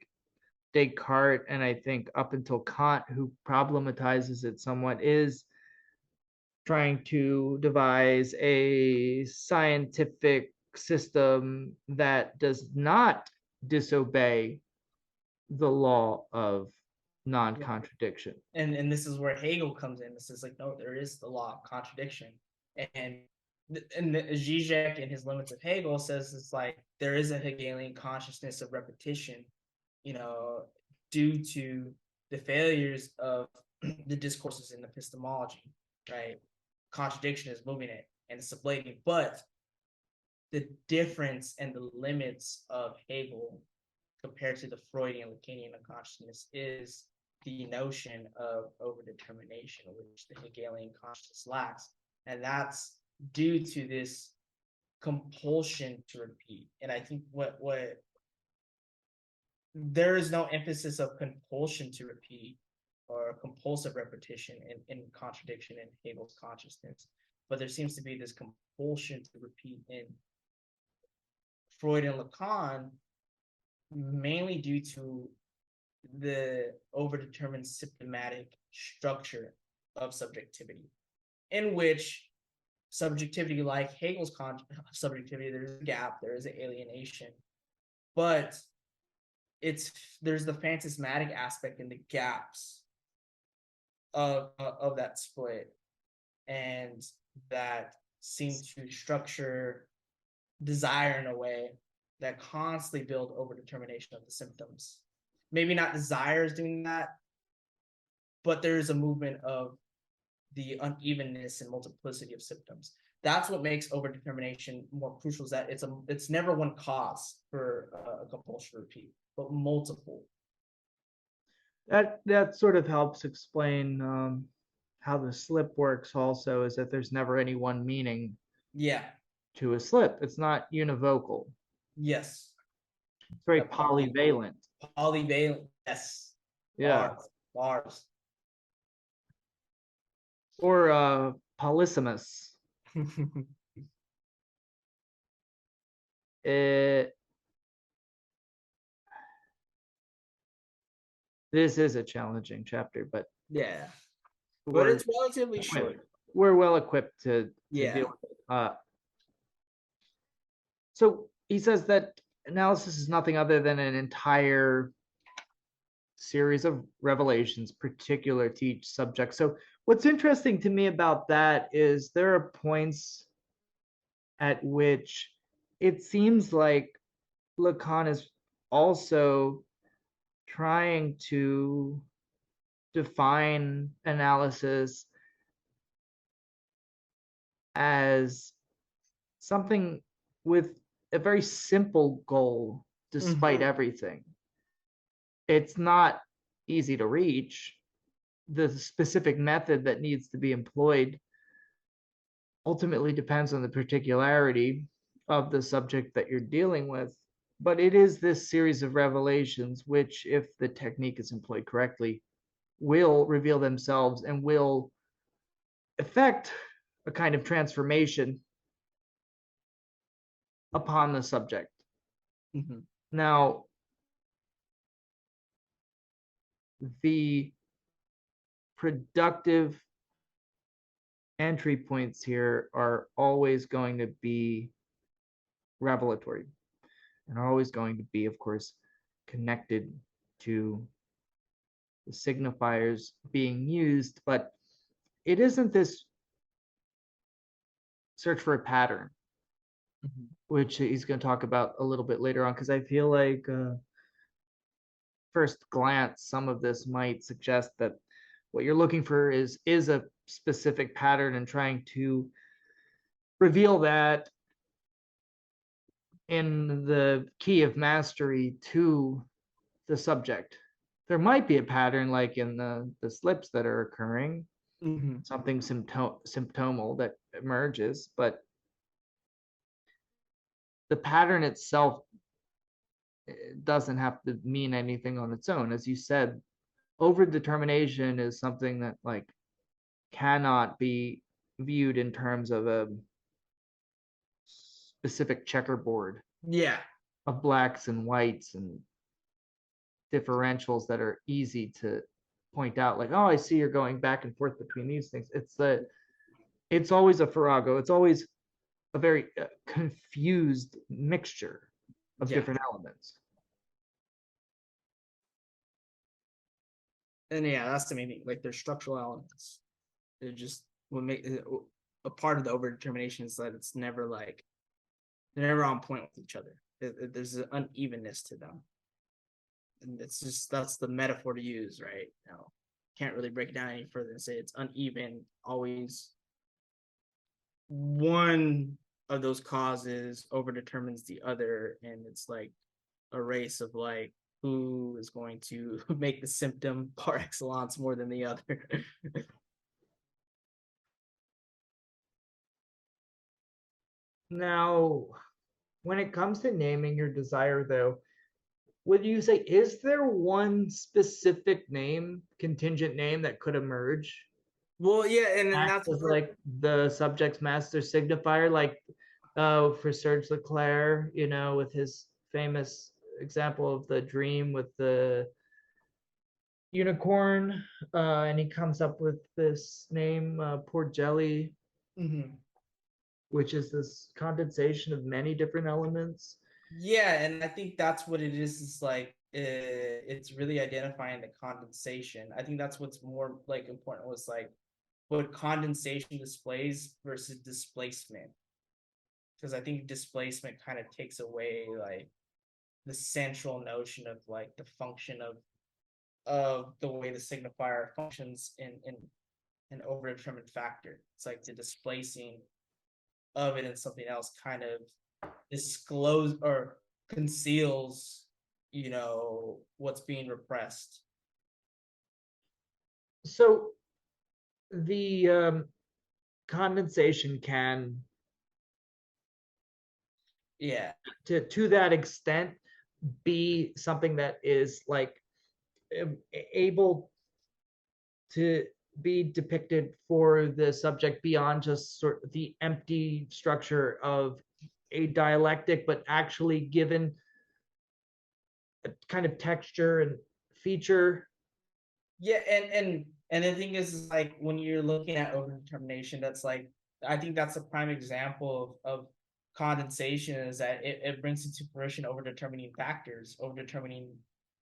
Descartes and I think up until Kant, who problematizes it somewhat, is trying to devise a scientific system that does not disobey the law of non-contradiction. And this is where Hegel comes in. This is like, no, there is the law of contradiction. And Zizek in his Limits of Hegel says it's like there is a Hegelian consciousness of repetition, you know, due to the failures of the discourses in epistemology, right? Contradiction is moving it and it's sublating, but the difference and the limits of Hegel compared to the Freudian Lacanian consciousness is the notion of overdetermination, which the Hegelian consciousness lacks. And that's due to this compulsion to repeat. And I think what there is no emphasis of compulsion to repeat or compulsive repetition in contradiction in Hegel's consciousness, but there seems to be this compulsion to repeat in Freud and Lacan, mainly due to the overdetermined symptomatic structure of subjectivity, in which subjectivity, like Hegel's subjectivity, there's a gap, there is an alienation, but there's the phantasmatic aspect in the gaps of that split, and that seem to structure desire in a way that constantly build overdetermination of the symptoms. Maybe not desire is doing that, but there is a movement of the unevenness and multiplicity of symptoms. That's what makes overdetermination more crucial, is that it's never one cause for a compulsion repeat, but multiple. That sort of helps explain how the slip works also, is that there's never any one meaning Yeah. to a slip. It's not univocal. Yes. It's very polyvalent. Polyvalent. Yes. Yeah. Bars. Or polysemous. It, this is a challenging chapter, but yeah. But it's relatively short. We're well equipped to deal with it. So he says that analysis is nothing other than an entire series of revelations particular to each subject. So what's interesting to me about that is there are points at which it seems like Lacan is also trying to define analysis as something with a very simple goal despite everything. It's not easy to reach. The specific method that needs to be employed ultimately depends on the particularity of the subject that you're dealing with. But it is this series of revelations which, if the technique is employed correctly, will reveal themselves and will effect a kind of transformation upon the subject. Now, the productive entry points here are always going to be revelatory and are always going to be, of course, connected to the signifiers being used, but it isn't this search for a pattern. which he's going to talk about a little bit later on, because I feel like first glance, some of this might suggest that what you're looking for is a specific pattern and trying to reveal that in the key of mastery to the subject. There might be a pattern like in the slips that are occurring, something symptomal that emerges, but the pattern itself doesn't have to mean anything on its own. As you said, overdetermination is something that like cannot be viewed in terms of a specific checkerboard Yeah. of blacks and whites and differentials that are easy to point out, like, oh, I see you're going back and forth between these things. It's always a farrago. It's always a very confused mixture of different elements. And yeah, that's the main thing. Like, they're structural elements. They're just what make a part of the overdetermination is that it's never like they're never on point with each other. There's an unevenness to them, and it's just that's the metaphor to use, right? Can't really break it down any further and say it's uneven. Always one of those causes overdetermines the other, and it's like a race of like who is going to make the symptom par excellence more than the other. Now, when it comes to naming your desire, though, would you say, is there one specific name, contingent name that could emerge? Well, yeah, and then Act that's as like the subject's master signifier, like for Serge Leclerc, with his famous example of the dream with the unicorn, and he comes up with this name, Poor Jelly, which is this condensation of many different elements. Yeah, and I think that's what it is like it's really identifying the condensation. I think that's what's more like important was like what condensation displays versus displacement. Because I think displacement kind of takes away like the central notion of like the function of the way the signifier functions in an overdetermined factor. It's like the displacing of it in something else kind of disclose or conceals, what's being repressed. So the condensation can, Yeah, to that extent, be something that is like able to be depicted for the subject beyond just sort of the empty structure of a dialectic, but actually given a kind of texture and feature. yeah, and the thing is like when you're looking at overdetermination, that's like I think that's a prime example of condensation is that it brings into fruition overdetermining factors, overdetermining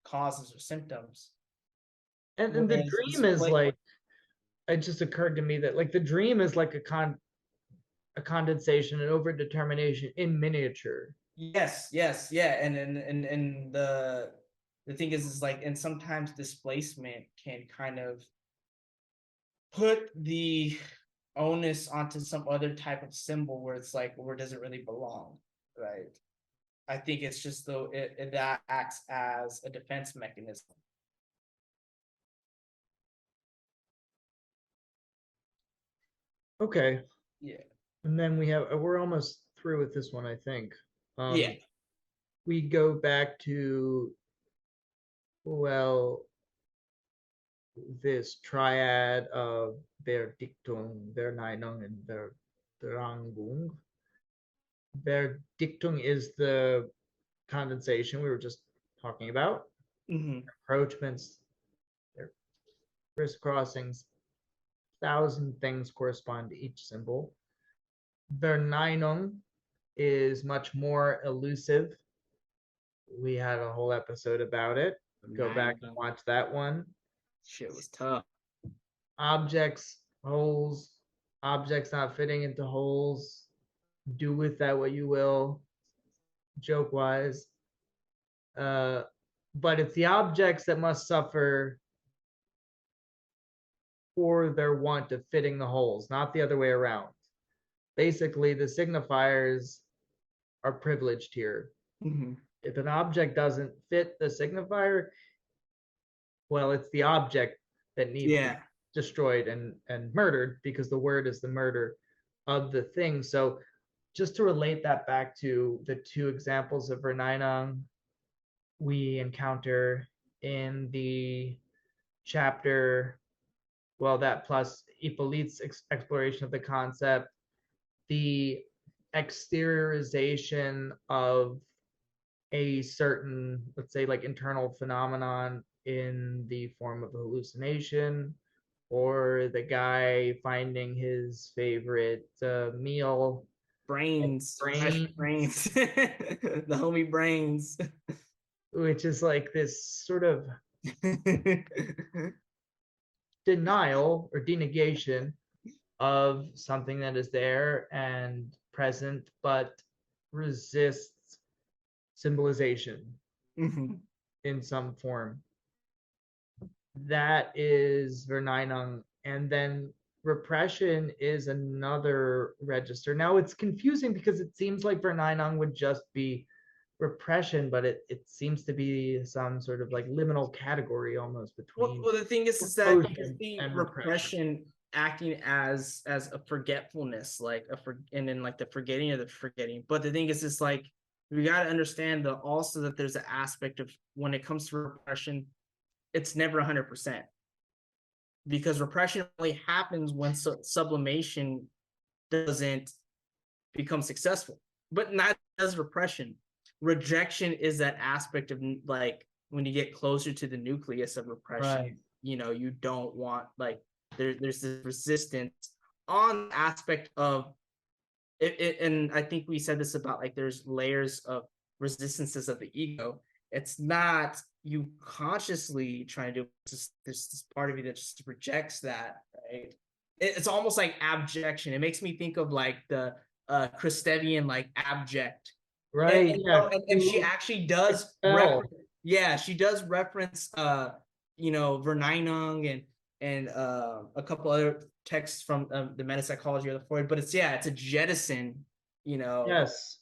causes or symptoms. And the dream is like, it just occurred to me that like the dream is like a condensation and overdetermination in miniature. Yes, yeah, and the thing is like, and sometimes displacement can kind of put the onus onto some other type of symbol where it's like where does it really belong, right? I think it's just though that acts as a defense mechanism. Okay. Yeah. And then we're almost through with this one, I think. Yeah. We go back to, well, this triad of Verdiktung, Verneinung, and Verdrangung. Verdiktung is the condensation we were just talking about. Approachments, their crisscrossings, 1,000 things correspond to each symbol. Verneinung is much more elusive. We had a whole episode about it. Go back and watch that one. Shit was tough. Objects, holes, objects not fitting into holes, do with that what you will, joke wise. But it's the objects that must suffer for their want of fitting the holes, not the other way around. Basically, the signifiers are privileged here. Mm-hmm. If an object doesn't fit the signifier, well, it's the object that needs to be destroyed and murdered, because the word is the murder of the thing. So just to relate that back to the two examples of Verneinung we encounter in the chapter, well, that plus Hippolyte's exploration of the concept, the exteriorization of a certain, let's say, like internal phenomenon in the form of a hallucination, or the guy finding his favorite meal, Fresh brains, the homie brains. which is like this sort of denial or denegation of something that is there and present, but resists symbolization Mm-hmm. in some form. That is Verneinung. And then repression is another register. Now it's confusing because it seems like Verneinung would just be repression, but it seems to be some sort of like liminal category almost between Well, the thing is that you see and repression acting as a forgetfulness, like and then like the forgetting of the forgetting. But the thing is like we got to understand also that there's an aspect of when it comes to repression, it's never 100%, because repression only happens when sublimation doesn't become successful. But not as repression. Rejection is that aspect of like when you get closer to the nucleus of repression, right. You don't want like there's this resistance on the aspect of it, and I think we said this about like there's layers of resistances of the ego. It's not you consciously trying to do this part of you that just rejects that, right? It's almost like abjection. It makes me think of like the Christevian like abject, Right. and she actually does she does reference Verneinung and a couple other texts from the metapsychology of the Freud, but it's a jettison, yes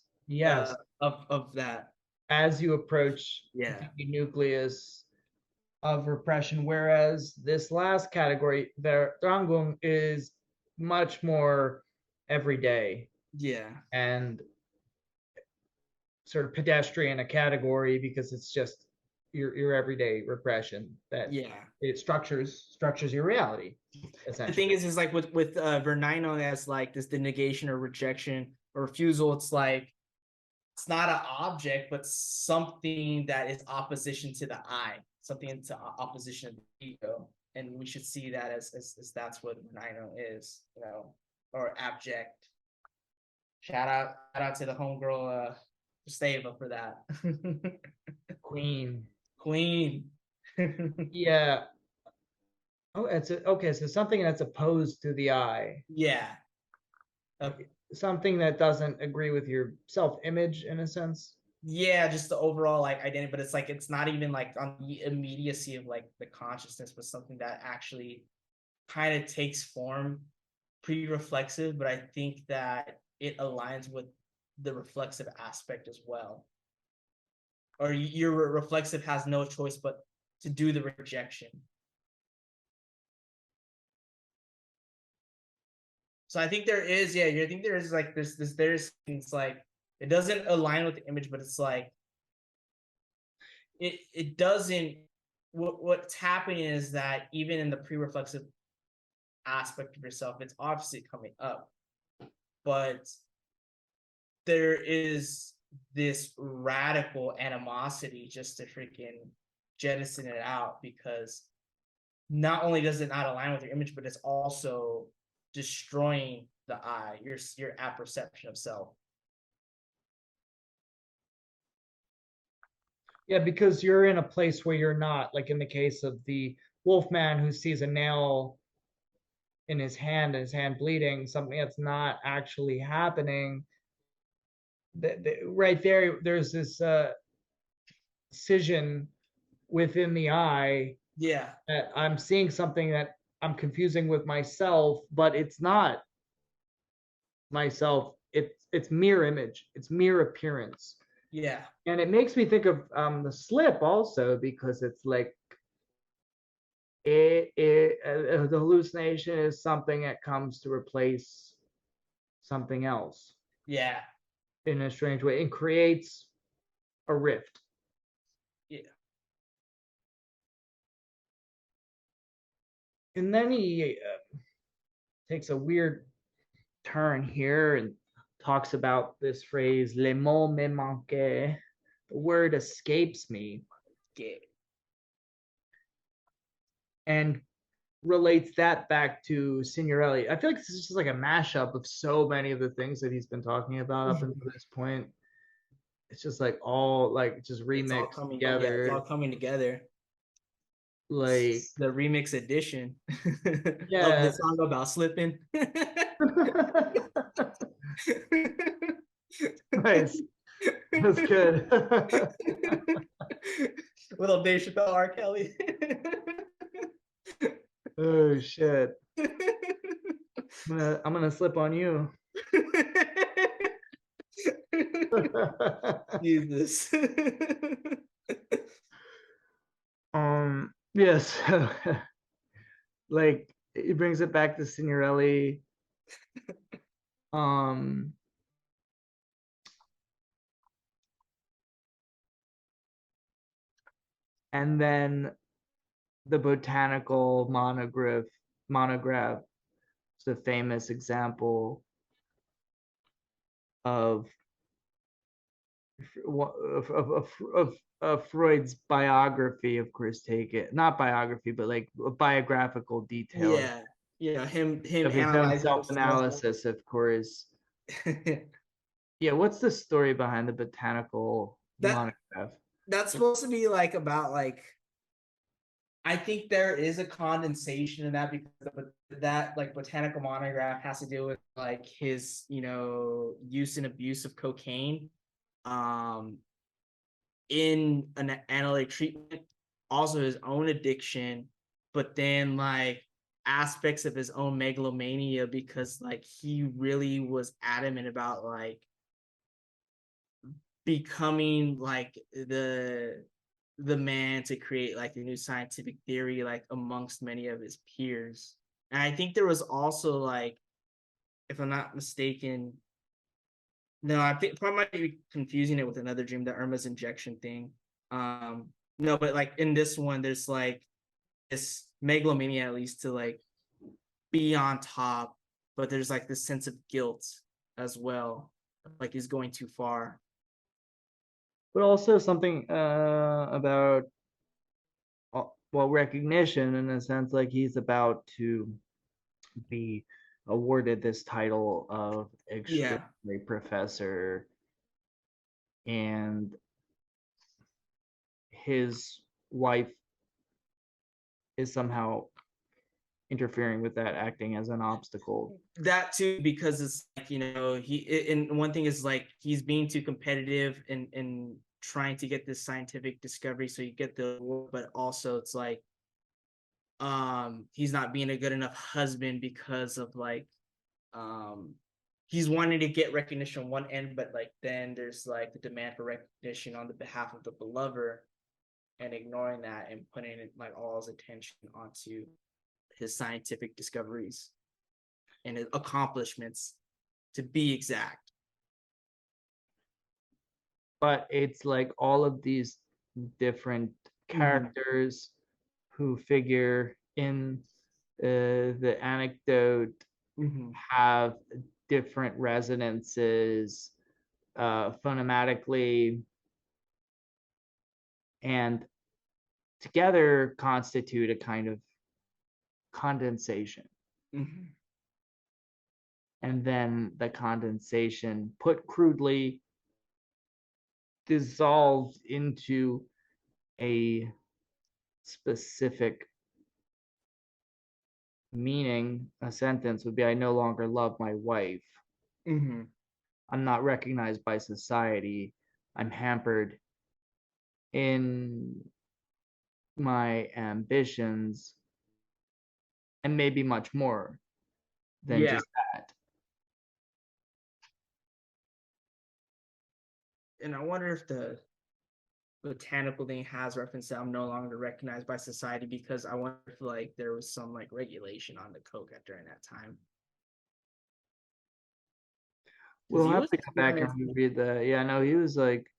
of that as you approach the nucleus of repression, whereas this last category, the Drangung, is much more everyday and sort of pedestrian a category, because it's just your everyday repression that it structures your reality. The thing is like with Verneinung as like this the negation or rejection or refusal, it's like it's not an object but something that is opposition to the I, something into opposition to the ego, and we should see that as that's what Verneinung is, or abject. Shout out to the homegirl Stava for that. Queen. Yeah. Oh, it's okay. So something that's opposed to the I. Yeah. Okay. Something that doesn't agree with your self-image in a sense. Yeah, just the overall like identity, but it's like it's not even like on the immediacy of like the consciousness, but something that actually kind of takes form pre-reflexive, but I think that it aligns with the reflexive aspect as well. Or your reflexive has no choice but to do the rejection. So I think there is, I think there is like there's things like it doesn't align with the image, but it's like it doesn't. What's happening is that even in the pre-reflexive aspect of yourself, it's obviously coming up, but there is this radical animosity just to freaking jettison it out, because not only does it not align with your image, but it's also destroying the I, your apperception of self. Yeah, because you're in a place where you're not, like in the case of the wolfman who sees a nail in his hand and his hand bleeding, something that's not actually happening, right there, there's this scission within the eye Yeah. that I'm seeing something that I'm confusing with myself, but it's not myself. It's mirror image. It's mirror appearance. Yeah. And it makes me think of the slip also, because it's like the hallucination is something that comes to replace something else Yeah. in a strange way and creates a rift. Yeah. And then he takes a weird turn here and talks about this phrase "le mot me manque." The word escapes me, Yeah. and relates that back to Signorelli. I feel like this is just like a mashup of so many of the things that he's been talking about up until this point. It's just like all like just It's all remixed coming. Yeah, it's all together. coming together. Like, The remix edition of the yeah. song about slipping. Nice. That's good. Little Dave Chappelle, R. Kelly. Oh shit. I'm gonna slip on you. Jesus. Yes. Like it brings it back to Signorelli. Um and then the botanical monograph is a famous example of Freud's biography of Chris Taken, not biography, but like a biographical detailing Yeah. Yeah. Him of his own analyzing himself. self-analysis, of course. Yeah, what's the story behind the botanical that monograph? that's supposed to be like about like I think there is a condensation in that because that like botanical monograph has to do with like his use and abuse of cocaine um in an analytic treatment, also his own addiction, but then like aspects of his own megalomania because like he really was adamant about like becoming like the man to create like a new scientific theory like amongst many of his peers. And I think there was also like, if I'm not mistaken, no, I think probably might be confusing it with another dream, the Irma's injection thing. No, but like in this one, there's like this megalomania at least to like be on top, but there's like this sense of guilt as well, like he's going too far. But also something about well, recognition, in a sense, like he's about to be awarded this title of Yeah. extraordinary professor, and his wife is somehow interfering with that, acting as an obstacle. That too, because it's like and one thing is like he's being too competitive and trying to get this scientific discovery so you get the award, but also it's like he's not being a good enough husband because of like um he's wanting to get recognition on one end, but like then there's like the demand for recognition on the behalf of the beloved and ignoring that and putting it like all his attention onto his scientific discoveries and his accomplishments, to be exact. But it's like all of these different characters who figure in the anecdote have different resonances phonetically, and together constitute a kind of condensation. And then the condensation, put crudely, dissolved into a specific meaning. A sentence would be, I no longer love my wife. I'm not recognized by society. I'm hampered in my ambitions, and maybe much more than Yeah. just that. And I wonder if the botanical thing has reference that I'm no longer recognized by society, because I wonder if like there was some like regulation on the coke during that time. Because We'll he have was to go back and reread that. Yeah, no, he was like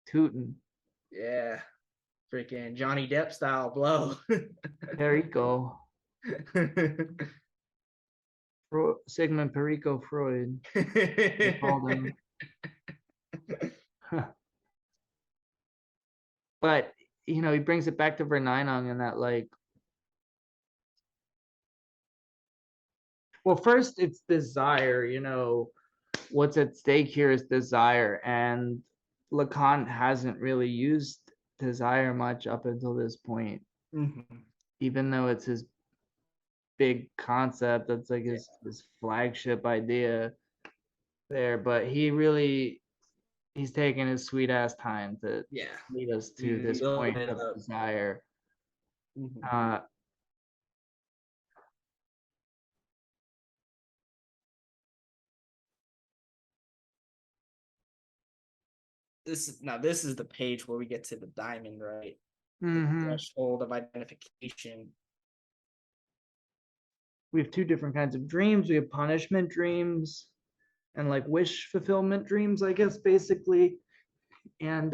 tooting. yeah, freaking Johnny Depp style blow. There you go. Sigmund Perico Freud. They called him. But he brings it back to Verneinung and that, like, well, first it's desire. What's at stake here is desire, and Lacan hasn't really used desire much up until this point, even though it's his big concept. That's like his flagship idea there, but he's taking his sweet ass time to lead us to this point of desire. This is the page where we get to the diamond, right? The threshold of identification. We have two different kinds of dreams. We have punishment dreams and like wish fulfillment dreams, I guess, basically. And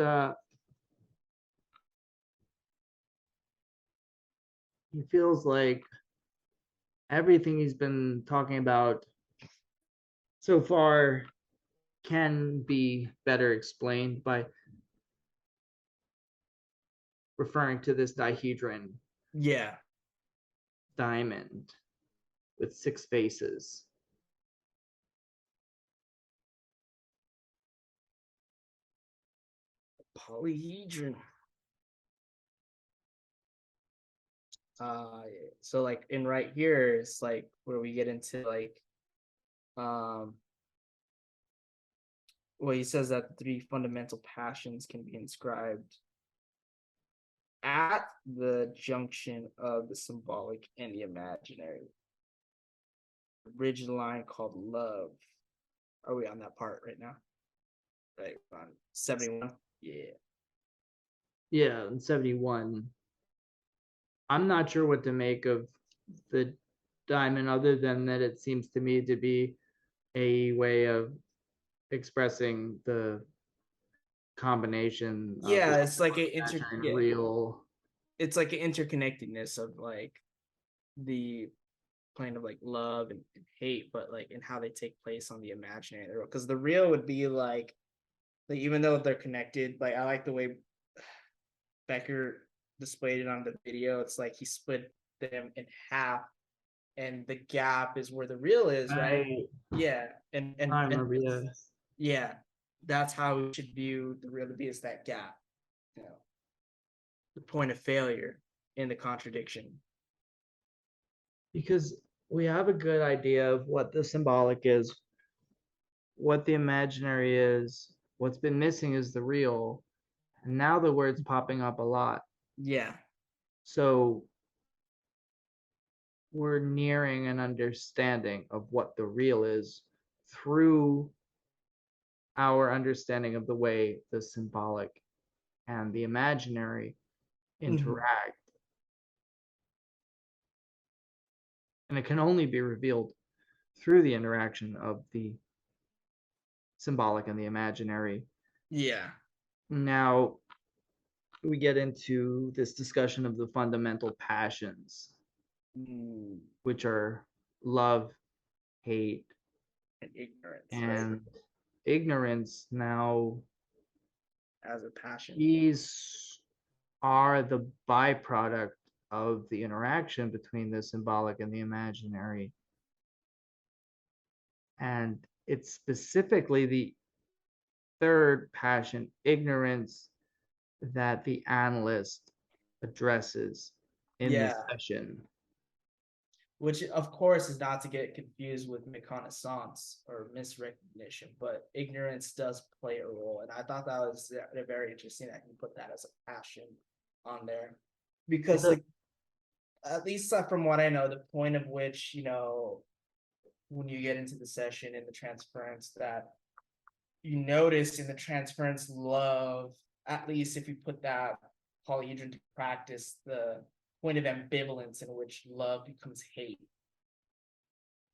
he feels like everything he's been talking about so far can be better explained by referring to this dihedron diamond with 6 faces. Polyhedron. So like in right here is like where we get into like well, he says that 3 fundamental passions can be inscribed at the junction of the symbolic and the imaginary. Bridge the line called love. Are we on that part right now? Right, on 71. Yeah, in 71. I'm not sure what to make of the diamond, other than that it seems to me to be a way of expressing the combination of It's like real. It's like an interconnectedness of like the plane of like love and hate, but like in how they take place on the imaginary, because the real would be like even though they're connected, like I like the way Becker displayed it on the video. It's like he split them in half, and the gap is where the real is, right? And I remember, that's how we should view the real to be, is that gap, the point of failure in the contradiction. Because we have a good idea of what the symbolic is, what the imaginary is. What's been missing is the real. And now the word's popping up a lot. So we're nearing an understanding of what the real is through our understanding of the way the symbolic and the imaginary interact. And it can only be revealed through the interaction of the symbolic and the imaginary. Now we get into this discussion of the fundamental passions, which are love, hate, and ignorance. And ignorance now as a passion. These are the byproduct of the interaction between the symbolic and the imaginary. And it's specifically the third passion, ignorance, that the analyst addresses in this session. which of course is not to get confused with reconnaissance or misrecognition, but ignorance does play a role. And I thought that was very interesting that you put that as a passion on there, because like, at least from what I know, the point of which, when you get into the session in the transference, that you notice in the transference love, at least if you put that polyhedron to practice, the point of ambivalence in which love becomes hate,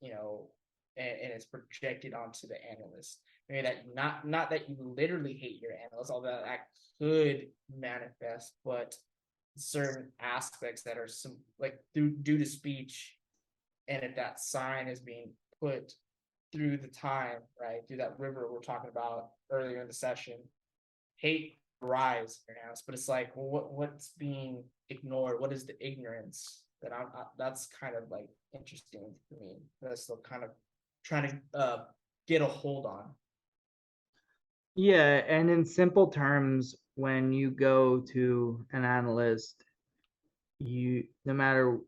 and it's projected onto the analyst. Maybe that not that you literally hate your analyst, although that could manifest, but certain aspects that are some like due to speech, and if that sign is being put through the time, right, through that river we're talking about earlier in the session, hate rise in your house. But it's like, well, what's being ignored? What is the ignorance that that's kind of like interesting to me. That's still kind of trying to get a hold on. Yeah, and in simple terms, when you go to an analyst, no matter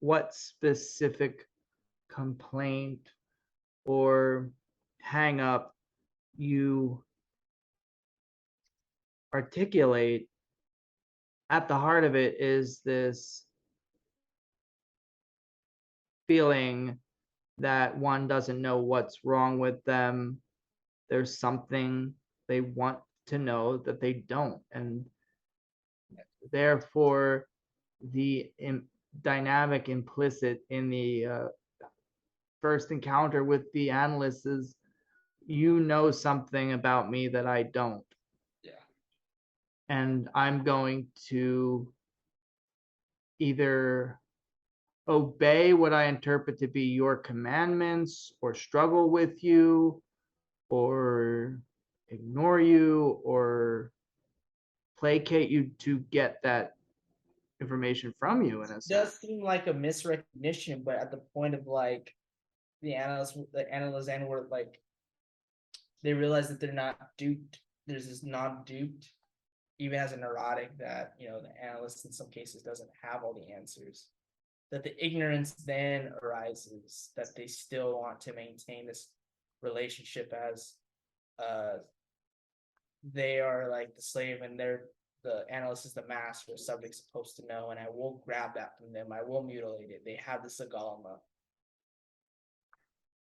what specific complaint or hang up you articulate, at the heart of it is this feeling that one doesn't know what's wrong with them. There's something they want to know that they don't. And therefore, the dynamic implicit in the first encounter with the analyst is, you know something about me that I don't. Yeah. And I'm going to either obey what I interpret to be your commandments, or struggle with you, or ignore you, or placate you to get that information from you, in a sense. It does seem like a misrecognition, but at the point of like the analyst and were like, they realize that they're not duped. There's this not duped, even as a neurotic, that the analyst in some cases doesn't have all the answers. That the ignorance then arises, that they still want to maintain this relationship as they are like the slave and the analyst is the master, the subject's supposed to know, and I will grab that from them. I will mutilate it. They have this agalma.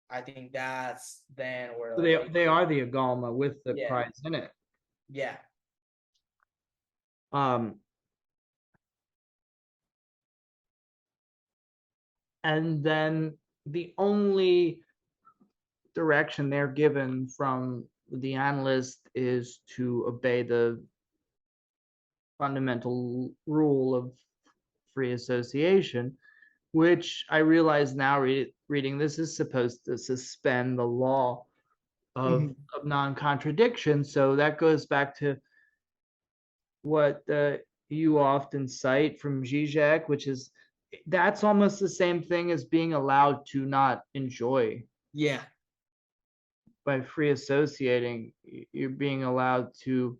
I think that's then where they are the agalma with the prize in it. Yeah. And then the only direction they're given from the analyst is to obey the fundamental rule of free association, which I realize now reading this is supposed to suspend the law of non-contradiction. So that goes back to what you often cite from Zizek, which is, that's almost the same thing as being allowed to not enjoy. Yeah. By free associating, you're being allowed to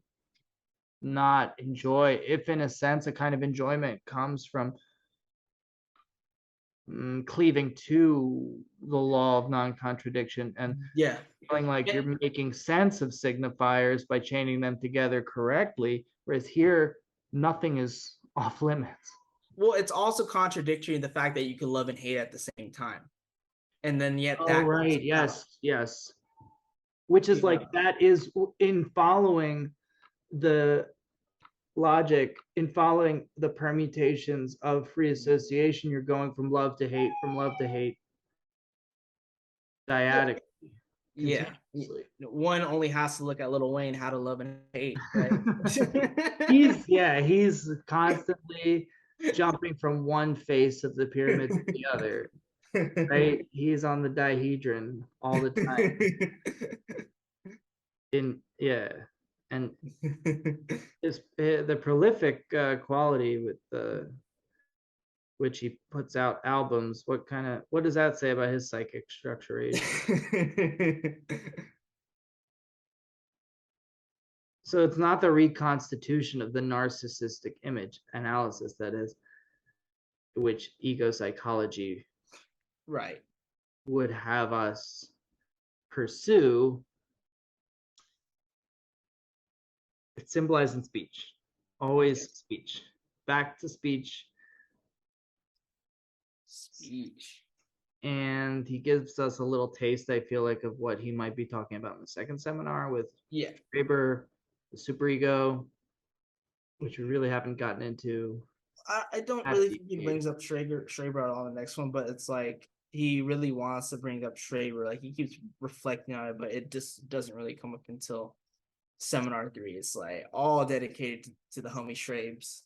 not enjoy, if in a sense a kind of enjoyment comes from cleaving to the law of non-contradiction and feeling like you're making sense of signifiers by chaining them together correctly, whereas here nothing is off limits. Well, it's also contradictory in the fact that you can love and hate at the same time, and then yet right, yes, which is like, that is in following the logic, in following the permutations of free association, you're going from love to hate, dyadic. Yeah. One only has to look at Lil Wayne, How to Love and Hate, right? he's constantly jumping from one face of the pyramid to the other, right? He's on the dihedron all the time. And the prolific quality with which he puts out albums, what does that say about his psychic structuration? So it's not the reconstitution of the narcissistic image analysis, that is, which ego psychology Right. would have us pursue, it's symbolized in speech. Always speech. Back to speech. Speech. And he gives us a little taste, I feel like, of what he might be talking about in the second seminar with Schreber, the superego, which we really haven't gotten into. I don't really think he brings up Schreber on the next one, but it's like he really wants to bring up Schreber. Like he keeps reflecting on it, but it just doesn't really come up until seminar 3. It's like all dedicated to the homie Schrebs.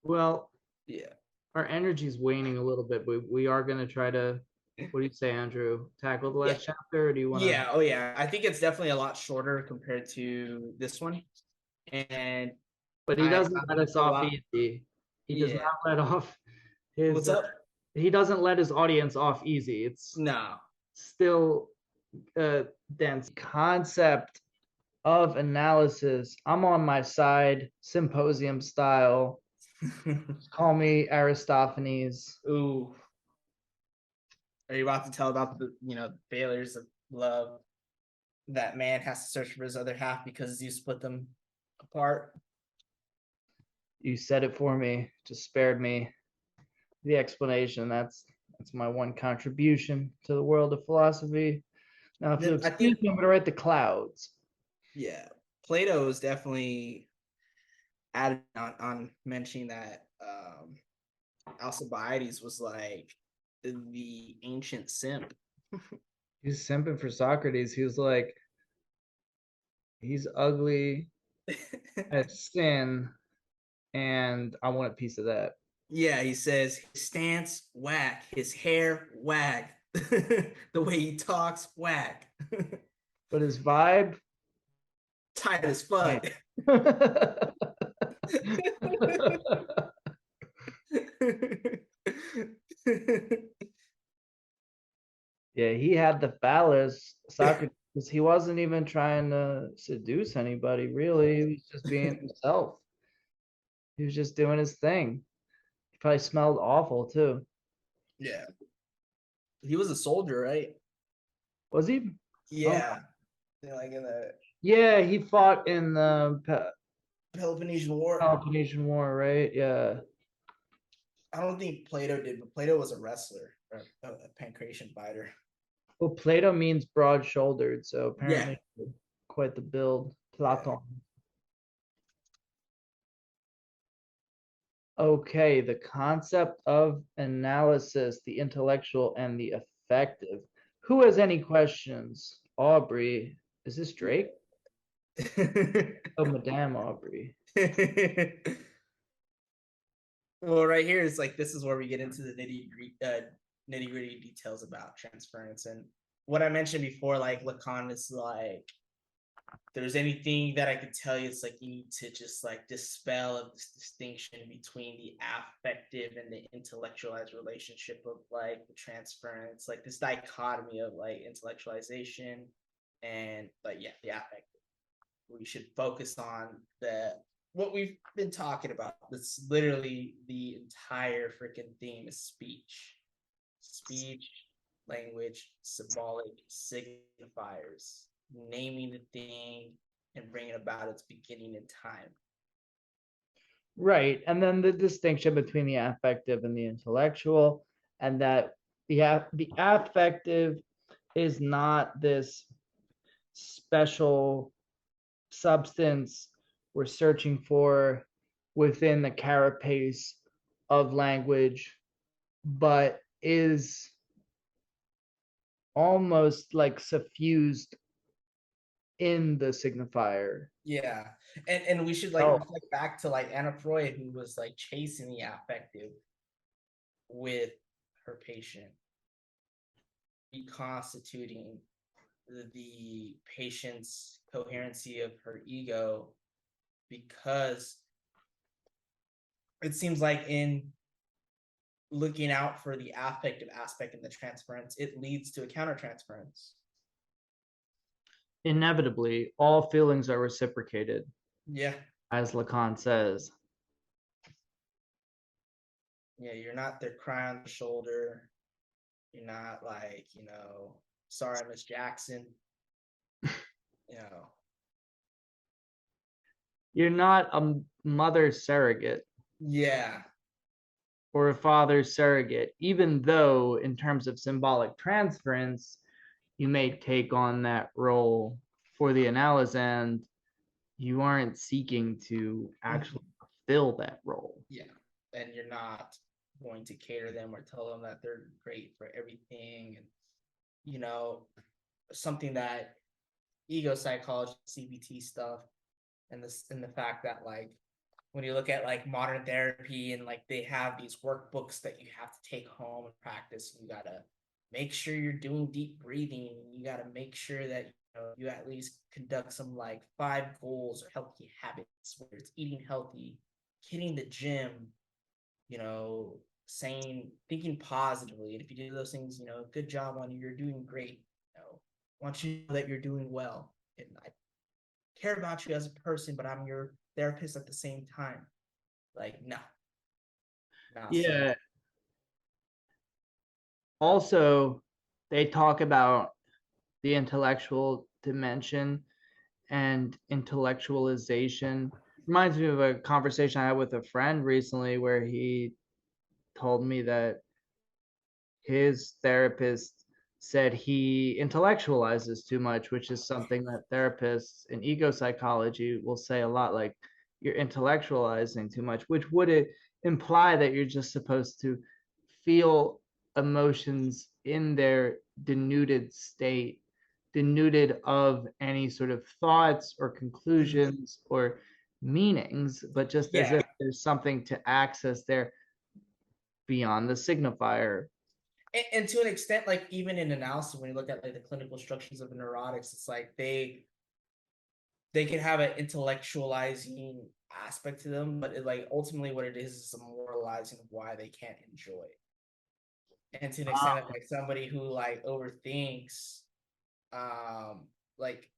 Well, yeah, our energy's waning a little bit, but we are going to try to, what do you say, Andrew? Tackle the last chapter, or do you want to? Yeah, oh yeah. I think it's definitely a lot shorter compared to this one. But he doesn't let us off easy. He does not let off his. What's up? He doesn't let his audience off easy. It's still dense. Concept of analysis. I'm on my side, symposium style. Call me Aristophanes. Ooh. Are you about to tell about the failures of love? That man has to search for his other half because you split them apart. You said it for me. Just spared me the explanation. That's my one contribution to the world of philosophy. Now, if you excuse me, I'm going to write the clouds. Yeah, Plato is definitely added on mentioning that Alcibiades was like the ancient simp. He's simping for Socrates. He was like, he's ugly as sin, and I want a piece of that. Yeah, he says his stance whack, his hair wag, the way he talks whack, but his vibe tight as fuck. Yeah, he had the phallus, Socrates. He wasn't even trying to seduce anybody, really. He was just being himself. He was just doing his thing. He probably smelled awful too. Yeah. He was a soldier, right? Was he? Yeah. Like in the Yeah, he fought in the Peloponnesian War. Peloponnesian War, right? Yeah. I don't think Plato did, but Plato was a wrestler or a pancration fighter. Well, Plato means broad-shouldered, so apparently quite the build. Platon. Okay, the concept of analysis, the intellectual and the affective. Who has any questions? Aubrey. Is this Drake? Oh, Madame Aubrey. Well, right here is like this is where we get into the nitty gritty details about transference. And what I mentioned before, like Lacan is like, if there's anything that I could tell you, it's like you need to just like dispel of this distinction between the affective and the intellectualized relationship of like the transference, like this dichotomy of like intellectualization and like the affective. We should focus on what we've been talking about. That's literally the entire freaking theme is speech, language, symbolic signifiers, naming the thing and bringing about its beginning in time. Right, and then the distinction between the affective and the intellectual, and that the affective is not this special substance we're searching for within the carapace of language, but is almost like suffused in the signifier. Yeah, and we should like reflect back to like Anna Freud, who was like chasing the affective with her patient, reconstituting the patient's coherency of her ego, because it seems like in looking out for the affective aspect in the transference, it leads to a countertransference. Inevitably, all feelings are reciprocated. Yeah. As Lacan says. Yeah, you're not their cry on the shoulder. You're not like, sorry, Miss Jackson. You know. You're not a mother surrogate Yeah. or a father surrogate, even though in terms of symbolic transference, you may take on that role for the analysand. You aren't seeking to actually fulfill that role. Yeah. And you're not going to cater them or tell them that they're great for everything. And, something that ego psychology, CBT stuff, and the fact that like when you look at like modern therapy and like they have these workbooks that you have to take home and practice, you gotta make sure you're doing deep breathing. You gotta make sure that you at least conduct some like 5 goals or healthy habits, whether it's eating healthy, hitting the gym, saying, thinking positively. And if you do those things, good job on you. You're doing great. I want you to know that you're doing well. And I care about you as a person, but I'm your therapist at the same time. Like, no. So Yeah. Also, they talk about the intellectual dimension and intellectualization. Reminds me of a conversation I had with a friend recently where he told me that his therapist said he intellectualizes too much, which is something that therapists in ego psychology will say a lot, like you're intellectualizing too much, which would imply that you're just supposed to feel emotions in their denuded state, denuded of any sort of thoughts or conclusions or meanings, but just as yeah. if there's something to access there beyond the signifier. And to an extent, like even in analysis, when you look at like the clinical structures of the neurotics, it's like they can have an intellectualizing aspect to them, but like ultimately what it is a moralizing of why they can't enjoy it. And to an extent that like somebody who like overthinks, like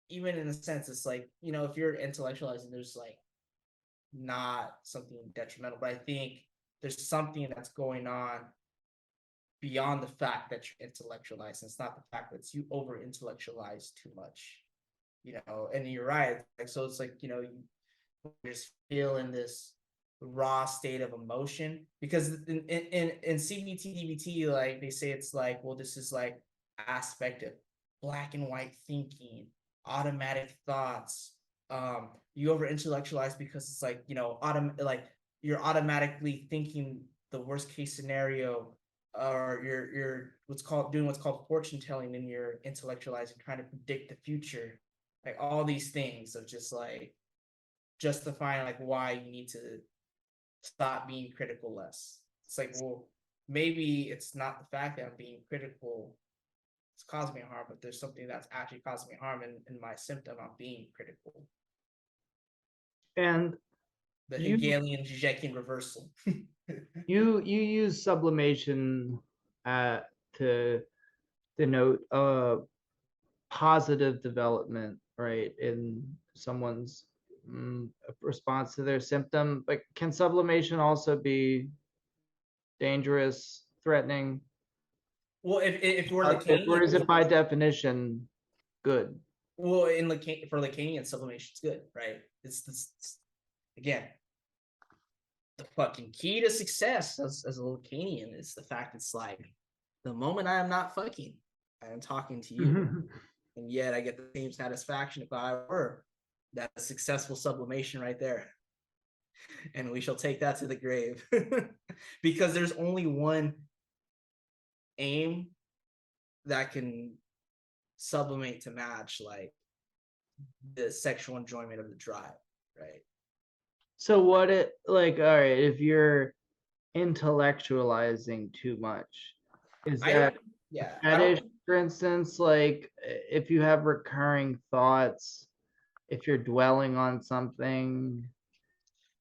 even in a sense, it's like, if you're intellectualizing, there's like not something detrimental, but I think there's something that's going on beyond the fact that you're intellectualized. It's not the fact that you over intellectualize too much, and you're right. Like, so it's like, you just feel in this raw state of emotion because in CBT, DBT, like they say it's like, well, this is like aspect of black and white thinking, automatic thoughts. You over intellectualize because it's like, like you're automatically thinking the worst case scenario, or you're what's called fortune telling, and you're intellectualizing, trying to predict the future, like all these things of just like justifying like why you need to stop being critical less. It's like, well, maybe it's not the fact that I'm being critical it's causing me harm, but there's something that's actually causing me harm in my symptom. I'm being critical. And The you Hegelian Zizekine reversal. you use sublimation to denote positive development, right, in someone's response to their symptom. But can sublimation also be dangerous, threatening, Well, if we're Lacanian, or is it by definition good? well, for Lacanian, sublimation is good, right? It's again, the fucking key to success as a Lacanian is the fact it's like the moment I am not fucking, I am talking to you, and yet I get the same satisfaction if I were. That's successful sublimation right there, and we shall take that to the grave because there's only one aim that can sublimate to match like the sexual enjoyment of the drive, right? So what it like, all right, if you're intellectualizing too much, is I don't. that a Yeah, I fetish, don't. for instance? Like if you have recurring thoughts, if you're dwelling on something.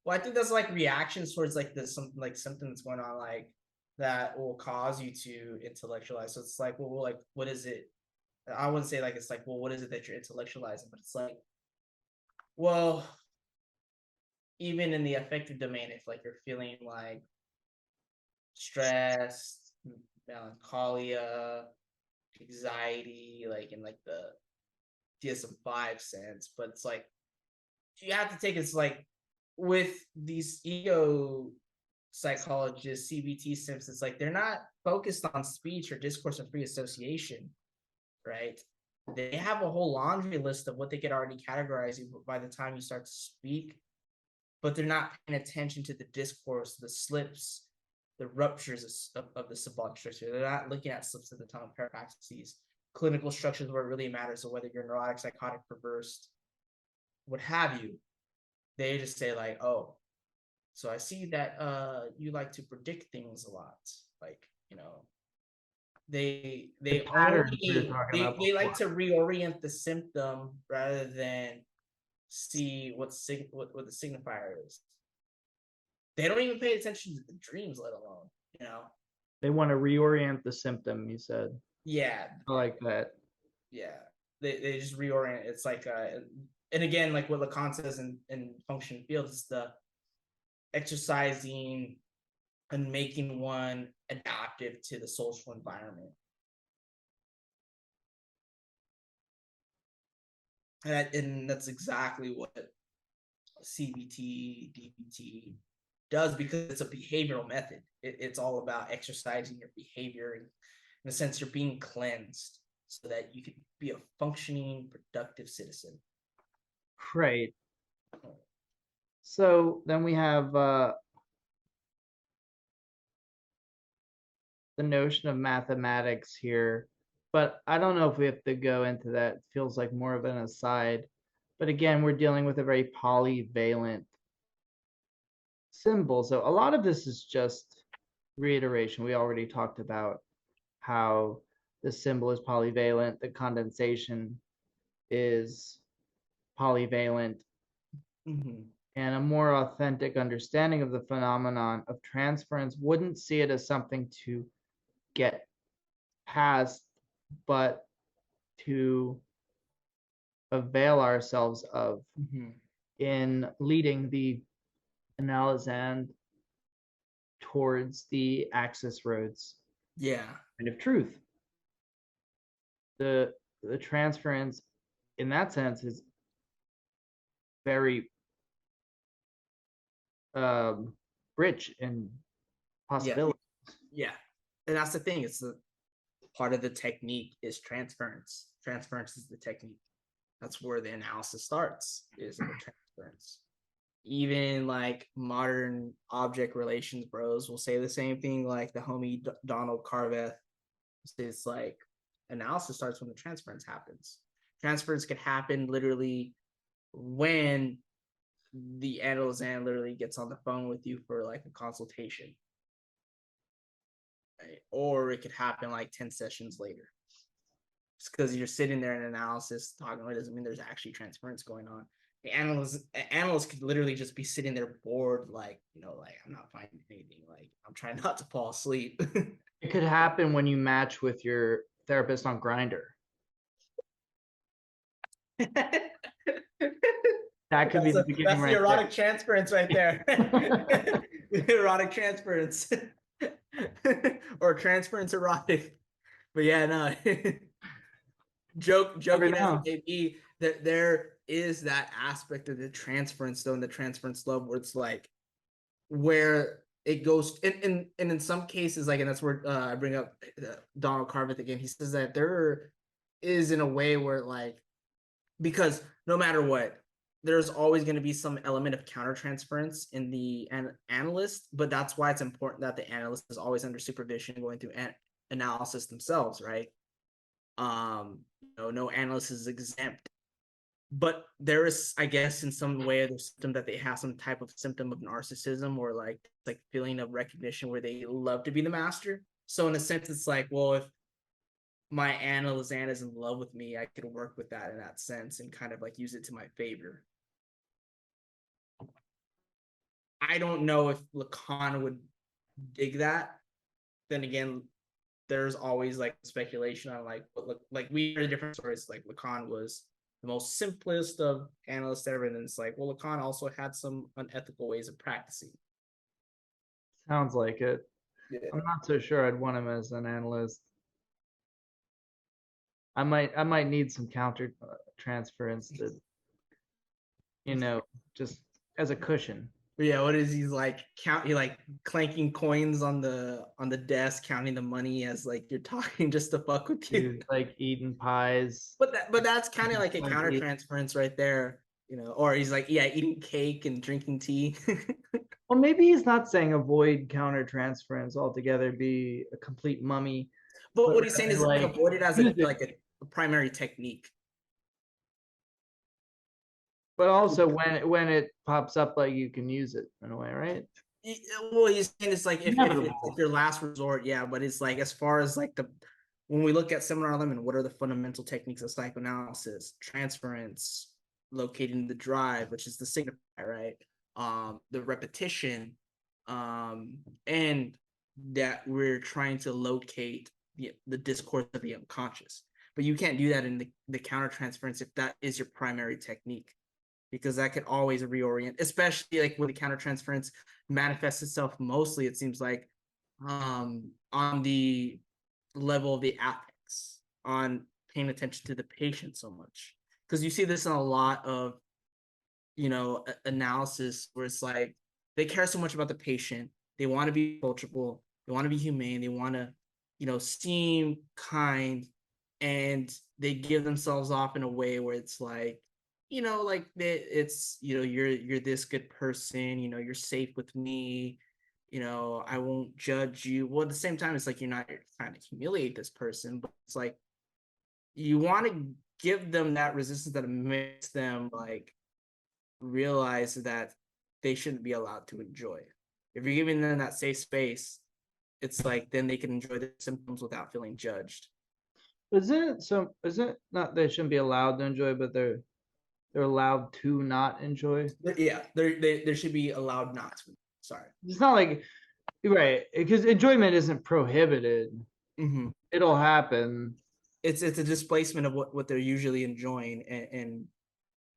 Well, I think that's like reactions towards like this something like something that's going on like that will cause you to intellectualize. So it's like, well, like what is it? I wouldn't say like it's like, well, what is it that you're intellectualizing? But it's like, well, even in the affective domain, if like you're feeling like stress, melancholia, anxiety, like in like the DSM-5 sense. But it's like you have to take it's like with these ego psychologists, CBT sims, it's like they're not focused on speech or discourse and free association, right? They have a whole laundry list of what they could already categorize you by the time you start to speak, but they're not paying attention to the discourse, the slips, the ruptures of the symbolic structure. They're not looking at slips of the tongue, parapraxis, clinical structures where it really matters. So whether you're neurotic, psychotic, perverse, what have you, they just say like, oh, so I see that you like to predict things a lot. Like, you know, they patterns we were only talking about they like before. to reorient the symptom rather than see what the signifier is. They don't even pay attention to the dreams, let alone, you know. They want to reorient the symptom, you said. Yeah, I like that. yeah. They just reorient. It's like and again, like what Lacan says in function fields, is the exercising and making one adaptive to the social environment. And that's exactly what CBT, DBT does, because it's a behavioral method. It's all about exercising your behavior. And in a sense, you're being cleansed so that you can be a functioning, productive citizen. Right. So then we have the notion of mathematics here, but I don't know if we have to go into that. It feels like more of an aside. But again, we're dealing with a very polyvalent symbol. So a lot of this is just reiteration. We already talked about how the symbol is polyvalent, the condensation is polyvalent, and a more authentic understanding of the phenomenon of transference wouldn't see it as something to get past, but to avail ourselves of in leading the analysand towards the access roads kind of truth. The transference in that sense is very rich in possibilities. Yeah. And that's the thing. It's the part of the technique is transference. Transference is the technique. That's where the analysis starts, is in the transference. Even like modern object relations bros will say the same thing, like the homie Donald Carveth. It's like analysis starts when the transference happens. Transference could happen literally when the analysand literally gets on the phone with you for like a consultation. Right? Or it could happen like 10 sessions later. Just because you're sitting there in analysis talking, it doesn't mean there's actually transference going on. The analyst could literally just be sitting there bored, like, you know, like, I'm not finding anything, like, I'm trying not to fall asleep. It could happen when you match with your therapist on Grindr. That could be the beginning. That's the erotic transference right there. Erotic transference. Or transference erotic. But yeah, no. Joking as it may be, that there is that aspect of the transference, though, in the transference love, where it's like where it goes, and in some cases, like, and that's where I bring up Donald Carveth again. He says that there is, in a way, where like, because no matter what, there's always going to be some element of countertransference in the analyst, but that's why it's important that the analyst is always under supervision, going through analysis themselves, right? No analyst is exempt, but there is, I guess, in some way, the symptom that they have some type of symptom of narcissism, or like feeling of recognition, where they love to be the master. So in a sense, it's like, well, if my analysand is in love with me, I could work with that in that sense and kind of like use it to my favor. I don't know if Lacan would dig that. Then again, there's always like speculation on like what, like we heard different stories. Like Lacan was the most simplest of analysts ever, and it's like, well, Lacan also had some unethical ways of practicing. Sounds like it. I'm not so sure I'd want him as an analyst. I might need some counter transference to, just as a cushion. But yeah, what is he's like he like clanking coins on the desk, counting the money as like you're talking just to fuck with you. Dude, like eating pies. But that's kind of like a counter Clanky. transference right there, or he's like, yeah, eating cake and drinking tea. Well, maybe he's not saying avoid counter transference altogether, be a complete mummy, But but what he's saying is like like avoid it as use it. a primary technique. But also when it pops up, like you can use it in a way, right? Well, he's saying it's like if it's Inevitable. like your last resort, yeah. But it's like as far as like when we look at seminar lemon, what are the fundamental techniques of psychoanalysis? Transference, locating the drive, which is the signifier, right? The repetition, and that we're trying to locate the discourse of the unconscious. But you can't do that in the counter transference if that is your primary technique, because that could always reorient, especially like when the countertransference manifests itself mostly, it seems like, on the level of the affects, on paying attention to the patient so much. Because you see this in a lot of, analysis where it's like they care so much about the patient. They want to be approachable. They want to be humane. They want to, seem kind, and they give themselves off in a way where it's like, like it's, you're this good person, you're safe with me, I won't judge you. Well, at the same time, it's like you're not trying to humiliate this person, but it's like you want to give them that resistance that makes them like realize that they shouldn't be allowed to enjoy. If you're giving them that safe space, it's like then they can enjoy the symptoms without feeling judged. Is it not they shouldn't be allowed to enjoy, but they're allowed to not enjoy? Yeah, there should be allowed not to. Sorry. It's not like right, because enjoyment isn't prohibited. Mm-hmm. It'll happen. It's a displacement of what they're usually enjoying, and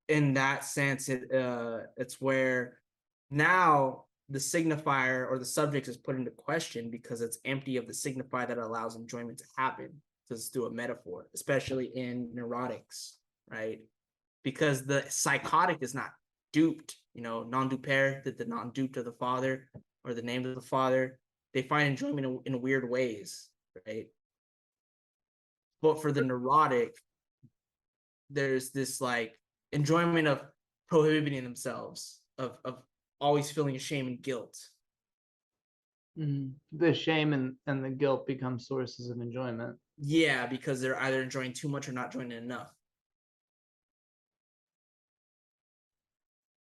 in that sense, it's where now the signifier or the subject is put into question because it's empty of the signifier that allows enjoyment to happen. Just through a metaphor, especially in neurotics, right? Because the psychotic is not duped, non-duper, the non-duped of the father or the name of the father. They find enjoyment in weird ways, right? But for the neurotic, there's this like enjoyment of prohibiting themselves, of always feeling shame and guilt. The shame and the guilt become sources of enjoyment. Yeah, because they're either enjoying too much or not enjoying enough.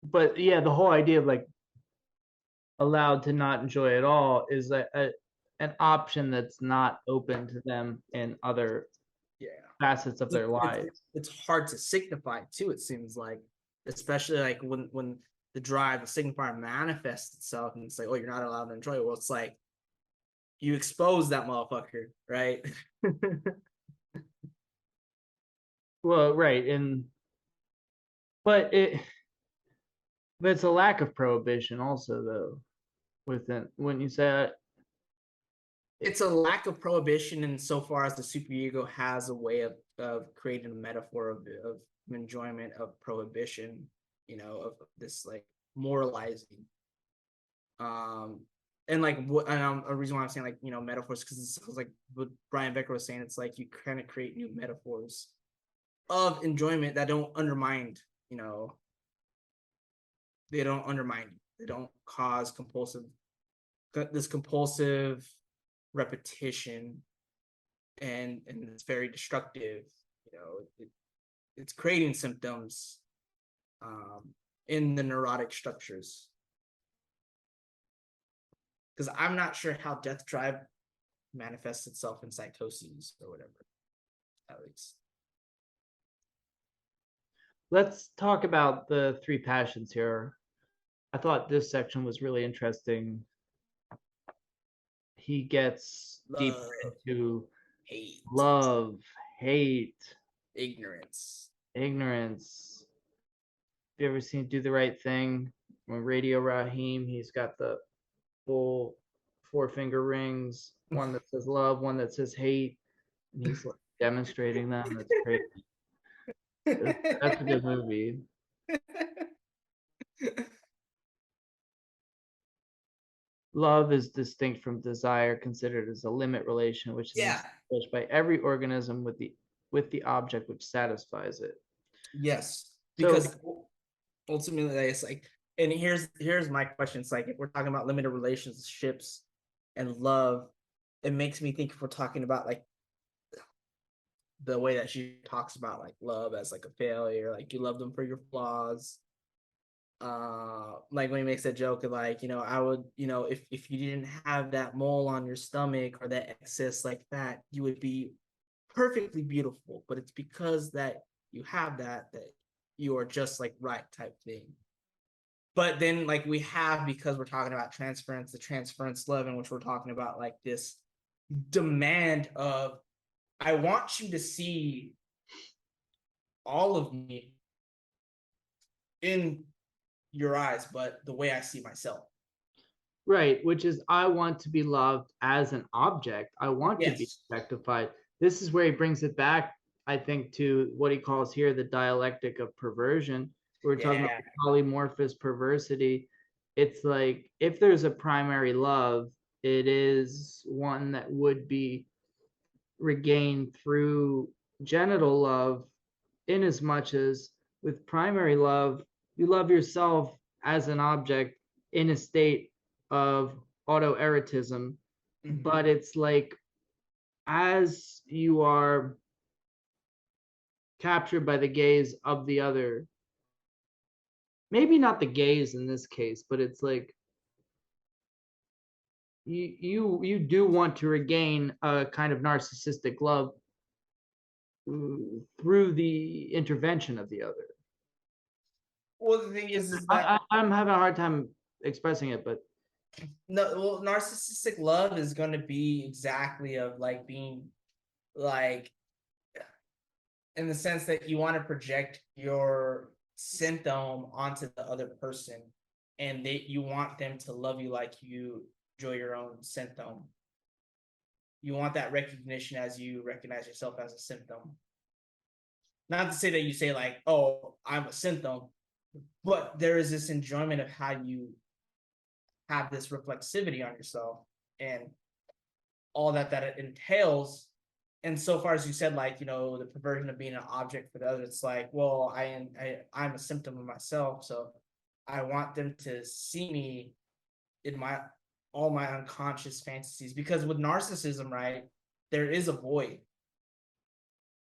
But yeah, the whole idea of like allowed to not enjoy at all is an option that's not open to them in other facets of their lives. It's hard to signify too, it seems like, especially like when the drive, the signifier manifests itself and it's like, oh, you're not allowed to enjoy it. Well, it's like you expose that motherfucker, right? Well, right, but it's a lack of prohibition also though within when you say It's a lack of prohibition insofar as the superego has a way of creating a metaphor of enjoyment of prohibition, of this like moralizing. And like what, and a reason why I'm saying like, metaphors, because it's like what Brian Becker was saying, it's like you kind of create new metaphors of enjoyment that don't undermine, they don't undermine, they don't cause this compulsive repetition, and it's very destructive. It's creating symptoms in the neurotic structures. Because I'm not sure how death drive manifests itself in psychoses or whatever, at least. let's talk about the three passions here. I thought this section was really interesting. He gets deeper into hate, love, hate, ignorance. Have you ever seen Do the Right Thing? When Radio Raheem, he's got the full 4-finger rings, one that says love, one that says hate, and he's like demonstrating them. It's great. That's a good movie. Love is distinct from desire, considered as a limit relation, which is Yeah. established by every organism with the object which satisfies it. Yes. So Because ultimately it's like, and here's my question. It's like if we're talking about limited relationships and love, it makes me think if we're talking about like the way that she talks about like love as like a failure, like you love them for your flaws. Like when he makes that joke of like, I would, if you didn't have that mole on your stomach or that excess like fat, you would be perfectly beautiful. But it's because that you have that you are just like right type thing. But then like we have, because we're talking about transference, the transference love, in which we're talking about like this demand of, I want you to see all of me in your eyes, but the way I see myself. right, which is I want to be loved as an object. I want to be Yes. objectified. This is where he brings it back, I think, to what he calls here the dialectic of perversion. We're talking about Yeah. polymorphous perversity. It's like if there's a primary love, it is one that would be regained through genital love, in as much as with primary love, you love yourself as an object in a state of autoerotism, but it's like as you are captured by the gaze of the other, maybe not the gaze in this case, but it's like you do want to regain a kind of narcissistic love through the intervention of the other. Well, the thing is that I'm having a hard time expressing it, but no, well, narcissistic love is going to be exactly of like being like, in the sense that you want to project your symptom onto the other person, and you want them to love you like you enjoy your own symptom. You want that recognition as you recognize yourself as a symptom. Not to say that you say like, oh, I'm a symptom, but there is this enjoyment of how you have this reflexivity on yourself and all that it entails. And so far as you said, like, the perversion of being an object for the other, it's like, well, I'm a symptom of myself, so I want them to see me in all my unconscious fantasies. Because with narcissism, right, there is a void,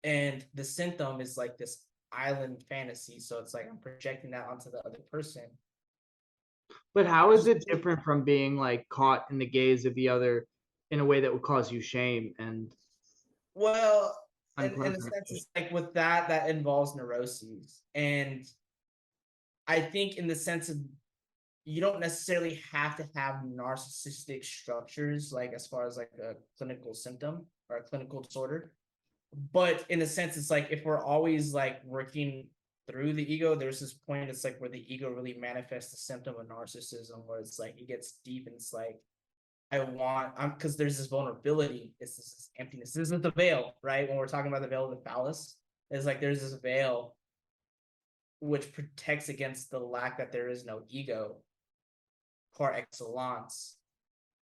and the symptom is like this island fantasy. So it's like I'm projecting that onto the other person. but how is it different from being like caught in the gaze of the other in a way that would cause you shame and Well, in a unpleasant? sense, it's like with that involves neuroses. And I think in the sense of, you don't necessarily have to have narcissistic structures, like as far as like a clinical symptom or a clinical disorder. But in a sense, it's like if we're always like working through the ego, there's this point, it's like where the ego really manifests the symptom of narcissism, where it's like it gets deep and it's like, because there's this vulnerability, it's this emptiness. This is the veil, right? When we're talking about the veil of the phallus, it's like there's this veil which protects against the lack that there is no ego par excellence.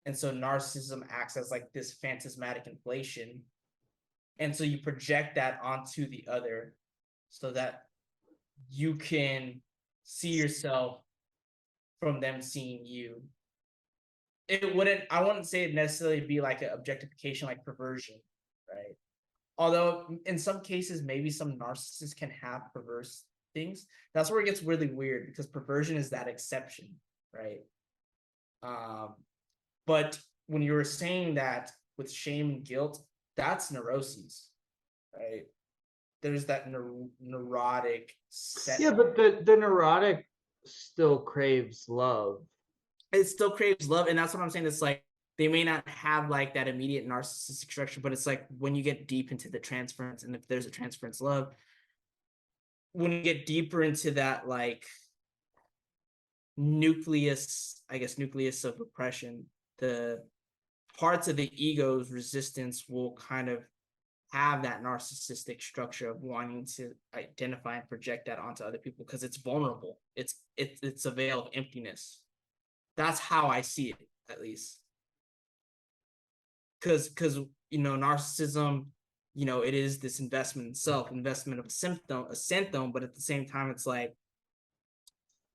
And so narcissism acts as like this phantasmatic inflation. And so you project that onto the other so that you can see yourself from them seeing you. I wouldn't say it necessarily be like an objectification, like perversion, right? Although in some cases, maybe some narcissists can have perverse things. That's where it gets really weird, because perversion is that exception, right? But when you were saying that with shame and guilt, that's neuroses, right? There's that neurotic set. Yeah, but the neurotic still craves love. It still craves love, and that's what I'm saying. It's like they may not have like that immediate narcissistic structure, but it's like when you get deep into the transference, and if there's a transference love, when you get deeper into that like nucleus of oppression, the parts of the ego's resistance will kind of have that narcissistic structure of wanting to identify and project that onto other people because it's vulnerable. It's a veil of emptiness. That's how I see it, at least. Because narcissism, it is this investment in self, investment of a symptom, but at the same time, it's like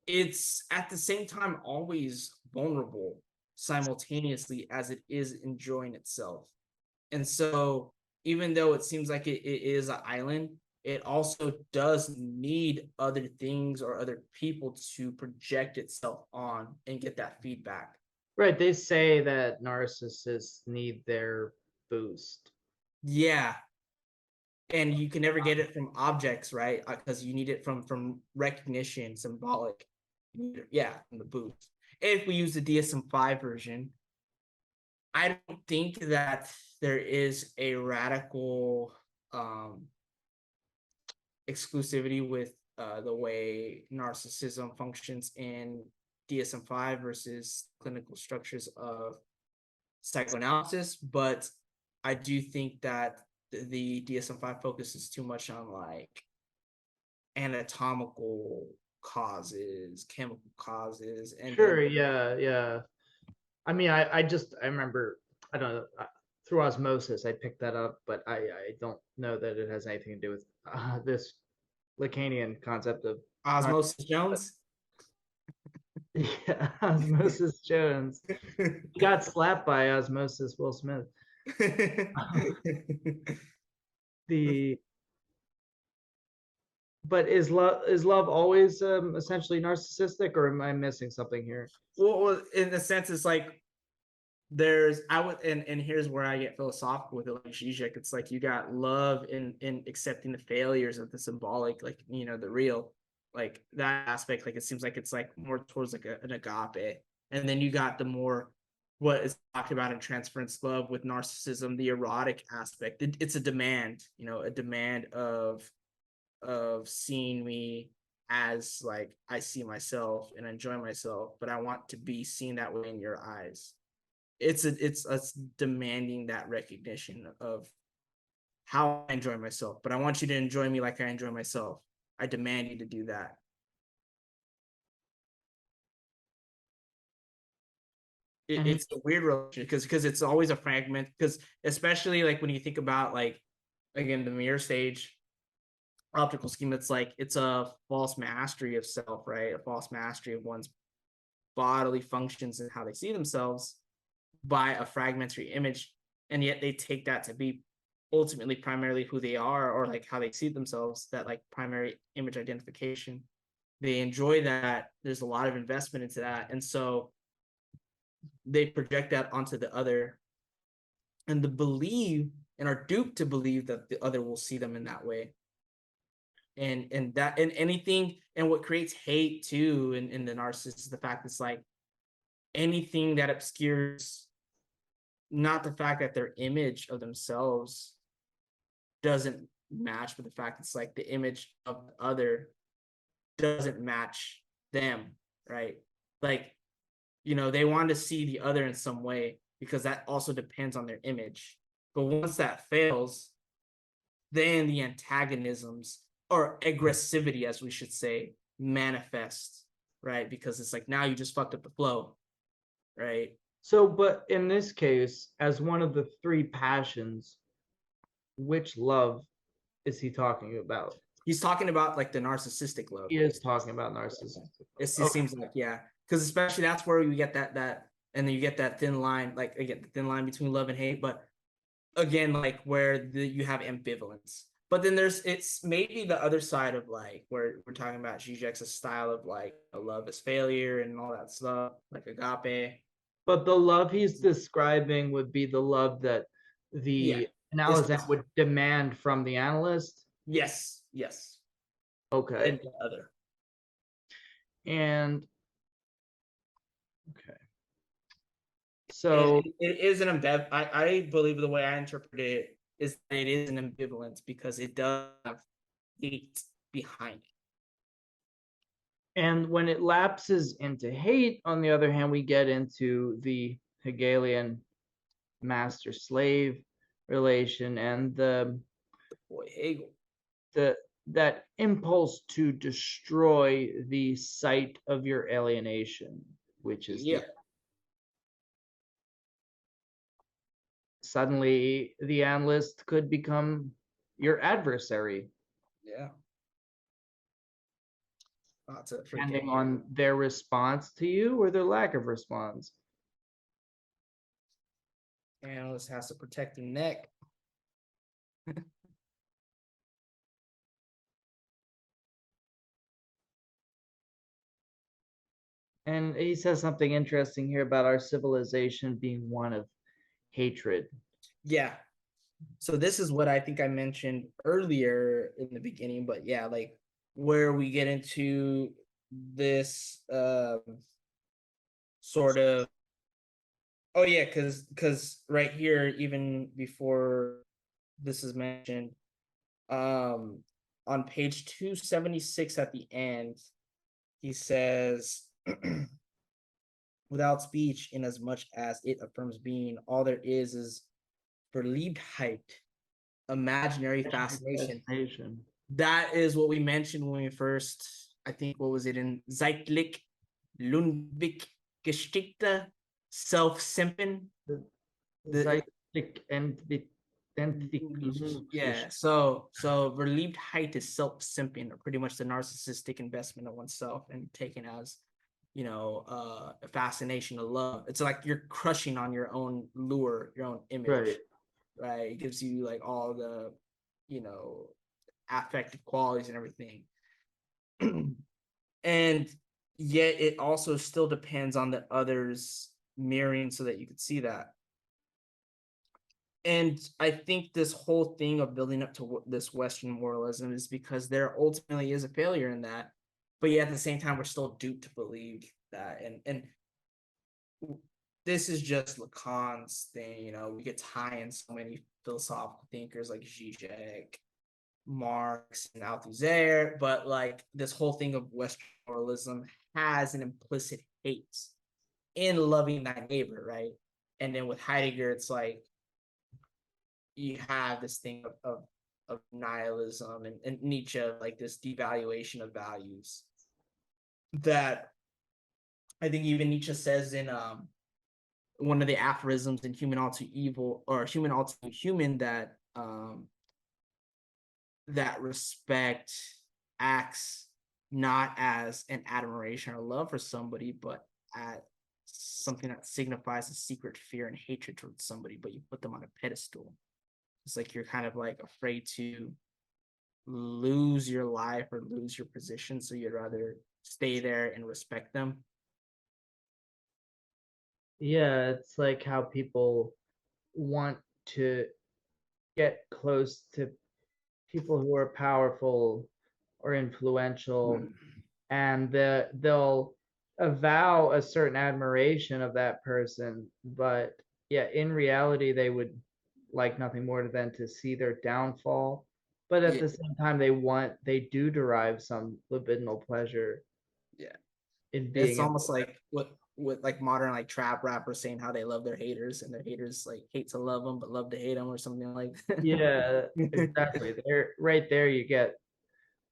it's at the same time always vulnerable simultaneously as it is enjoying itself. And so even though it seems like it is an island, it also does need other things or other people to project itself on and get that feedback. Right. They say that narcissists need their boost. Yeah. And you can never get it from objects, right? Because you need it from recognition, symbolic. Yeah, from the boost. If we use the DSM-5 version, I don't think that there is a radical exclusivity with the way narcissism functions in DSM-5 versus clinical structures of psychoanalysis, but I do think that the DSM-5 focuses too much on like anatomical causes, chemical causes, and Sure. then Yeah. I mean, I remember, I don't know, through osmosis, I picked that up, but I don't know that it has anything to do with this Lacanian concept of Osmosis Jones. Yeah, Osmosis Jones. He got slapped by Osmosis Will Smith. The But is love always essentially narcissistic, or am I missing something here? Well, in a sense, it's like and here's where I get philosophical with it, like Zizek. It's like you got love in accepting the failures of the symbolic, like the real, like that aspect. Like it seems like it's like more towards like an agape, and then you got the more what is talked about in transference love with narcissism, the erotic aspect. It's a demand, a demand of seeing me as like I see myself and enjoy myself, but I want to be seen that way in your eyes. It's us demanding that recognition of how I enjoy myself, but I want you to enjoy me like I enjoy myself. I demand you to do that. It's a weird relationship because it's always a fragment, because especially like when you think about like again the mirror stage optical scheme, it's like it's a false mastery of self, right? A false mastery of one's bodily functions and how they see themselves by a fragmentary image, and yet they take that to be ultimately primarily who they are, or like how they see themselves, that like primary image identification. They enjoy that. There's a lot of investment into that, and so they project that onto the other, and are duped to believe that the other will see them in that way. And that and anything, and what creates hate too in the narcissist is the fact it's like anything that obscures not the fact that their image of themselves doesn't match, but the fact it's like the image of the other doesn't match them, right? Like, they want to see the other in some way because that also depends on their image. But once that fails, then the antagonisms or aggressivity, as we should say, manifest, right? Because it's like now you just fucked up the flow, right? So, but in this case, as one of the three passions, which love is he talking about? He's talking about like the narcissistic love. He is talking about narcissism. It seems like, yeah, because especially that's where you get that, and then you get that thin line, like again, the thin line between love and hate. But again, like where you have ambivalence. But then it's maybe the other side of like where we're talking about Zizek's style of like a love is failure and all that stuff, like agape. But the love he's describing would be the love that the analyst would demand from the analyst. Yes. Okay. And the other. And okay. So it is an I believe the way I interpret it is that it is an ambivalence because it does have hate behind it. And when it lapses into hate, on the other hand, we get into the Hegelian master-slave relation, and Boy, Hegel. the that impulse to destroy the site of your alienation, which is Yeah. suddenly the analyst could become your adversary, Yeah. Lots of depending freaking on their response to you or their lack of response. analyst has to protect their neck. And he says something interesting here about our civilization being one of hatred. Yeah. So this is what I think I mentioned earlier in the beginning, but yeah, like where we get into this sort of because right here, even before this is mentioned, um on page 276 at the end, he says without speech, in as much as it affirms being, all there is Verliebtheit, imaginary fascination. That is what we mentioned when we first, I think, what was it in Zeitlich, Lundvik, Geschichte, Self-Simpen? Zeitlich Entwicklung. Yeah, so Verliebtheit is self-simping, or pretty much the narcissistic investment of oneself and taken as, a fascination of love. It's like you're crushing on your own lure, your own image, right? It gives you like all the, affective qualities and everything. And yet it also still depends on the others mirroring so that you could see that. And I think this whole thing of building up to this Western moralism is because there ultimately is a failure in that, but yet at the same time we're still duped to believe that. And this is just Lacan's thing, we get tie in so many philosophical thinkers like Zizek, Marx, and Althusser, but like this whole thing of Western moralism has an implicit hate in loving thy neighbor, right? And then with Heidegger, it's like you have this thing of nihilism, and Nietzsche, like this devaluation of values that I think even Nietzsche says in one of the aphorisms in Human All Too Evil, or Human All Too Human, that that respect acts not as an admiration or love for somebody, but at something that signifies a secret fear and hatred towards somebody, but you put them on a pedestal. It's like you're kind of like afraid to lose your life or lose your position, so you'd rather stay there and respect them. Yeah, it's like how people want to get close to people who are powerful or influential, and they'll avow a certain admiration of that person, but yeah, in reality they would like nothing more than to see their downfall. But at Yeah, the same time, they do derive some libidinal pleasure yeah. in being It's almost like what like modern like trap rappers saying how they love their haters, and their haters like hate to love them but love to hate them, or something like that. yeah, exactly. There, right there, you get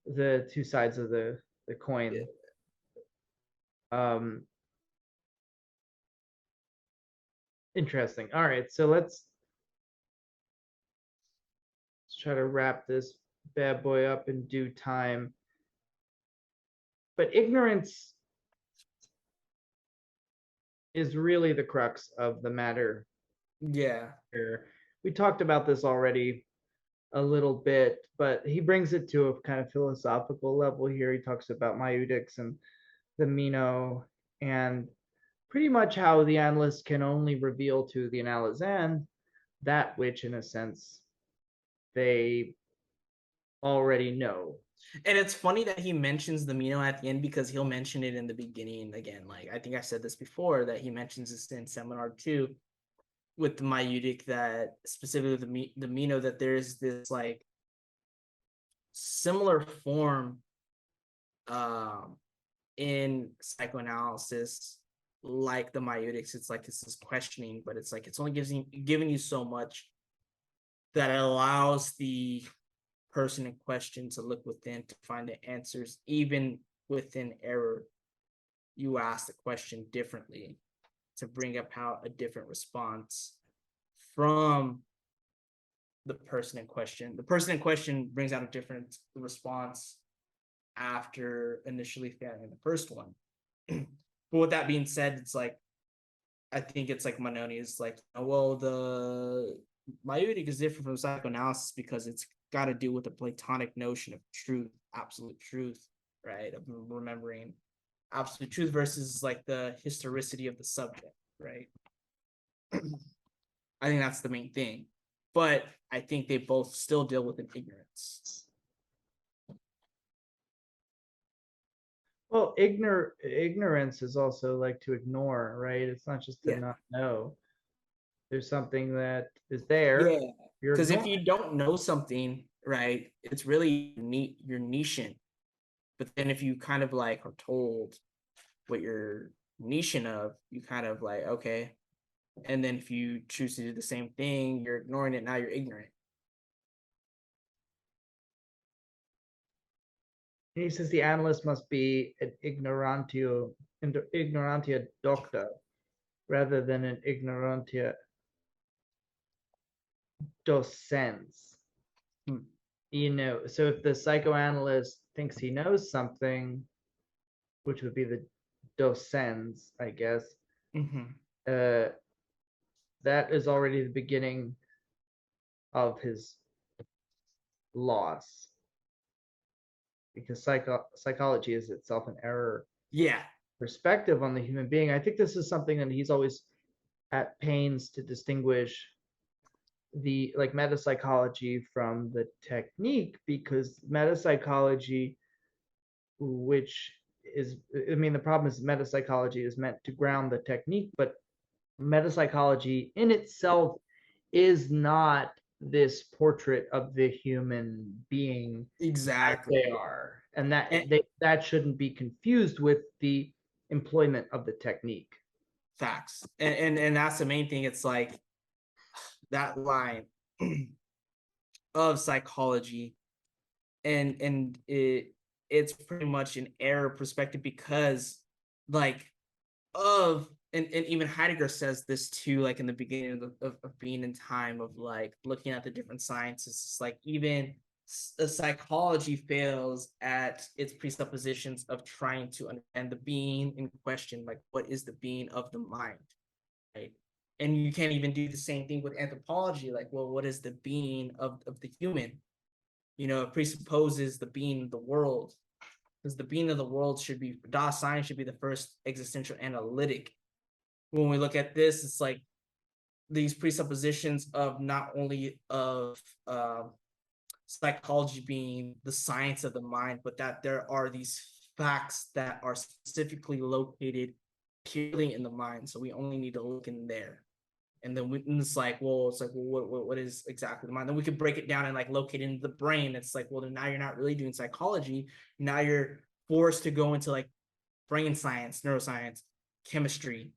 the two sides of the Yeah. coin. Um, Interesting. All right, so let's try to wrap this bad boy up in due time. But ignorance is really the crux of the matter Yeah. here. We talked about this already a little bit, but he brings it to a kind of philosophical level here. He talks about Maieudics and the Meno, and pretty much how the analyst can only reveal to the analysand that which, in a sense, they already know. And it's funny that he mentions the Mino at the end, because he'll mention it in the beginning again. Like I think I said this before, that he mentions this in seminar 2 with the Maieutic, that specifically the Mino, that there's this like similar form in psychoanalysis, like the meiotics, it's like it's this questioning, but it's like it's only giving you so much that it allows the person in question to look within to find the answers, even within error. You ask the question differently to bring about a different response from the person in question. The person in question brings out a different response after initially failing the first one. But with that being said, it's like I think it's like Manoni is like, oh, well, the meiotic is different from psychoanalysis because it's got to do with the Platonic notion of truth, absolute truth, right? Of remembering absolute truth versus like the historicity of the subject, right? I think that's the main thing. But I think they both still deal with an ignorance. Well, ignorance is also like to ignore, right? It's not just to Yeah. not know. There's something that is there. Yeah. You're Because if ignoring. you don't know something, right, it's really you're niching. But then if you kind of like are told what you're niching of, you kind of like, okay. And then if you choose to do the same thing, you're ignoring it. Now you're ignorant. And he says the analyst must be an ignorantia docta rather than an ignorantia docens. Hmm. So if the psychoanalyst thinks he knows something, which would be the docens, I guess, Mm-hmm. that is already the beginning of his loss, because psychology is itself an error Yeah. perspective on the human being. I think this is something that he's always at pains to distinguish the like metapsychology from the technique, because metapsychology, which is, I mean, the problem is metapsychology is meant to ground the technique, but metapsychology in itself is not this portrait of the human being as Exactly. they are, and And that shouldn't be confused with the employment of the technique. facts. And that's the main thing. It's like that line of psychology and it's pretty much an error perspective because like and even Heidegger says this too, like in the beginning of being in time, of like looking at the different sciences. It's like even psychology fails at its presuppositions of trying to understand the being in question, like what is the being of the mind, right? And you can't even do the same thing with anthropology, like, well, what is the being of the human? It presupposes the being of the world, because the being of the world should be, Dasein should be the first existential analytic. When we look at this, it's like these presuppositions of not only of psychology being the science of the mind, but that there are these facts that are specifically located purely in the mind. So we only need to look in there. And then it's like, well, what is exactly the mind? Then we could break it down and like locate into the brain. It's like, well, then now you're not really doing psychology. Now you're forced to go into like brain science, neuroscience, chemistry,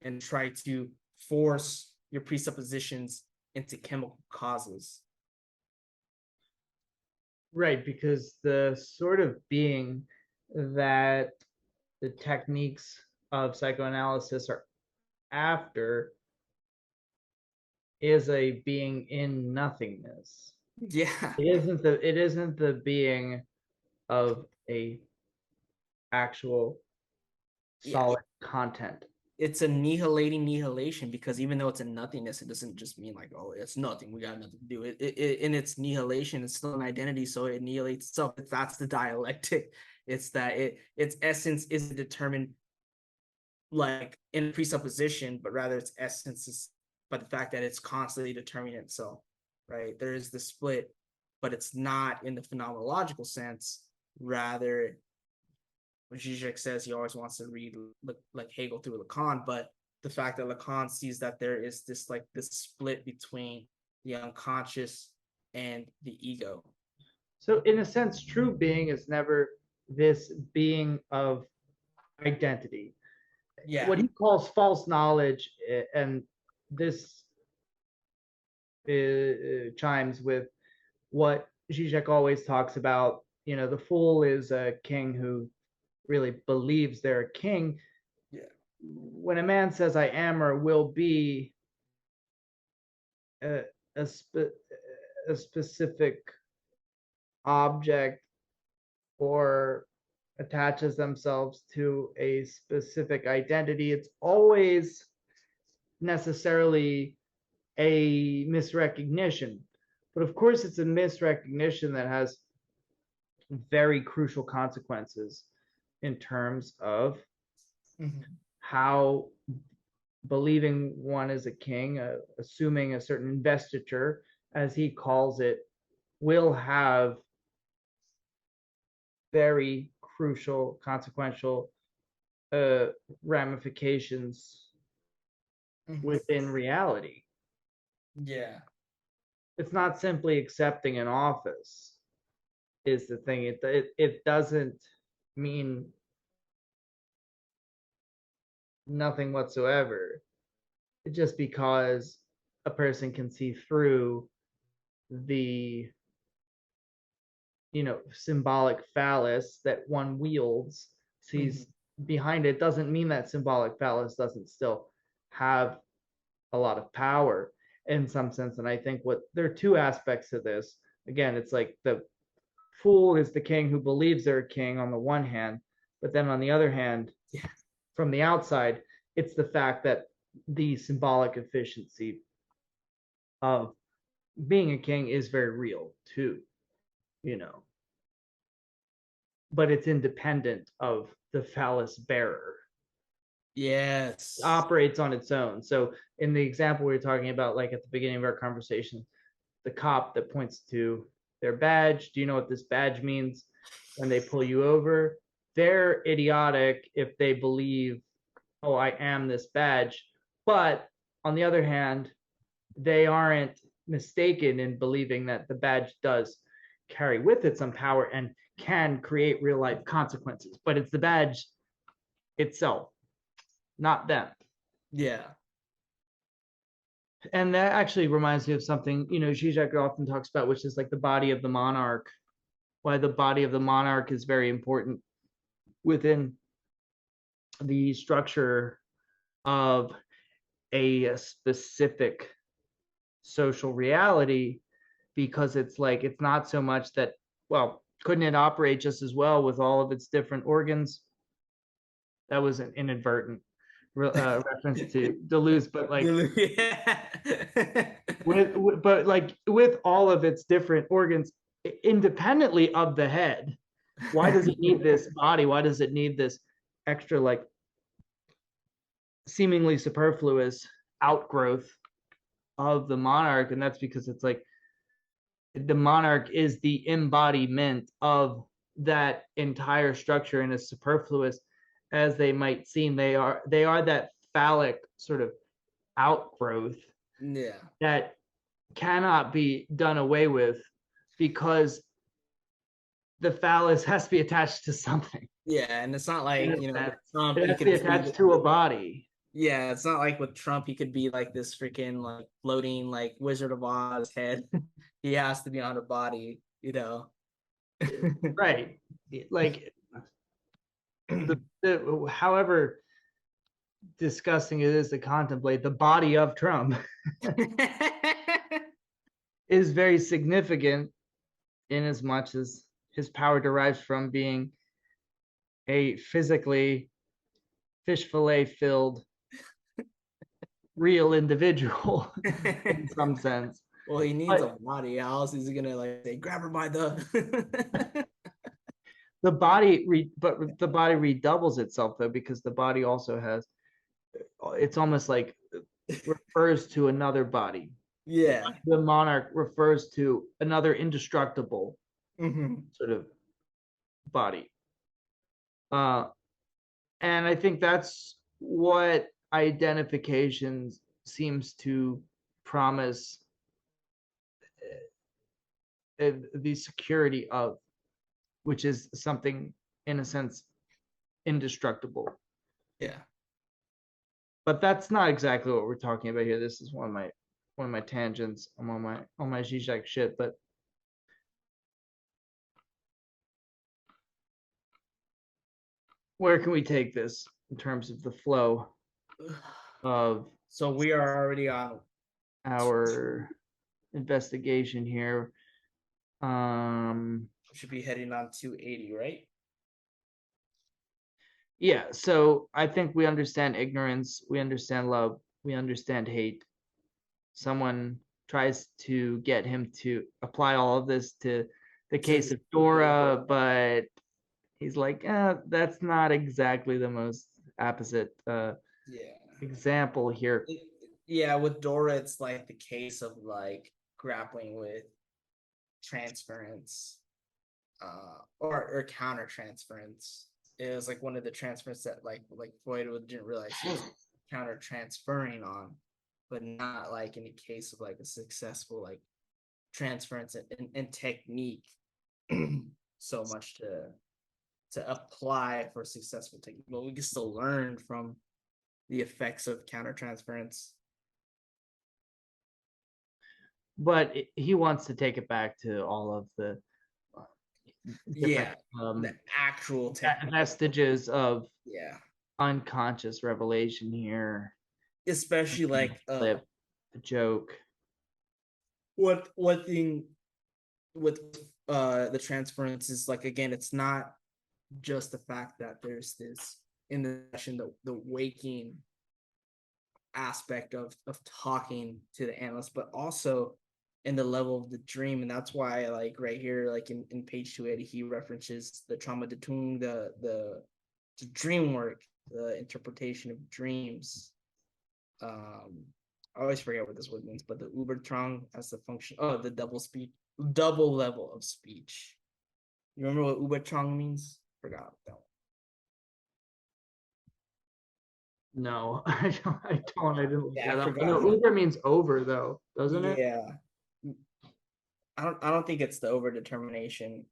and try to force your presuppositions into chemical causes. Right, because the sort of being that the techniques of psychoanalysis are after is a being in nothingness. Yeah. It isn't the being of a actual Yeah. solid content. It's annihilating nihilation, because even though it's a nothingness, it doesn't just mean like, oh, it's nothing, we got nothing to do. It in its nihilation, it's still an identity, so it annihilates itself. That's the dialectic. It's that its essence isn't determined like in presupposition, but rather its essence is by the fact that it's constantly determining itself, right? There is the split, but it's not in the phenomenological sense. Rather, Zizek says he always wants to read like Hegel through Lacan, but the fact that Lacan sees that there is this split between the unconscious and the ego. So, in a sense, true being is never this being of identity. Yeah. what he calls false knowledge, and this chimes with what Zizek always talks about. The fool is a king who really believes they're a king. Yeah. When a man says I am or will be a, a specific object, or attaches themselves to a specific identity, it's always necessarily a misrecognition. But of course, it's a misrecognition that has very crucial consequences in terms of how believing one is a king, assuming a certain investiture, as he calls it, will have very crucial, consequential ramifications within reality. Yeah. It's not simply accepting an office, is the thing. It doesn't mean nothing whatsoever. Just because a person can see through the symbolic phallus that one wields, sees behind it, doesn't mean that symbolic phallus doesn't still have a lot of power in some sense. And I think there are two aspects to this. Again, it's like the fool is the king who believes they're a king on the one hand, but then on the other hand, from the outside, it's the fact that the symbolic efficiency of being a king is very real too, but it's independent of the phallus bearer. Yes. It operates on its own. So in the example we were talking about, like at the beginning of our conversation, the cop that points to their badge, do you know what this badge means? When they pull you over, they're idiotic if they believe, oh, I am this badge. But on the other hand, they aren't mistaken in believing that the badge does carry with it some power and can create real life consequences. But it's the badge itself, not them. Yeah. And that actually reminds me of something, Zizek often talks about, which is like the body of the monarch, why the body of the monarch is very important within the structure of a specific social reality, because it's like, it's not so much that, well, couldn't it operate just as well with all of its different organs? That was an inadvertent reference to Deleuze, but like with all of its different organs independently of the head, why does it need this body? Why does it need this extra, like, seemingly superfluous outgrowth of the monarch? And that's because it's like the monarch is the embodiment of that entire structure, and as superfluous as they might seem, they are that phallic sort of outgrowth that cannot be done away with, because the phallus has to be attached to something. Yeah, and it's not like, Trump, it has to be attached to a body. Yeah, it's not like with Trump, he could be like this freaking like floating like Wizard of Oz head. He has to be on a body, Right. Like however disgusting it is to contemplate, the body of Trump is very significant in as much as his power derives from being a physically fish fillet filled real individual in some sense. Well, he needs a body. How else is he gonna like say, grab her by the the body but the body redoubles itself though, because the body also has, it's almost like refers to another body. Yeah. The monarch refers to another indestructible sort of body. And I think that's what identification seems to promise the security of, which is something in a sense indestructible. Yeah. but that's not exactly what we're talking about here. This is one of my tangents. I'm on my Zizek shit, but where can we take this in terms of the flow of So we are already on. our investigation here? Should be heading on 280, right? Yeah, so I think we understand ignorance, we understand love, we understand hate. Someone tries to get him to apply all of this to the case of Dora, but he's like, that's not exactly the most opposite Yeah. example here. Yeah, with Dora, it's like the case of like grappling with transference, or counter transference. It was like one of the transference that like Freud didn't realize he was counter transferring on, but not like in the case of like a successful like transference and technique so much to apply for successful technique. But we can still learn from the effects of countertransference. But he wants to take it back to all of the Yeah, the actual vestiges of yeah, unconscious revelation here. especially like the joke. One thing with the transference is like, again, it's not just the fact that there's this in the session, the waking aspect of talking to the analyst, but also in the level of the dream. And that's why like right here, like in page 280, he references the trauma de tung, the dream work, the interpretation of dreams. I always forget what this word means, but the Ubertrang as the function, the double level of speech. You remember what Ubertrang means? Forgot that one. No, I don't. I didn't look Yeah, that I up. forgot. No, Uber means over though, doesn't it? Yeah. I don't think it's the overdetermination,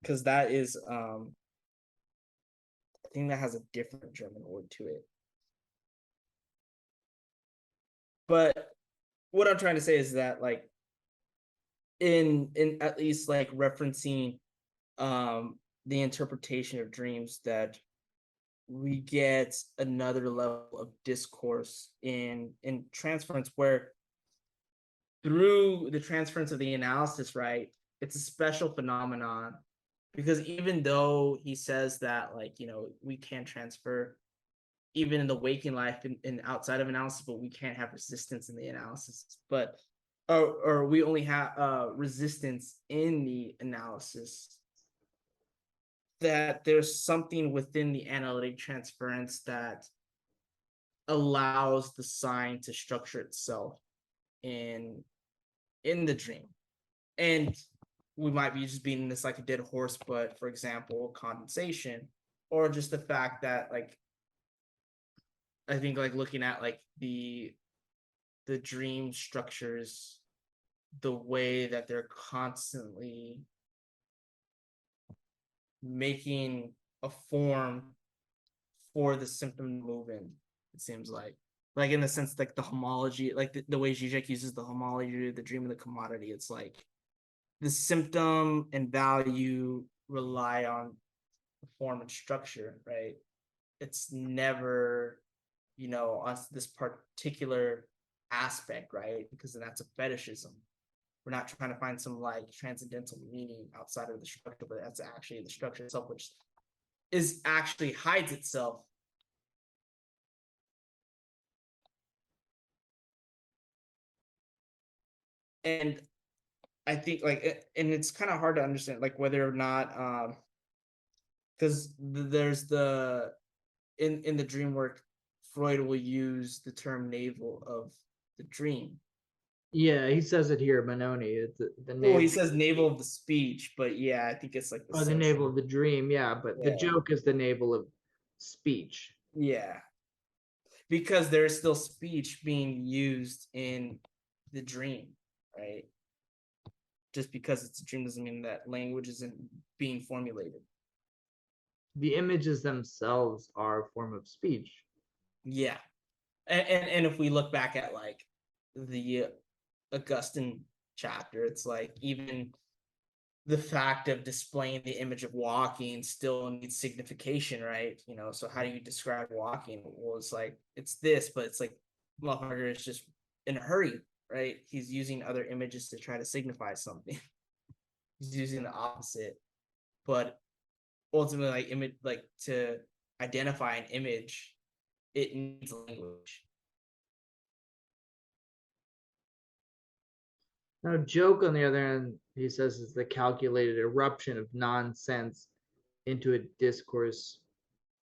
because that is I think that has a different German word to it. But what I'm trying to say is that like in at least like referencing the interpretation of dreams, that we get another level of discourse in transference, where through the transference of the analysis, right, it's a special phenomenon, because even though he says that like, you know, we can transfer even in the waking life and outside of analysis, but we can't have resistance in the analysis, but or we only have resistance in the analysis, that there's something within the analytic transference that allows the sign to structure itself in the dream. And we might be just beating this like a dead horse, but for example, condensation, or just the fact that like, I think like looking at like the dream structures, the way that they're constantly making a form for the symptom to move in, it seems like in the sense like the homology, like the way Zizek uses the homology of the dream and the commodity. It's like the symptom and value rely on the form and structure, right? It's never, you know, on this particular aspect, right? Because then that's a fetishism. We're not trying to find some like transcendental meaning outside of the structure, but that's actually the structure itself, which is actually hides itself. And I think like, and it's kind of hard to understand like whether or not, because there's the in the dream work, Freud will use the term navel of the dream. Yeah, he says it here, Benoni. It's the Well, he navel. says navel of the speech, but yeah, I think it's like Or the navel of the dream, yeah, but the Yeah. joke is the navel of speech. Yeah, because there's still speech being used in the dream, right? Just because it's a dream doesn't mean that language isn't being formulated. The images themselves are a form of speech. Yeah. And if we look back at like the Augustine chapter, it's like even the fact of displaying the image of walking still needs signification, right? So how do you describe walking? Well, it's like it's this, but it's like motherfucker is just in a hurry, right? He's using other images to try to signify something. He's using the opposite, but ultimately, like image, like to identify an image, it needs language. Now, joke, on the other hand, he says, is the calculated eruption of nonsense into a discourse,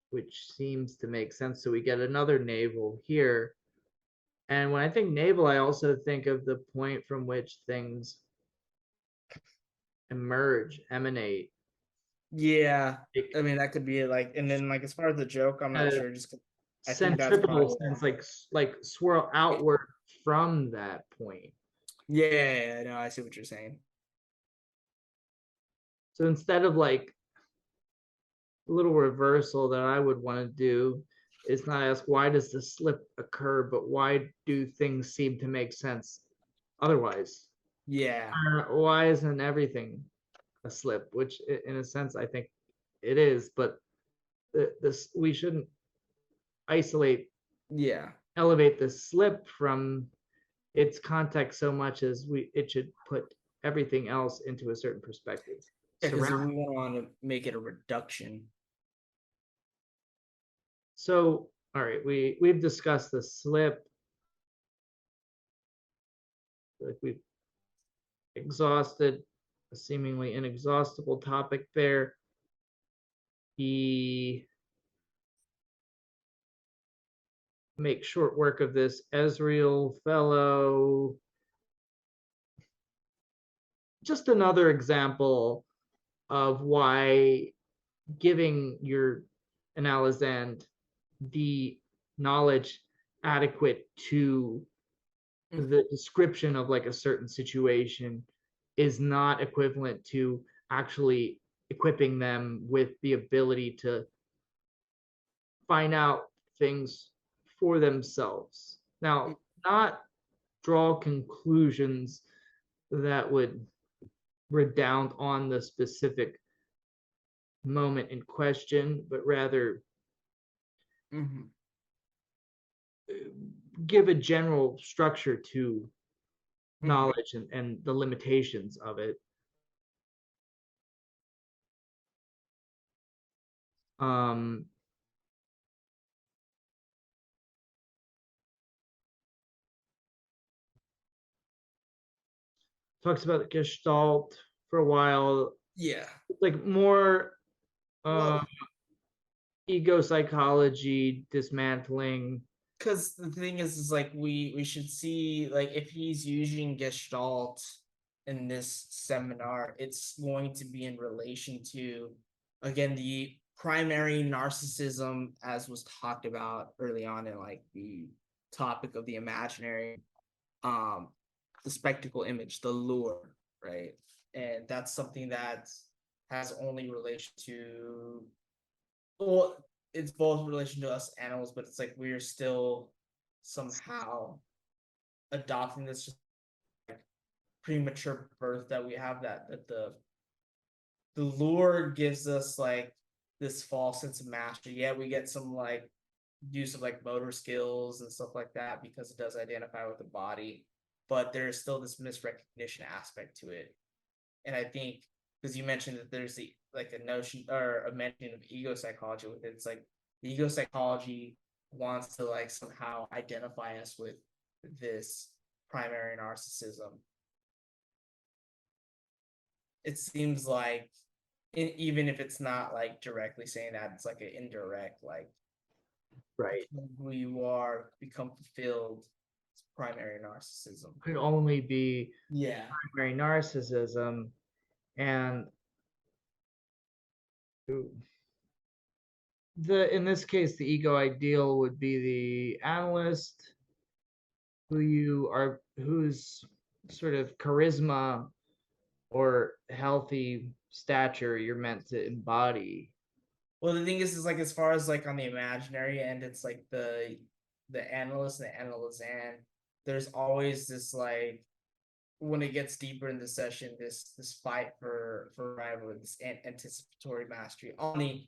which seems to make sense. So we get another navel here. And when I think navel, I also think of the point from which things emerge, emanate. Yeah, Like I mean that could be like, and then like as far as the joke, I'm not a sure. Just I think that's centripetal probably sense, like swirl outward from that point. yeah. No, I see what you're saying. So instead of like a little reversal that I would want to do is not ask why does the slip occur, but why do things seem to make sense otherwise? Yeah, Why isn't everything a slip? Which, in a sense, I think it is, but this we shouldn't isolate, yeah, elevate the slip from its context so much as it should put everything else into a certain perspective. because Surround. we want to make it a reduction. So, all right, we've discussed the slip. Like we've exhausted a seemingly inexhaustible topic there. He makes short work of this. Ezreal fellow, just another example of why giving your analysand the knowledge adequate to the description of like a certain situation is not equivalent to actually equipping them with the ability to find out things for themselves. Now, not draw conclusions that would redound on the specific moment in question, but rather Mm-hmm. give a general structure to Mm-hmm. knowledge and the limitations of it. Um, talks about the Gestalt for a while, Yeah. like more uh, Well, ego psychology, dismantling. because the thing is like we should see like if he's using Gestalt in this seminar, it's going to be in relation to again the primary narcissism as was talked about early on in like the topic of the imaginary, um, the spectacle image, the lure, right? And that's something that has only relation to well, it's both relation to us animals, but it's like we're still somehow adopting this just like premature birth that we have that the lure gives us like this false sense of mastery. Yeah, we get some like use of like motor skills and stuff like that because it does identify with the body, but there's still this misrecognition aspect to it. And I think because you mentioned that there's the like a notion or a mention of ego psychology with it, it's like the ego psychology wants to like somehow identify us with this primary narcissism. It seems like even if it's not like directly saying that, it's like an indirect like Right. who you are become fulfilled primary narcissism. Could only be Yeah. primary narcissism, and the in this case the ego ideal would be the analyst whose sort of charisma or healthy stature you're meant to embody. Well, the thing is like as far as like on the imaginary end, it's like the analyst and the analysand. There's always this like when it gets deeper in the session, this fight for rivalry, this anticipatory mastery on the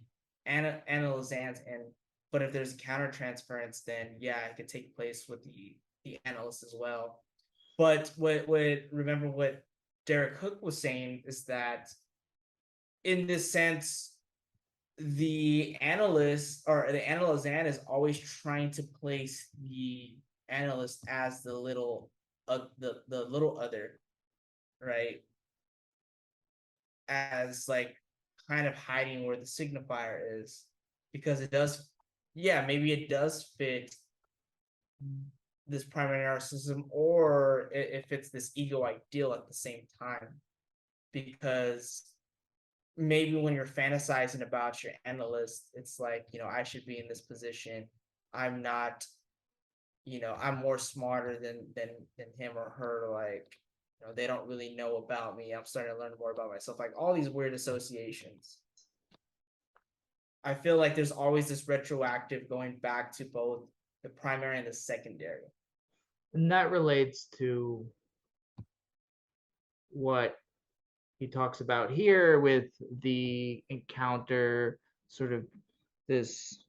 analysand's end. But if there's a counter transference, then yeah, it could take place with the analyst as well. But what remember what Derek Hook was saying is that in this sense, the analyst or the analysand is always trying to place the analyst as the little the little other, right? As like kind of hiding where the signifier is, because it does, yeah, maybe it does fit this primary narcissism, or it fits this ego ideal at the same time, because maybe when you're fantasizing about your analyst, it's like, I should be in this position. I'm not, I'm more smarter than him or her. Like, they don't really know about me. I'm starting to learn more about myself. Like all these weird associations. I feel like there's always this retroactive going back to both the primary and the secondary. And that relates to what he talks about here with the encounter, sort of this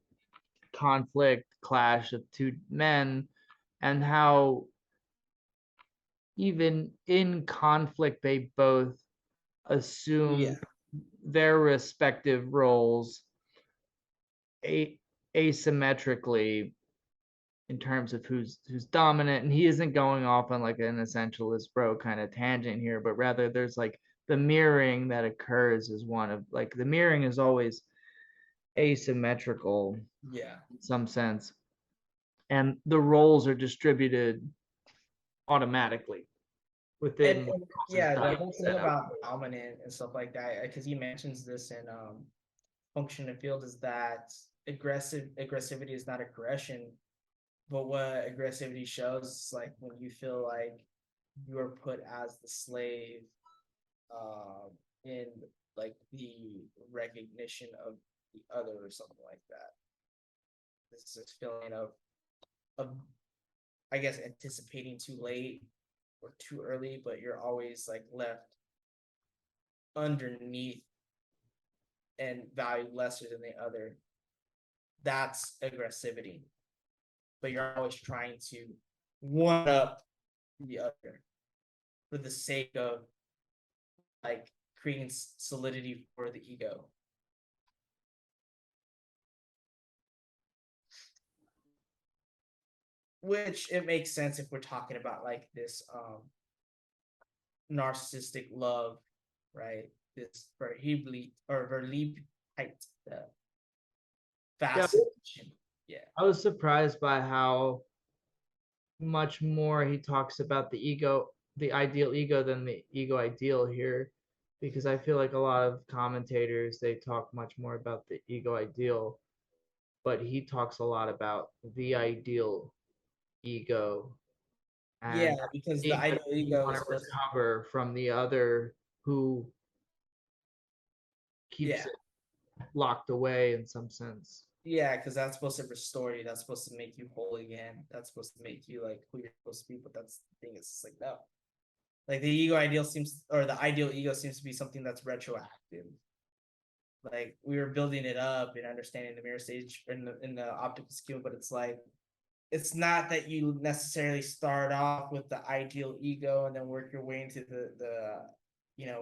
conflict, clash of two men, and how even in conflict, they both assume their respective roles asymmetrically in terms of who's dominant. And he isn't going off on like an essentialist bro kind of tangent here, but rather there's like the mirroring that occurs is one of like the mirroring is always asymmetrical, in some sense, and the roles are distributed automatically within the whole thing about dominant and stuff like that, because he mentions this in function and field, is that aggressivity is not aggression, but what aggressivity shows is like when you feel like you are put as the slave in like the recognition of the other or something like that. This is feeling of I guess anticipating too late or too early, but you're always like left underneath and valued lesser than the other. That's aggressivity. But you're always trying to one up the other for the sake of like creating solidity for the ego. Which it makes sense if we're talking about like this narcissistic love, right? This verliebtheit, fascination. Yeah. I was surprised by how much more he talks about the ego, the ideal ego, than the ego ideal here, because I feel like a lot of commentators they talk much more about the ego ideal, but he talks a lot about the ideal ego, Yeah, and because the ideal ego want is to recover from the other who keeps it locked away in some sense. Yeah, because that's supposed to restore you. That's supposed to make you whole again. That's supposed to make you like who you're supposed to be. But that's the thing. It's like no. Like the ego ideal seems, or the ideal ego seems to be something that's retroactive. Like we were building it up and understanding the mirror stage in the optical schema, but it's like it's not that you necessarily start off with the ideal ego and then work your way into the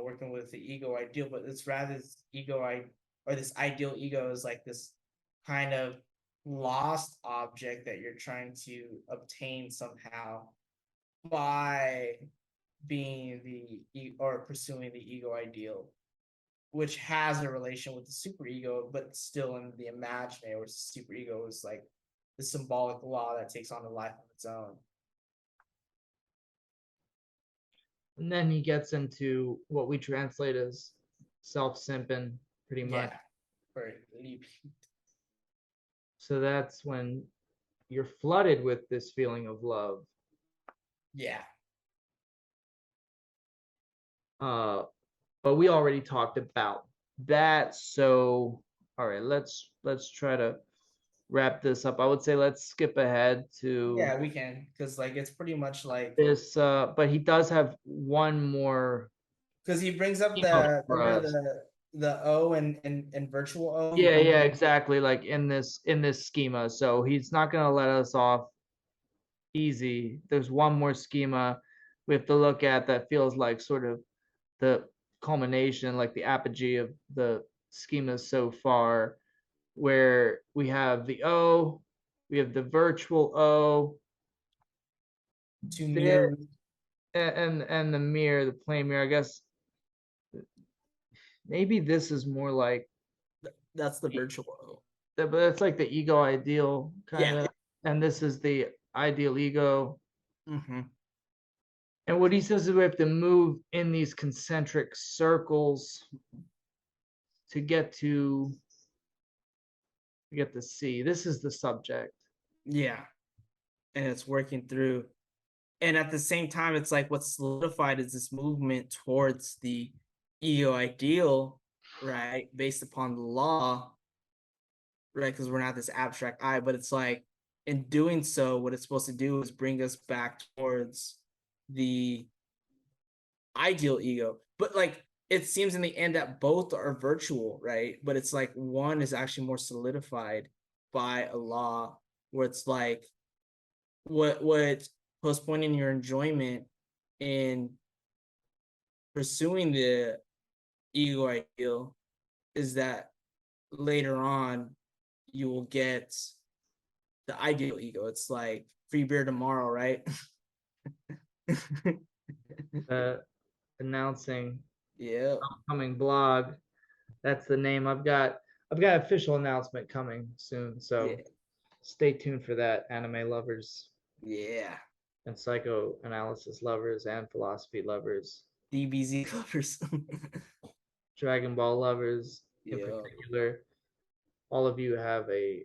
working with the ego ideal, but it's rather this or this ideal ego is like this kind of lost object that you're trying to obtain somehow by being or pursuing the ego ideal, which has a relation with the superego, but still in the imaginary, where the superego is like the symbolic law that takes on a life of its own. And then he gets into what we translate as self-simping, pretty much. So that's when you're flooded with this feeling of love. Yeah. But we already talked about that. So All right, let's try to wrap this up. I would say let's skip ahead to Yeah, we can, because like it's pretty much like, this, but he does have one more because he brings up schema the, for remember us. the O and virtual O. He Yeah, brings yeah, up, exactly. Like in this schema. So he's not gonna let us off easy. There's one more schema we have to look at that feels like sort of the culmination, like the apogee of the schemas so far, where we have the O, we have the virtual O, two there, mirrors. and the mirror, the plane mirror. I guess maybe this is more like, That's the virtual O. but it's like the ego ideal kind Yeah. of, and this is the ideal ego. Hmm. And what he says is we have to move in these concentric circles to get to C. This is the subject. Yeah. And it's working through. And at the same time, it's like what's solidified is this movement towards the ego ideal, right? Based upon the law, right? Because we're not this abstract I, but it's like in doing so, what it's supposed to do is bring us back towards the ideal ego. But like it seems in the end that both are virtual, right? But it's like one is actually more solidified by a law where it's like what postponing your enjoyment in pursuing the ego ideal is that later on you will get the ideal ego. It's like free beer tomorrow, right? Uh, announcing Yeah. upcoming blog. That's the name. I've got official announcement coming soon. Yeah. So stay tuned for that, anime lovers Yeah. and psychoanalysis lovers and philosophy lovers, DBZ covers. Dragon Ball lovers in Yeah. particular. All of you have a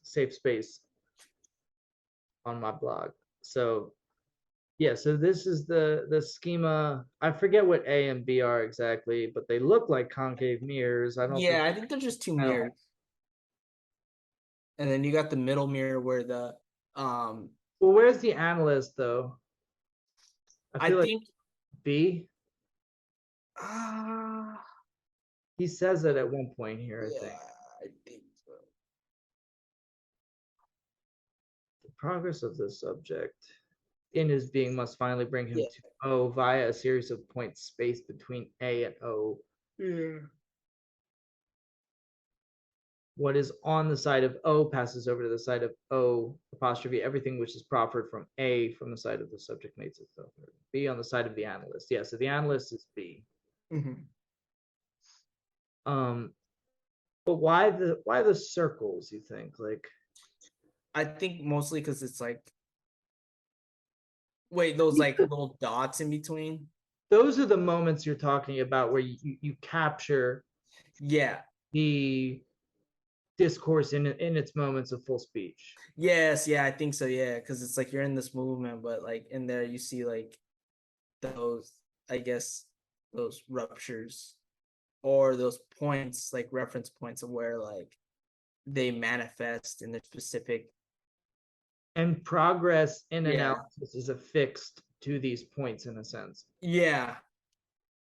safe space on my blog. So yeah, so this is the schema. I forget what A and B are exactly, but they look like concave mirrors. I don't think Yeah, I think they're just two no. mirrors. And then you got the middle mirror where the um Well, where's the analyst though? I I feel like think B. ah He says it at one point here, I think. yeah, I think so. The progress of the subject in his being must finally bring him Yeah. to O via a series of points spaced between A and O. Yeah. What is on the side of O passes over to the side of O apostrophe. Everything which is proffered from A from the side of the subject makes itself B on the side of the analyst. Yeah, so the analyst is B. Mm-hmm. Um, but why the circles? You think like I think mostly because it's like wait, those like little dots in between. those are the moments you're talking about where you capture Yeah. the discourse in its moments of full speech. Yes, yeah, I think so. Yeah, because it's like you're in this movement, but like in there you see like those, I guess, those ruptures or those points, like reference points of where like they manifest in their specific. And progress in Yeah. analysis is affixed to these points in a sense, Yeah.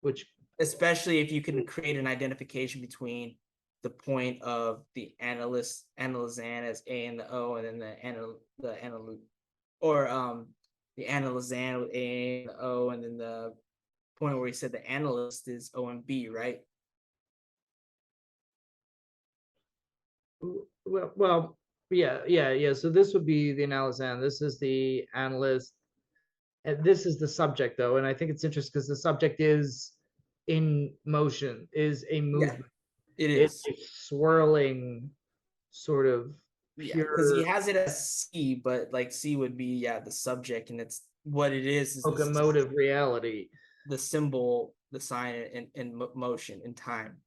which Especially if you can create an identification between the point of the analyzan as A and the O, and then the or the analyzan with A and the O, and then the point where he said the analyst is O and B, right? well yeah. So this would be the analyst, this is the analyst, and this is the subject though. And I think it's interesting because the subject is in motion, is a Yeah, movement. it It's is. a swirling sort of Yeah, because he pure has it as C, but like C would be yeah the subject, and it's what it is this locomotive reality. the symbol, the sign in motion in time.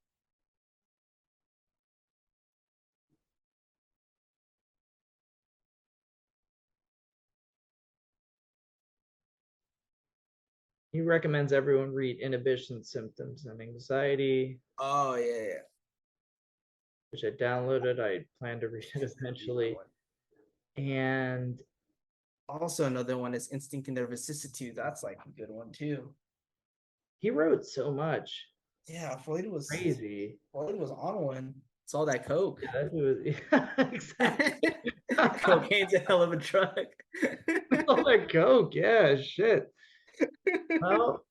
He recommends everyone read Inhibition Symptoms and Anxiety. Oh yeah, yeah. which I downloaded. I plan to read it eventually. And also another one is Instinct and Their Vicissitude. That's like a good one too. he wrote so much. Yeah, Freud was Crazy. Freud was on one. It's all that coke. Yeah, that was, yeah, exactly. Cocaine's a hell of a drug. All that coke, yeah, shit. Well,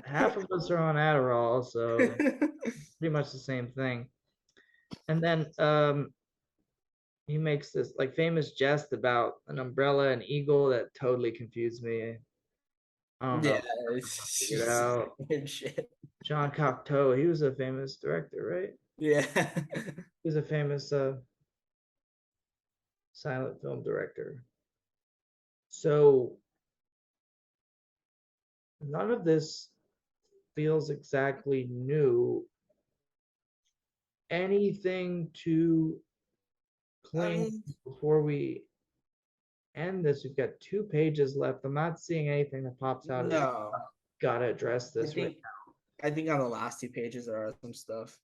half of us are on Adderall, so pretty much the same thing. And then he makes this like famous jest about an umbrella and eagle that totally confused me. I don't know. Yeah, Figure it out. weird shit. John Cocteau, he was a famous director, right? Yeah. He was a famous silent film director. So none of this feels exactly new. Anything to I cling mean, before we end this? We've got 2 pages left. I'm not seeing anything that pops out as no. gotta address I this right think I think on the last 2 pages there are some stuff.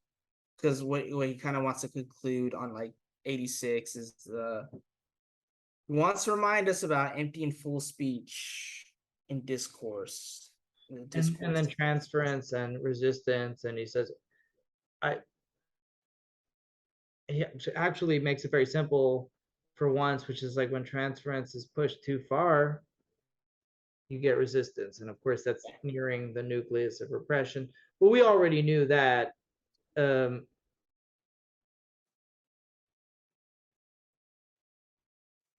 Because what he kind of wants to conclude on like 86 is he wants to remind us about empty and full speech in discourse. and then transference and resistance, and he says I he actually makes it very simple for once, which is like when transference is pushed too far, you get resistance. And of course, that's nearing the nucleus of repression. But we already knew that. Um,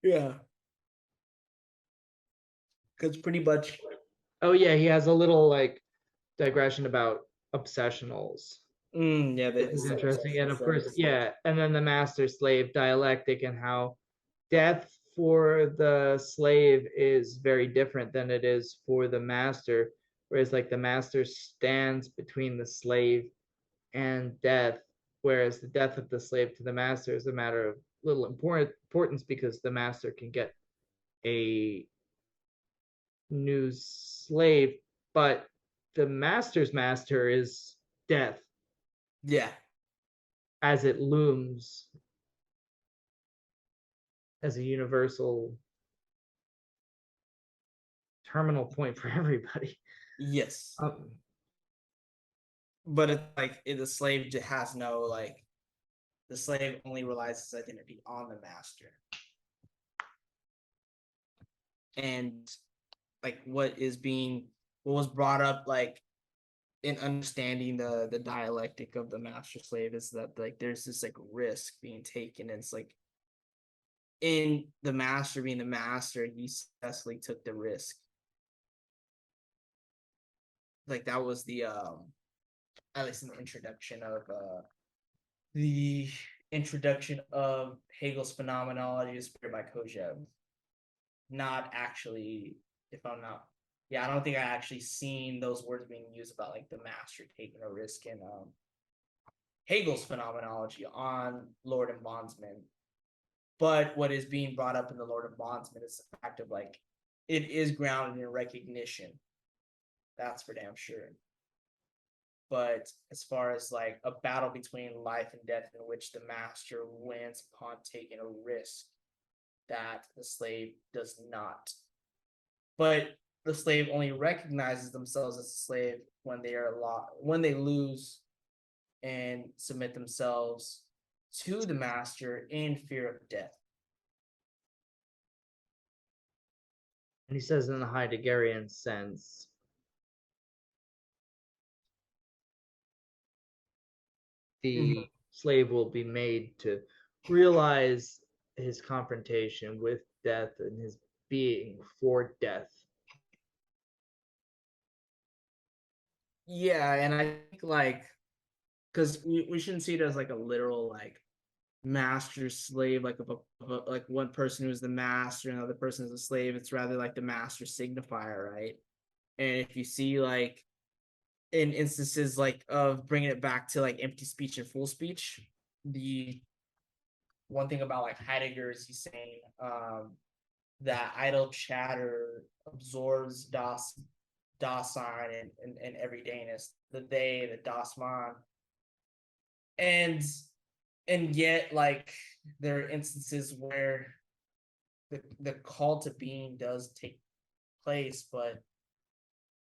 Yeah. Because pretty much. oh, yeah, he has a little like digression about obsessionals. Yeah, This is interesting. And of course, yeah, and then the master slave dialectic and how death for the slave is very different than it is for the master. Whereas, like, the master stands between the slave and death, whereas the death of the slave to the master is a matter of little importance because the master can get a new slave, but the master's master is death Yeah. as it looms as a universal terminal point for everybody. Yes. Um, But it's like the slave has no like the slave only relies his identity on the master. And like what was brought up like in understanding the dialectic of the master slave is that like there's this like risk being taken, and it's like in the master being the master, he successfully took the risk. Like that was the at least in the introduction of Hegel's phenomenology is spread by Kojev. Not actually, if I'm not, yeah, I don't think I actually seen those words being used about like the master taking a risk in Hegel's phenomenology on Lord and Bondsman. But what is being brought up in the Lord and Bondsman is the fact of like it is grounded in recognition. That's for damn sure. But as far as like a battle between life and death in which the master wins upon taking a risk that the slave does not. But the slave only recognizes themselves as a slave when when they lose and submit themselves to the master in fear of death. and he says in the Heideggerian sense, the slave will be made to realize his confrontation with death and his being for death. Yeah, and I think like because we shouldn't see it as like a literal like master slave, like like one person who's the master and another person is a slave. It's rather like the master signifier, right? And if you see like in instances like of bringing it back to like empty speech and full speech, the one thing about like Heidegger is he's saying that idle chatter absorbs Dasein and everydayness, the they, the Das Man. And And yet, like, there are instances where the call to being does take place, but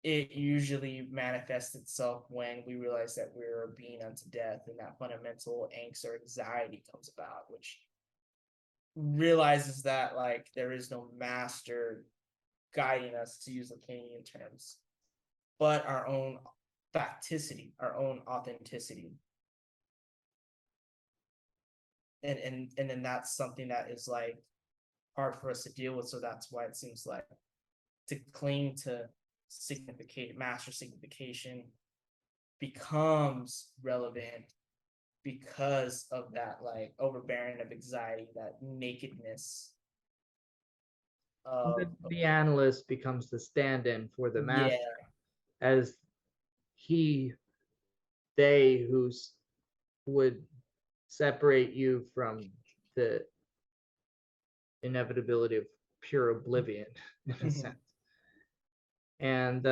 it usually manifests itself when we realize that we're being unto death, and that fundamental angst or anxiety comes about, which realizes that like there is no master guiding us, to use Lacanian terms, but our own facticity, our own authenticity. And then that's something that is like hard for us to deal with. So that's why it seems like to cling to master signification becomes relevant because of that like overbearing of anxiety, that nakedness of The analyst becomes the stand-in for the yeah, master, as they who would separate you from the inevitability of pure oblivion, in a sense. And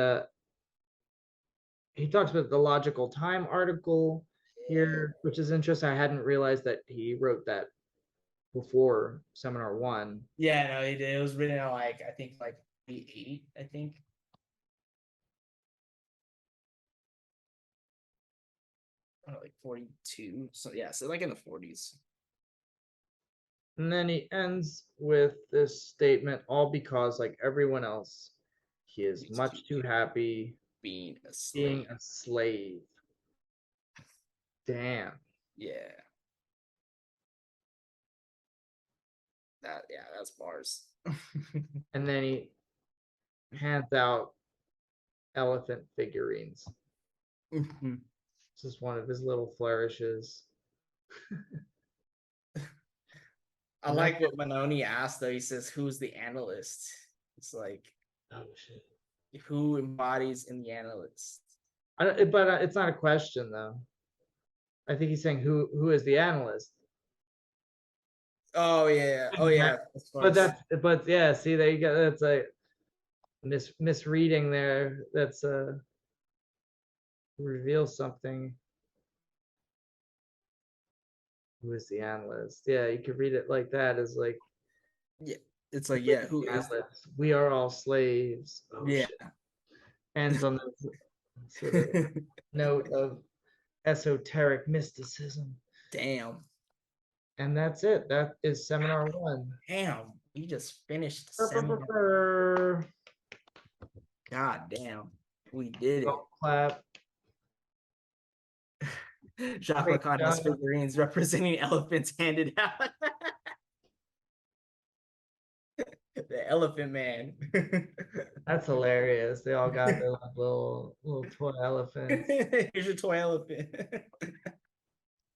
he talks about the logical time article here, which is interesting. I hadn't realized that he wrote that before seminar one. yeah, no, it was written out like I think like 8, I think. Like 42. So yeah, so like in the 40s. And then he ends with this statement, all because, like everyone else, he is much too happy being a being slave. a slave. Damn. Yeah. That's bars. And then he hands out elephant figurines. This is one of his little flourishes. I And like what Manoni asked though. He says, "Who's the analyst?" It's like, oh shit. who embodies in the analyst? But it's not a question though. I think he's saying who is the analyst. Oh yeah, oh yeah. But yeah, see there you go. That's a misreading there. That's reveals something. Who is the analyst? Yeah, you could read it like that, as like, yeah. It's like, yeah, who is analyst? We are all slaves. Oh yeah. shit. Ends on this sort of note of esoteric mysticism. Damn. And that's it. That is seminar one. Damn. We just finished Brr, brr, seminar. brr. God damn. We did it. Don't clap. Jacques Great Lacan has job. figurines representing elephants handed out. The Elephant Man. That's hilarious. They all got their little toy elephants. Here's your toy elephant.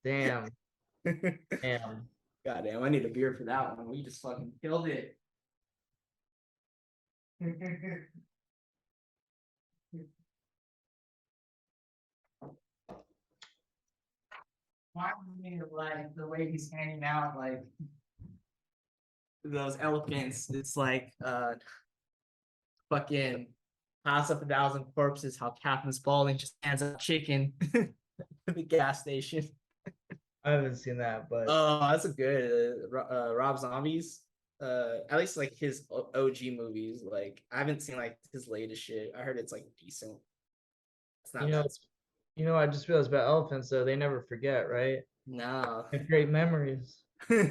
Damn. Damn. God damn, I need a beer for that one. We just fucking killed it. Why like the way he's handing out like those elephants? It's like fucking House of a Thousand Corpses, how Captain Spaulding just hands out chicken at the gas station. I haven't seen that, but Oh, that's a good Rob Zombies. At least like his OG movies. Like I haven't seen like his latest shit. I heard it's like decent. It's not you know, that. I just realized about elephants though, they never forget, right? No. They have great memories.